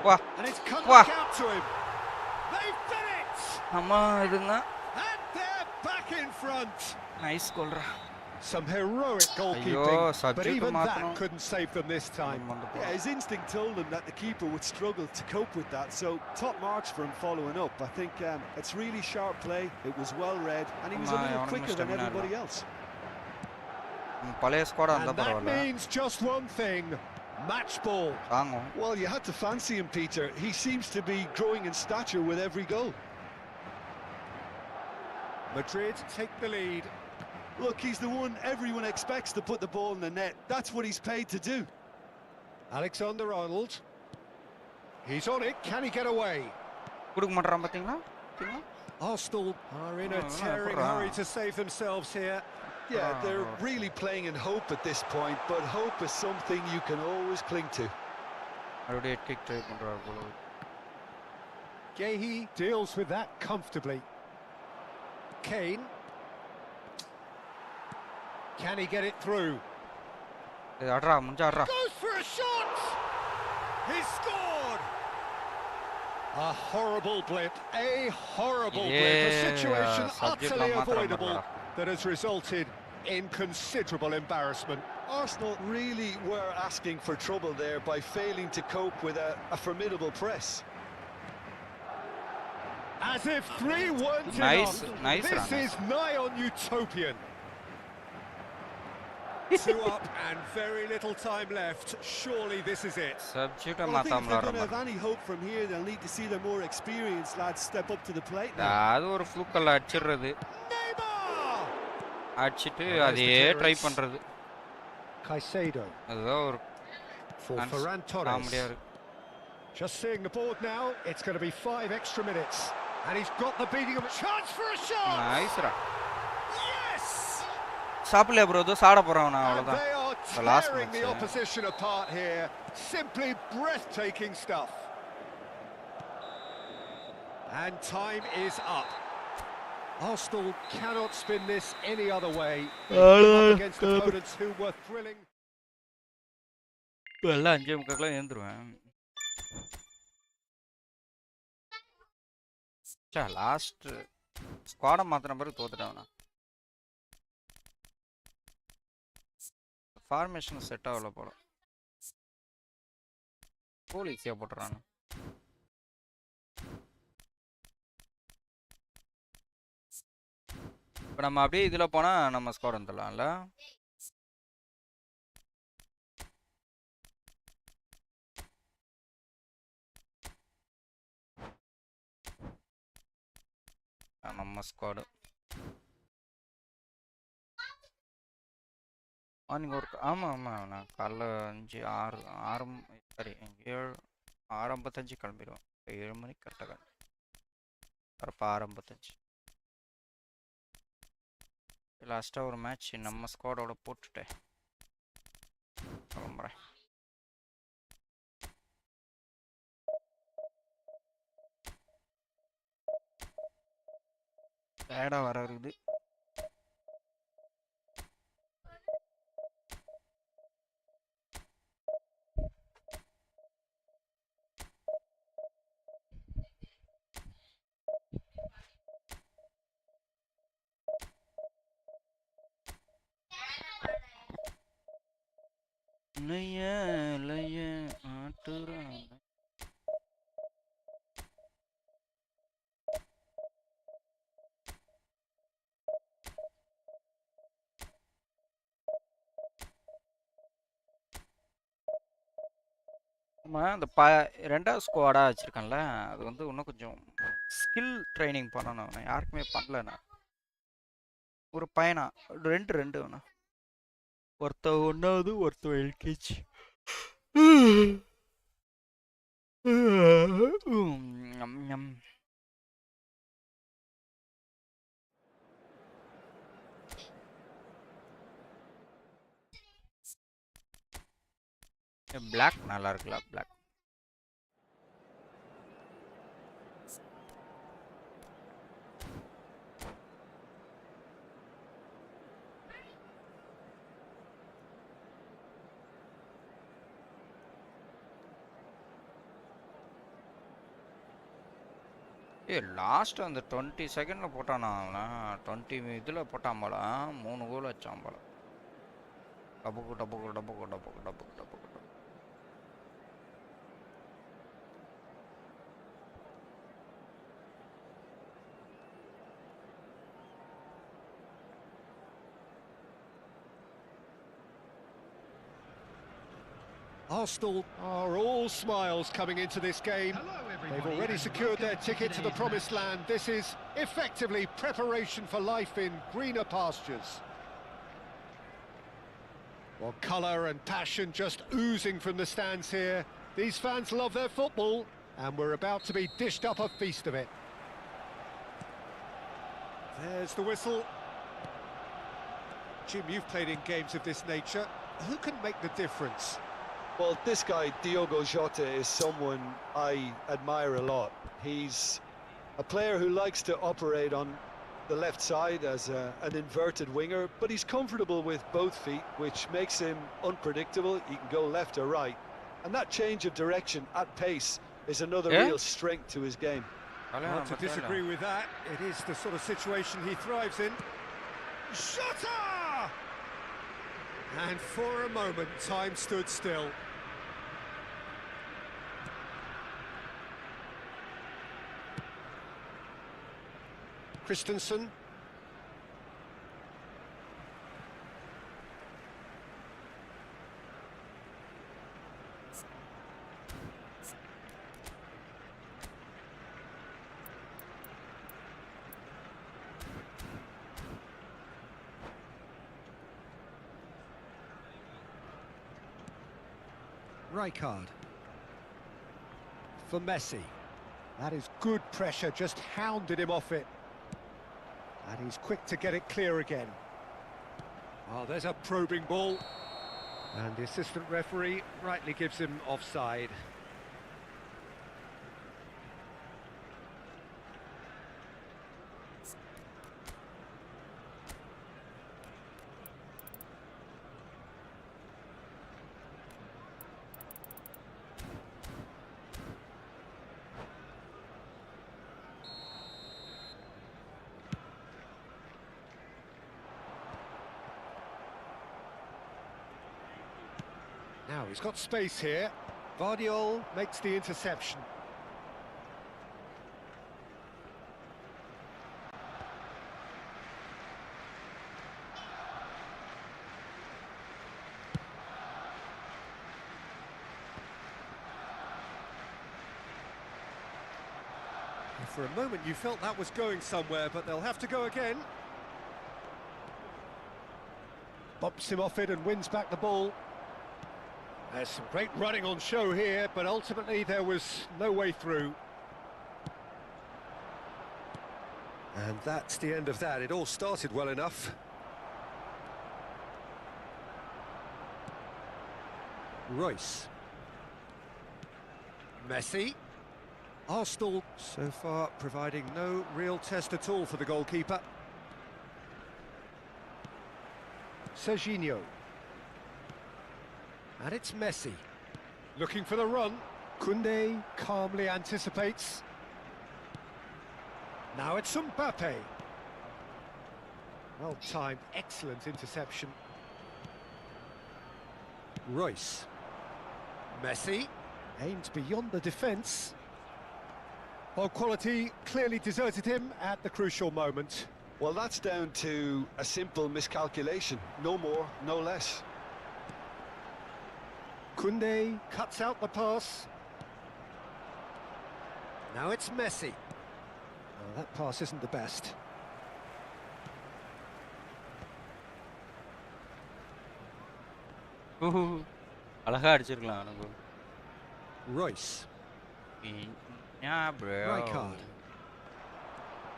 S1: வா
S2: And it's come
S1: Wah.
S2: back out to him. They've done it!
S1: அம்மா இதுங்க
S2: And they're back in front.
S1: Nice கோல்ரா.
S2: Some heroic
S1: ஐயோ
S2: goalkeeping, but
S1: subject
S2: even that
S1: மாற்றணும்.
S2: couldn't save them this time.
S3: Yeah, his instinct told him that the keeper would struggle to cope with that, so top marks for him following up. I think it's really sharp play, it was well read, and he was a little quicker than everybody else.
S1: பழைய ஸ்குவாடா
S2: And
S1: இருந்தா
S2: that
S1: பரவாயில்ல,
S2: means just one thing, match ball.
S1: தாங்கும்.
S3: Well, you had to fancy him, Peter. He seems to be growing in stature with every goal.
S2: Madrid take the lead.
S3: Look, he's the one everyone expects to put the ball in the net. That's what he's paid to do.
S2: Alexander-Arnold. He's on it, can he get away?
S1: கொடுக்க மாட்டான் பார்த்தீங்களா?
S2: Arsenal are in a
S1: Oh,
S2: tearing
S1: right.
S2: hurry to save themselves here.
S3: Yeah, they're really playing in hope at this point, but hope is something you can always cling to.
S1: மறுபடியும் kick try பண்றாரு போல.
S2: Gehi deals with that comfortably. Kane. Can he get it through?
S1: அட்ரா முடிஞ்சா அட்ரா.
S2: Goes for a shot! He scored! A horrible blip, a horrible blip, a situation utterly avoidable that has resulted in considerable embarrassment.
S3: Arsenal really were asking for trouble there by failing to cope with a formidable press.
S2: As if 3-1 to
S1: Nice
S2: this
S1: run.
S2: is nigh on utopian. 2 up and very little time left. Surely this is it.
S1: Subject
S3: Well, I think if
S1: மாத்தாமல
S3: they're going to
S1: வர.
S3: have any hope from here, they'll need to see their more experienced lads step up to the plate now.
S1: அது ஒரு ஃப்ளூக்கல்ல அடிச்சிடுறது.
S2: Neymar!
S1: அடிச்சிட்டு அதையே try பண்றது.
S2: Caicedo
S1: அதுதான் ஒரு
S2: for Ferran Torres.
S1: காமெடியா இருக்கு.
S2: Just seeing the board now, it's going to be 5 extra minutes. And he's got the beating of a chance for a shot!
S1: நைஸ்ரா.
S2: Yes!
S1: சாப்பிடல ப்ரோ தோ சாட போறோம் நான்
S2: And
S1: அவ்வளவுதான்.
S2: they are
S1: The last
S2: tearing the
S1: match,
S2: opposition apart here. Simply breathtaking stuff. And time is up. Arsenal cannot spin this any other way. Up against opponents who were thrilling.
S1: எல்லாம் 5:30 எழுந்துருவேன். Last ஸ்குவாட மாத்தின பிறகு தோத்துட்டான். Formation set ஆகல போல. கோல் ஈஸியா போட்டுறான். இப்போ நம்ம அப்படியே இதில் போனால் நம்ம ஸ்குவாட் வந்துடலாம்ல. நம்ம ஸ்குவாடு மார்னிங் ஒர்க். ஆமாம் நான் காலைல 6 சாரி 6:55 கிளம்பிடுவேன். 7 மணிக்கு கரெக்டாக கரெக்டாக 6:55. லாஸ்ட்டாக ஒரு மேட்ச் நம்ம ஸ்குவாடோட போட்டுட்டேன் கிளம்புறேன். பேடாக வர இருக்குது. லைய ஆட்டுறாங்க. அந்த ரெண்டாவது ஸ்குவாடாக வச்சுருக்கேன்ல, அது வந்து இன்னும் கொஞ்சம் ஸ்கில் ட்ரைனிங் பண்ணணும். நான் யாருக்குமே பண்ணல. நான் ஒரு பையனா ரெண்டு வேணா, ஒருத்த 1வது ஒருத்த எல்கேஜி. பிளாக் நல்லா இருக்குல்ல பிளாக். லாஸ்ட் அந்த 20 செகண்ட்ல போட்டானா அவனா? 20 இதில் போட்டான் போல. 3 கோல் வச்சான் போல. டபுக்கு டபுக்கு டபுக்கு டபுக்கு டபுக்கு டபுக்கு.
S2: Arsenal are all smiles coming into this game. They've already secured their ticket to the promised land. This is effectively preparation for life in greener pastures. Well, colour and passion just oozing from the stands here. These fans love their football, and we're about to be dished up a feast of it. There's the whistle. Jim, you've played in games of this nature. Who can make the difference?
S3: Well, this guy, Diogo Jota, is someone I admire a lot. He's a player who likes to operate on the left side as an inverted winger, but he's comfortable with both feet, which makes him unpredictable. He can go left or right. And that change of direction at pace is another
S1: Yeah?
S3: real strength to his game.
S2: Hard to disagree with that. It is the sort of situation he thrives in. Shota! And for a moment, time stood still. Christensen. Rijkaard. For Messi. That is good pressure, just hounded him off it. And he's quick to get it clear again. Oh, there's a probing ball. And the assistant referee rightly gives him offside. Now he's got space here. Vardiol makes the interception. For a moment you felt that was going somewhere, but they'll have to go again. Bumps him off it and wins back the ball. There's some great running on show here, but ultimately there was no way through. And that's the end of that. It all started well enough. Royce. Messi. Arsenal so far providing no real test at all for the goalkeeper. Serginho. And it's Messi. Looking for the run. Koundé calmly anticipates. Now it's Mbappe. Well timed, excellent interception. Royce. Messi. Aimed beyond the defence. Well, quality clearly deserted him at the crucial moment.
S3: Well, that's down to a simple miscalculation. No more, no less.
S2: Koundé cuts out the pass. Now it's Messi. Oh, that pass isn't the best.
S1: அழகா அடிச்சிருக்கலாம் எனக்கு.
S2: Royce.
S1: Yeah, bro.
S2: Rijkaard.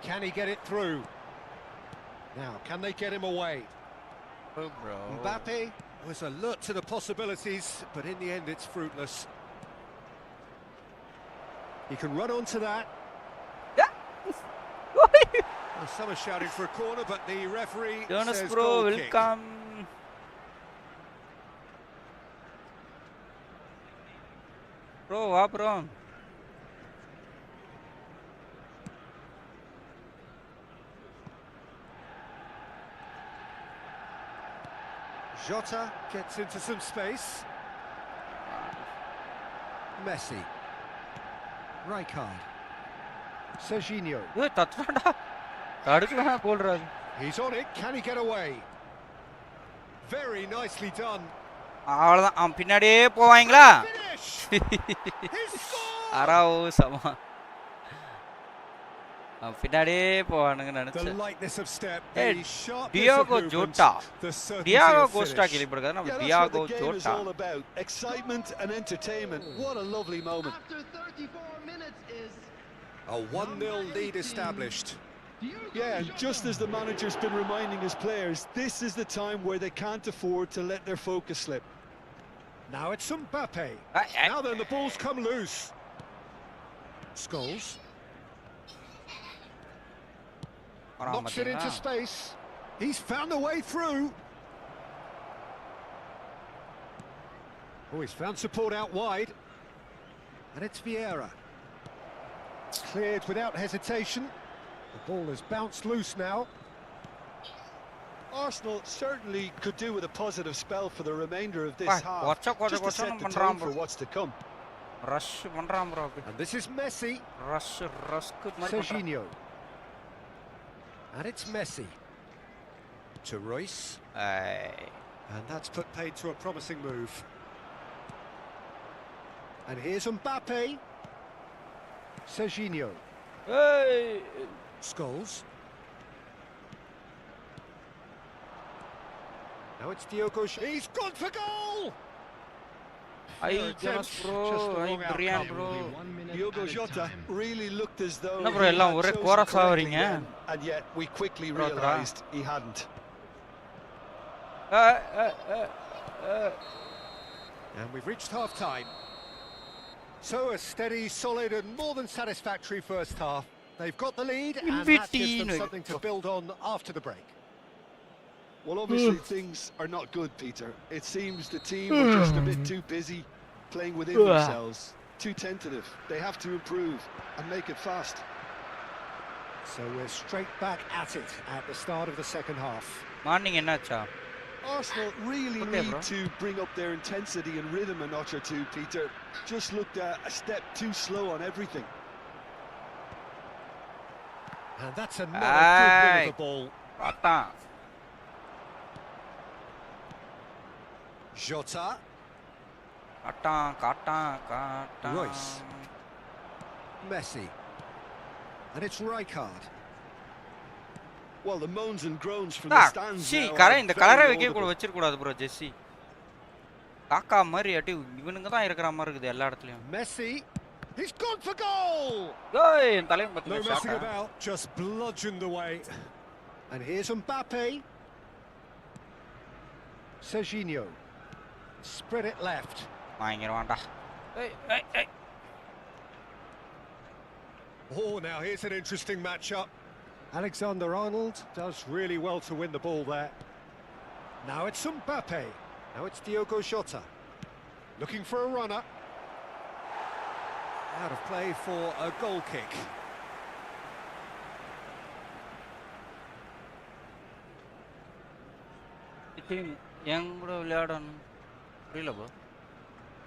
S2: Can he get it through? Now, can they get him away?
S1: Oh, bro.
S2: Mbappe was alert to the possibilities, but in the end it's fruitless. He can run onto that. Well, some are shouting for a corner, but the referee
S1: Jonas
S2: says
S1: bro,
S2: goal kick.
S1: welcome. Bro, வா bro.
S2: Jota gets into some space. Messi. Rijkaard. Serginho.
S1: ஏய் தட்டுறான்டா. தடுக்கலாம் போல்றாரு.
S2: He's on it. Can he get away? Very nicely done.
S1: அவ்வளவுதான். அவன் பின்னாடியே போவாங்களா?
S2: Finish! He scored!
S1: அராவோ சமா. அவன் பின்னாடியே போவானுங்க
S2: The
S1: நினைச்சேன்.
S2: lightness of step,
S1: Hey,
S2: the sharpness
S1: Diego
S2: of movement,
S1: Jota.
S2: the certainty
S1: Diego
S2: of
S1: Costa
S2: finish.
S1: கேள்விப்படுறது நம்ம
S3: Yeah, that's what
S1: Diego
S3: the game is
S1: Jota.
S3: all about. Excitement and entertainment. What a lovely moment.
S5: After 34 minutes is
S2: A 1-0 lead established.
S3: Yeah, and just as the manager's been reminding his players, this is the time where they can't afford to let their focus slip.
S2: Now it's Mbappe. Now then, the ball's come loose. Scholes knocks it into space. He's found a way through. Oh, he's found support out wide. And it's Vieira. Cleared without hesitation. The ball has bounced loose now.
S3: Arsenal certainly could do with a positive spell for the remainder of this half, just to set the tone for what's to come.
S1: Rush பண்றான் bro.
S2: And this is Messi.
S1: Rush
S2: Serginho. And it's Messi. To Royce. And that's put paid to a promising move. And here's Mbappe. Serginho.
S1: Hey.
S2: Scholes. Now it's Diogo. He's gone for goal!
S1: Ay, Jonas bro. Ay, Brian bro.
S3: Diogo Jota really looked as though
S1: என்ன bro எல்லாம் ஒரே கோரஸா வரீங்க.
S3: And yet we quickly realized he hadn't.
S2: And we've reached half time. So a steady, solid and more than satisfactory first half. They've got the lead and that gives them something to build on after the break.
S3: Well, obviously things are not good, Peter. It seems the team are just a bit too busy playing within themselves, too tentative. They have to improve and make it fast.
S2: So we're straight back at it at the start of the second half.
S1: Morning என்னாச்சா?
S3: Arsenal really need to bring up their intensity and rhythm a notch or two, Peter. Just looked a step too slow on everything.
S2: And that's another good win of the ball. Jota. Royce. Messi. And it's Rijkaard.
S3: Well, the moans and groans from the stands
S1: see
S3: now
S1: கரை இந்த கலரை
S3: very
S1: வைக்க கூட
S3: audible.
S1: வச்சிர கூடாது bro ஜெஸ்ஸி. காக்கா மாதிரி அடி இவனுங்க தான் இருக்கற மாதிரி இருக்குது எல்லா இடத்துலயும்.
S2: Messi. He's gone for goal.
S1: ஏய் என் தலைய பத்தி
S2: No messing about, just bludgeoned away. And here's Mbappe. Serginho. Spread it left.
S1: வாங்கிரவான்டா. ஏய்.
S2: Oh, now here's an interesting matchup. Alexander-Arnold does really well to win the ball there. Now it's Mbappe. Now it's Diogo Jota. Looking for a runner. Out of play for a goal kick.
S1: Team என் கூட விளையாடணும் புரியல bro.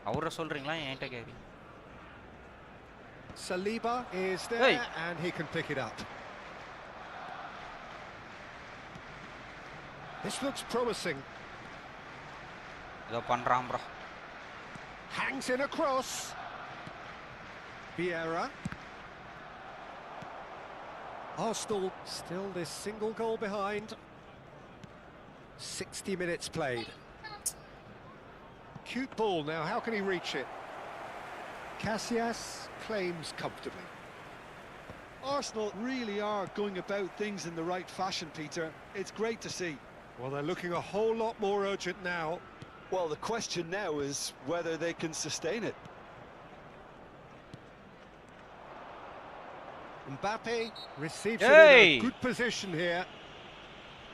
S1: அவரை சொல்றீங்களா என்கிட்ட கேக்குறீங்க?
S2: Saliba is there
S1: Hey.
S2: and he can pick it up. This looks promising.
S1: ஏதோ பண்றான் bro.
S2: Hangs in a cross. Vieira. Arsenal still this single goal behind. 60 minutes played. Cute ball now, how can he reach it? Casillas claims comfortably.
S3: Arsenal really are going about things in the right fashion, Peter. It's great to see.
S2: Well, they're looking a whole lot more urgent now.
S3: Well, the question now is whether they can sustain it.
S2: Mbappe receives
S1: Hey!
S2: it in a good position here.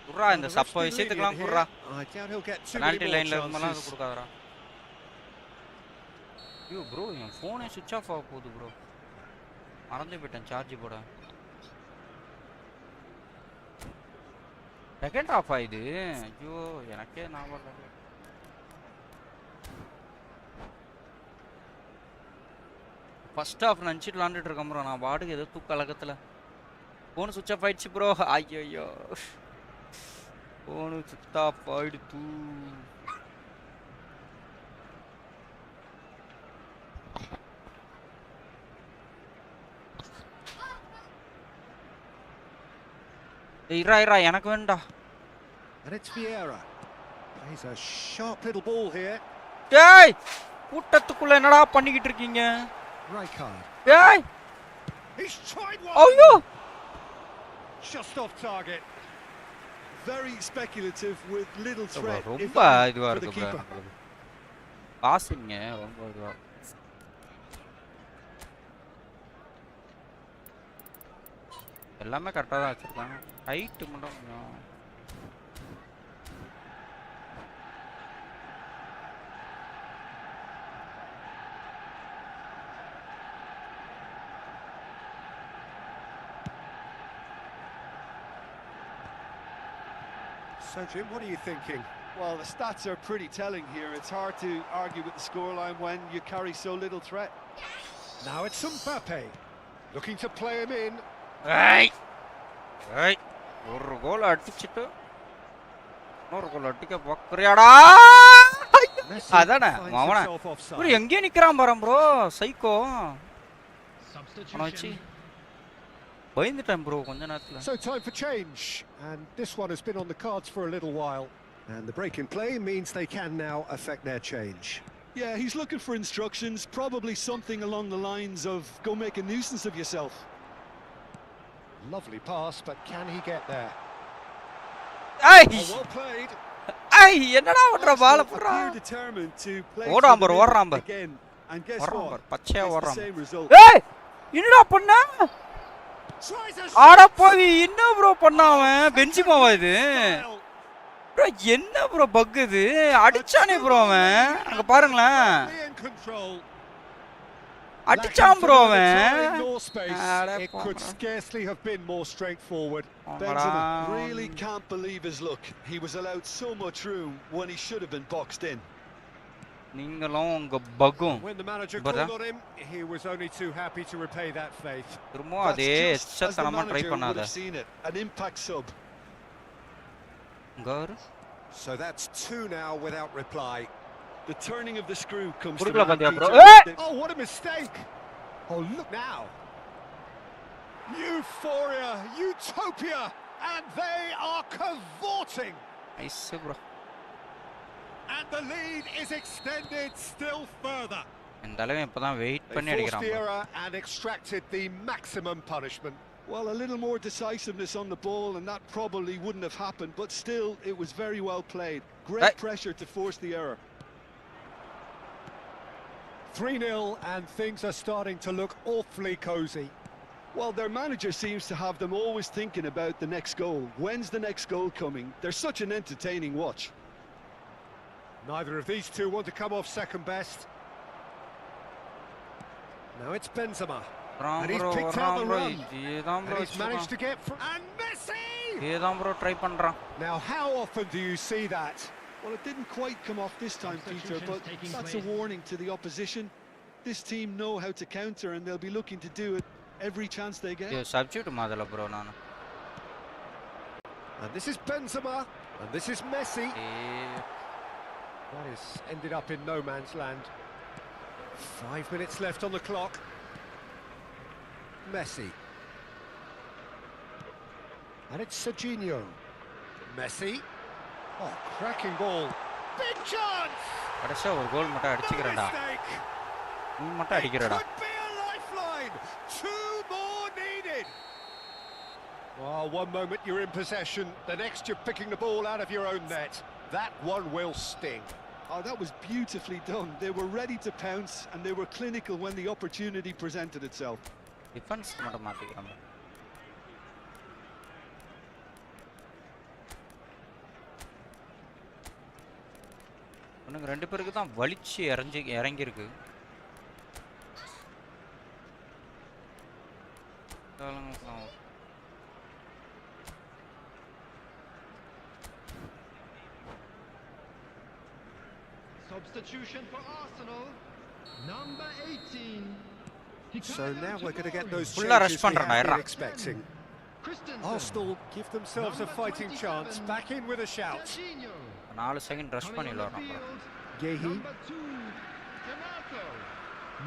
S1: குர்ரா இந்த சப்ப விஷயத்துக்குலாம் குர்ரா.
S2: I doubt he'll get too many
S1: penalty
S2: more
S1: லைன்ல இருந்தலாம்
S2: chances.
S1: கொடுக்காதடா. ஐயோ bro என் ஃபோனே சுவிட்ச் of ஆக போகுது bro. மறந்து போயிட்டேன் சார்ஜ் போட. செகண்ட் ஆஃப் ஆயிது. ஐயோ எனக்கே ஞாபகம் இல்ல. ஃபர்ஸ்ட் ஆஃப் நினச்சிட்டு விளாண்டுட்டு இருக்கேன் ப்ரோ. நான் பாட்டுக்கு ஏதோ தூக்க கலக்கத்தில் ஃபோன் சுவிட்ச் ஆஃப் ஆயிடுச்சு ப்ரோ. ஐயோ ஃபோனு சுவிட்ச் ஆஃப் ஆயிடுத்து. இரா எனக்கு வேண்டா.
S2: And it's Vieira. Plays a sharp little ball here.
S1: டேய் கூட்டத்துக்குள்ள என்னடா பண்ணிக்கிட்டு இருக்கீங்க?
S2: Rijkaard.
S1: டேய்
S2: He's tried one.
S1: ஐயோ
S2: Just off target.
S3: Very speculative with little threat. if
S1: ரொம்ப
S3: any,
S1: இதுவா
S3: for the
S1: இருக்கு
S3: keeper.
S1: bro. பாசிங்க ரொம்ப இதுவா. எல்லாமே கரெக்டாக தான் வச்சுருக்காங்க. ஹைட்டு மட்டும் கொஞ்சம்
S2: So, Jim, what are you thinking?
S3: Well, the stats are pretty telling here. It's hard to argue with the scoreline when you carry so little threat.
S2: Now it's Mbappe, looking to play him in.
S1: ஏய் ஏய் ஒரு கோல் அடிச்சிட்டு இன்னொரு கோல் அடிக்க பார்க்குறியாடா?
S2: Messi
S1: அதானே
S2: finds
S1: அவனை
S2: himself offside.
S1: Bro எங்கேயே நிற்கிறான் பாரு ப்ரோ சைக்கோ. அவனை வச்சு பயந்துட்டேன் ப்ரோ கொஞ்ச நேரத்தில்.
S2: So time for change, and this one has been on the cards for a little while. And the break in play means they can now affect their change.
S3: Yeah, he's looking for instructions, probably something along the lines of go make a nuisance of yourself.
S2: Lovely pass, but can he get there?
S1: ஐய்
S2: Oh, well played.
S1: ஐய் என்னடா பண்ற பால
S3: Arsenal
S1: புறா.
S3: appear determined to play
S1: ஓடுறான்
S3: to
S1: பாரு,
S3: the
S1: ஓடுறான்
S3: middle
S1: பாரு.
S3: again, and guess
S1: ஓடுறான்
S3: what?
S1: பாரு, பச்சையா
S3: It's the
S1: ஓடுறான்.
S3: same result.
S1: ஏய் என்னடா பண்ண?
S2: Tries a
S1: ஆட போய் என்ன ப்ரோ பண்ணாவன்? பென்சிமாவா இது?
S2: style.
S1: ப்ரோ என்ன ப்ரோ பக் இது? அடிச்சானே ப்ரோ அவன். அங்க பாருங்களேன்.
S2: Fully in control.
S1: அடிச்சான் ப்ரோ
S2: Lacking
S1: அவன்.
S2: further time nor space.
S1: அட
S2: It could
S1: போங்கடா.
S2: scarcely have been more straightforward.
S3: Benzema really can't believe his luck. He was allowed so much room when he should have been boxed in.
S1: நீங்களும் உங்க பக்கும்
S2: When the manager
S1: Brother.
S2: called on him, he was only too happy to repay that faith.
S1: திரும்ப
S3: That's
S1: அதே
S3: just as the
S1: எச்சத்தனமா try
S3: manager would
S1: பண்ணாத.
S3: have seen it. An impact sub.
S1: இங்க வரு.
S2: So that's two now without reply.
S3: The turning of the screw comes to
S1: குடுக்கல
S3: mind,
S1: பாத்தியா bro?
S3: Peter.
S1: ஏய்
S2: Oh, what a mistake! Oh, look now. Euphoria, utopia, and they are cavorting.
S1: Nice bro.
S2: And the lead is extended still further.
S1: இந்த அளவு இப்பதான் wait
S2: They
S1: பண்ணி
S2: forced
S1: அடிக்கிறான்
S2: the
S1: bro.
S2: error and extracted the maximum punishment.
S3: Well, a little more decisiveness on the ball, and that probably wouldn't have happened, but still, it was very well played. Great
S1: Right.
S3: pressure to force the error.
S2: 3-0, and things are starting to look awfully cosy.
S3: Well, their manager seems to have them always thinking about the next goal. When's the next goal coming? They're such an entertaining watch.
S2: Neither of these two want to come off second best. Now it's Benzema. And he's picked out the run.
S1: இதுதான்
S2: And
S1: bro.
S2: he's managed to get... And Messi!
S1: இதுதான் bro try பண்றான்.
S2: Now, how often do you see that?
S3: Well, it didn't quite come off this time, Peter, but that's a warning to the opposition. This team know how to counter, and they'll be looking to do it every chance they get.
S1: இது substitute மாதல bro நான்.
S2: And this is Benzema. And this is Messi.
S1: ஏய்
S2: That has ended up in no man's land. 5 minutes left on the clock. Messi. And it's Serginho. Messi. Oh, cracking ball. Big chance!
S1: கடைசியா ஒரு கோல் மட்டும்
S2: No
S1: அடிச்சுக்கிறடா.
S2: mistake.
S1: நீ மட்டும்
S2: It
S1: அடிக்கிறடா.
S2: could be a lifeline. Two more needed. Oh, one moment you're in possession, the next you're picking the ball out of your own net. That one will sting.
S3: Oh, that was beautifully done. They were ready to pounce, and they were clinical when the opportunity presented itself.
S1: Defence மட்டும் மாத்திக்கிறாங்க. உனக்கு ரெண்டு பேருக்கு தான் வலிச்சு இறங்கி இருக்கு.
S5: Substitution for Arsenal, number 18.
S2: So now we're going to get those
S1: Full rush
S2: changes we
S1: பண்றடா
S2: have been
S1: இருடா.
S2: expecting.
S5: Christensen.
S2: Arsenal give themselves a fighting chance, back in with a shout.
S5: Serginho.
S1: 4 second rush
S5: Coming on
S1: பண்ணிடலாம்
S5: the
S1: நம்ம.
S5: field,
S2: Gehi.
S5: number 2, Demarco.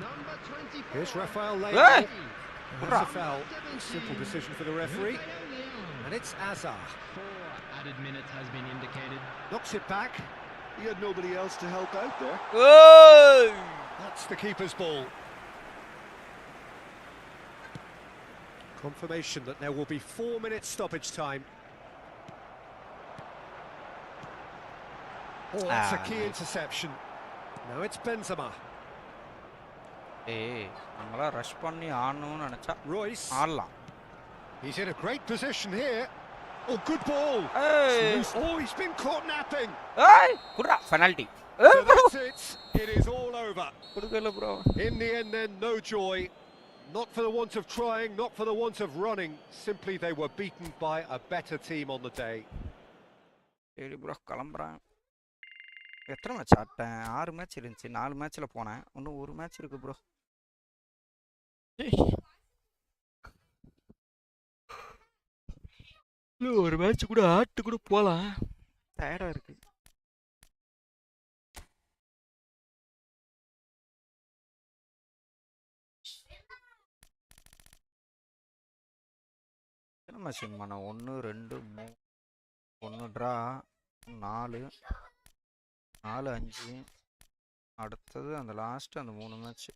S5: Number 24.
S2: Here's Rafael
S1: Hey!
S2: Leao.
S1: Hurrah.
S2: That's a foul. Simple decision for the referee. And it's Azar.
S5: 4 added minutes has been indicated.
S2: Knocks it back.
S3: He had nobody else to help out there.
S1: ஏய்!
S2: That's the keeper's ball. Confirmation that there will be 4 minutes stoppage time. Oh, that's a key
S1: nice.
S2: interception. Now it's Benzema.
S1: ஏய் நம்மளா rush பண்ணி ஆடணும்னு நினைச்சா
S2: Royce.
S1: ஆடலாம்.
S2: He's in a great position here. Oh, good ball.
S1: Hey.
S2: Oh, he's been caught napping.
S1: ஏய் குட்ரா penalty.
S2: So that's it. It is all over.
S1: குடுக்கல bro.
S2: In the end then, no joy. Not for the want of trying, not for the want of running. Simply they were beaten by a better team on the day.
S1: சரி bro கிளம்புறேன். எத்தனை match ஆட்டேன்? 6 match இருந்துச்சு. 4 மேட்ச்ல போனேன். இன்னும் ஒரு match இருக்கு bro. ஒரு மேட்ச் கூட ஆட்டு கூட போலாம். டயர்டா இருக்கு. எத்தனை மேட்ச் பண்ண? 1 2 3 1 ட்ரா 4 4 5 அடுத்தது அந்த லாஸ்ட் அந்த 3 மேட்ச்.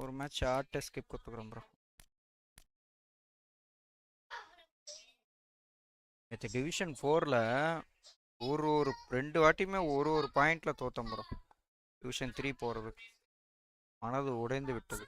S1: ஒரு மேட்ச் ஆட்டே ஸ்கிப் கொடுத்துக்கிறோம் ப்ரோ. நேற்று டிவிஷன் 4ல் ஒரு 2 வாட்டியுமே ஒரு பாயிண்ட்ல தோத்தம் ப்ரோ. டிவிஷன் 3 போகிறது மனது உடைந்து விட்டது.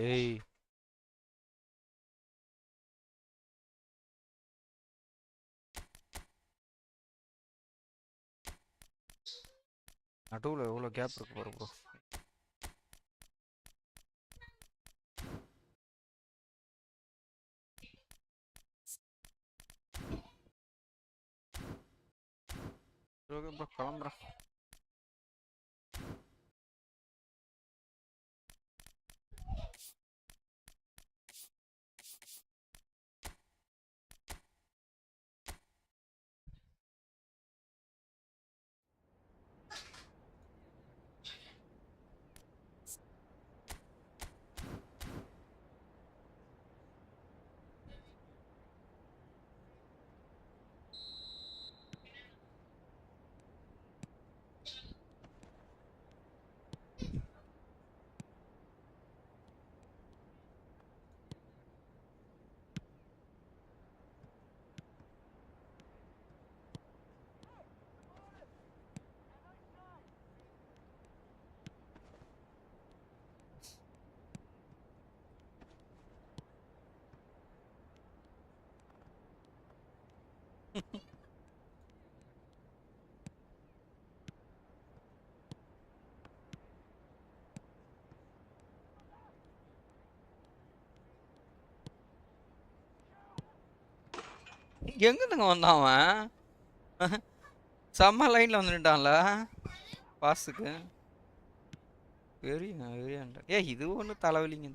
S1: ஏய் நடுவில் எவ்வளோ கேப் இருக்கு பாரு ப்ரோ. ஓகே ப்ரோ கிளம்புறேன். எங்கேருந்துங்க வந்தான் அவன்? செம்ம லைனில் வந்துட்டான்ல பாஸுக்கு. வெறியான்டா. இது ஒன்று தலைவலிங்க.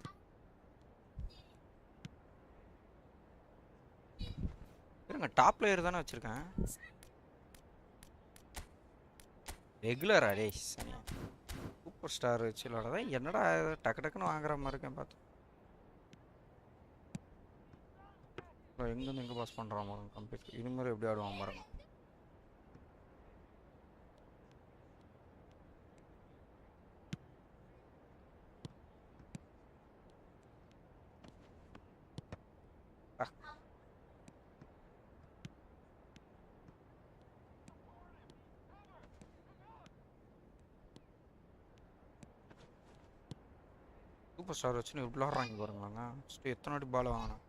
S1: இருங்க டாப் பிளேயர் தானே வச்சுருக்கேன். ரெகுலரா டேய் சனியா சூப்பர் ஸ்டார் வச்சு விளாடதான். என்னடா டக்கு டக்குன்னு வாங்குற மாதிரி இருக்கேன் பார்த்து. எங்கேருந்து எங்கே பாஸ் பண்ணுறான் பாருங்க கம்ப்ளீட். இனிமேல் எப்படி ஆடுவான் பாருங்க. சூப்பர் ஸ்டார் வச்சு நீ விளாட்றாங்க பாருங்களாங்க. எத்தனை வாட்டி பால் வாங்கினா.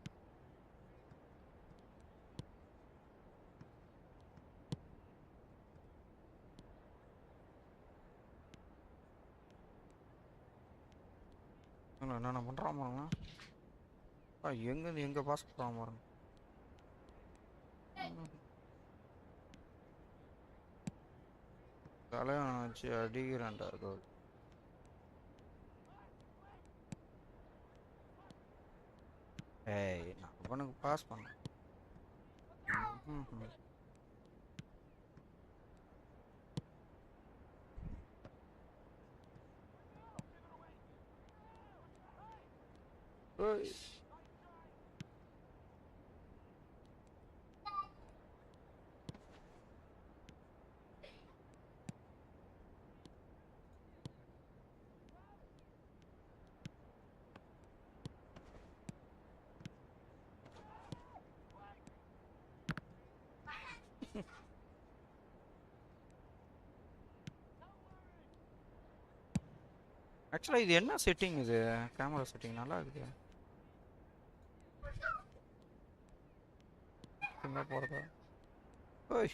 S1: என்னென்ன பண்ணுறான் பாருங்க. எங்கேருந்து எங்கே பாஸ் பண்ணுறான் பாருங்க. தலைவனை வச்சு அடிக்கிறான்டா கோல். ஏய் நான் அவனுக்கு பாஸ் பண்ணேன். ஓய் ஆக்சுவலா இது என்ன செட்டிங் இது கேமரா செட்டிங் நல்லா இருக்குது எங்க போறதா ஓய்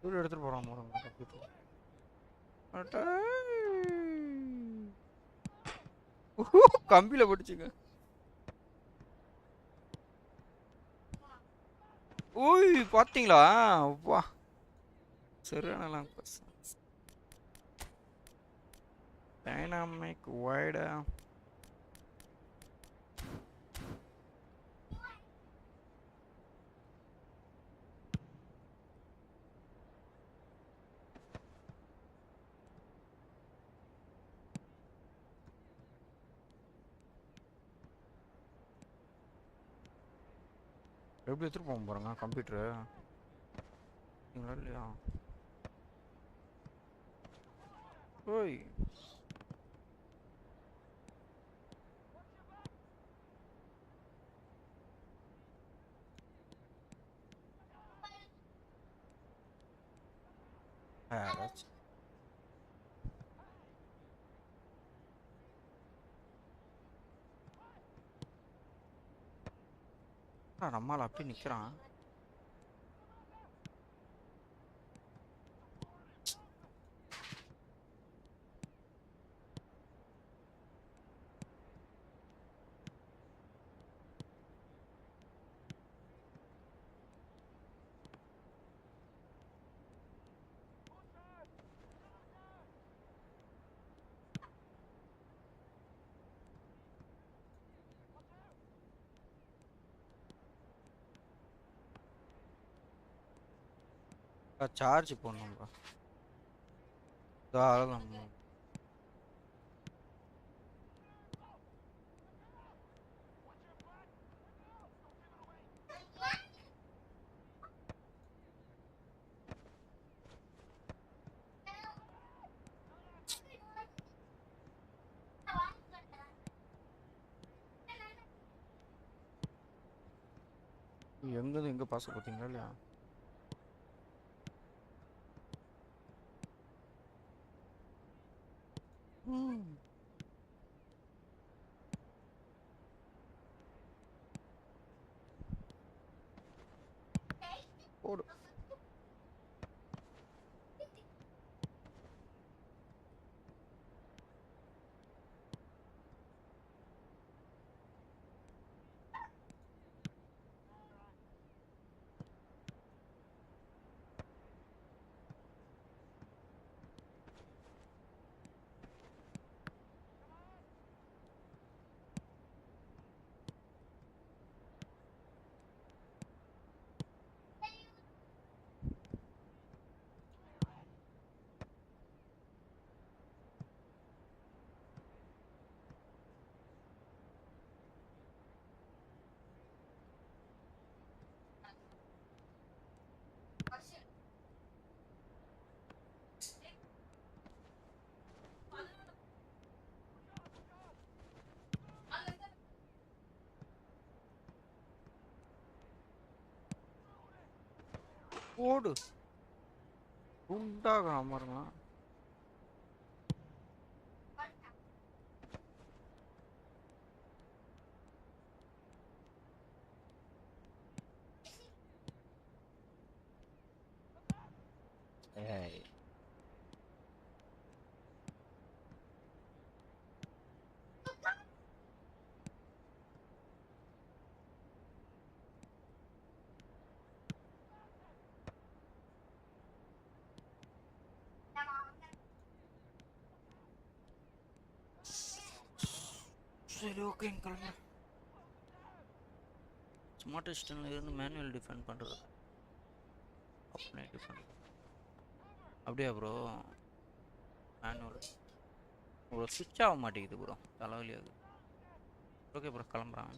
S1: வீடியோ எடுத்துட்டு போறான் போறாங்க கம்ப்யூட்டர் கம்பியில பிடிச்சிங்க ஓய் பாத்தீங்களா வா சரியான டைனாமிக் வைடா எப்படி எடுத்துட்டு போக போறாங்க கம்ப்யூட்டரு இல்லையா ஓய் நம்மால் அப்படி நிக்கிறான் சார்ஜ் போடணும்பா தாராளம் எங்கேருந்து எங்கே பாச பார்த்தீங்களா இல்லையா போடு போடு உண்டாகலாம் பாருங்களா ஏய் சரி ஓகே கிளம்பு ஸ்மார்ட் அசிஸ்டன்ட்ல இருந்து மேனுவல் டிஃபெண்ட் பண்ணுறது அப்படியே டிஃபெண்ட் அப்படியா ப்ரோ மேனுவல் ப்ரோ சுவிட்ச் ஆக மாட்டேங்குது ப்ரோ தலைவலி ஆகுது ஓகே ப்ரோ கிளம்புறான்.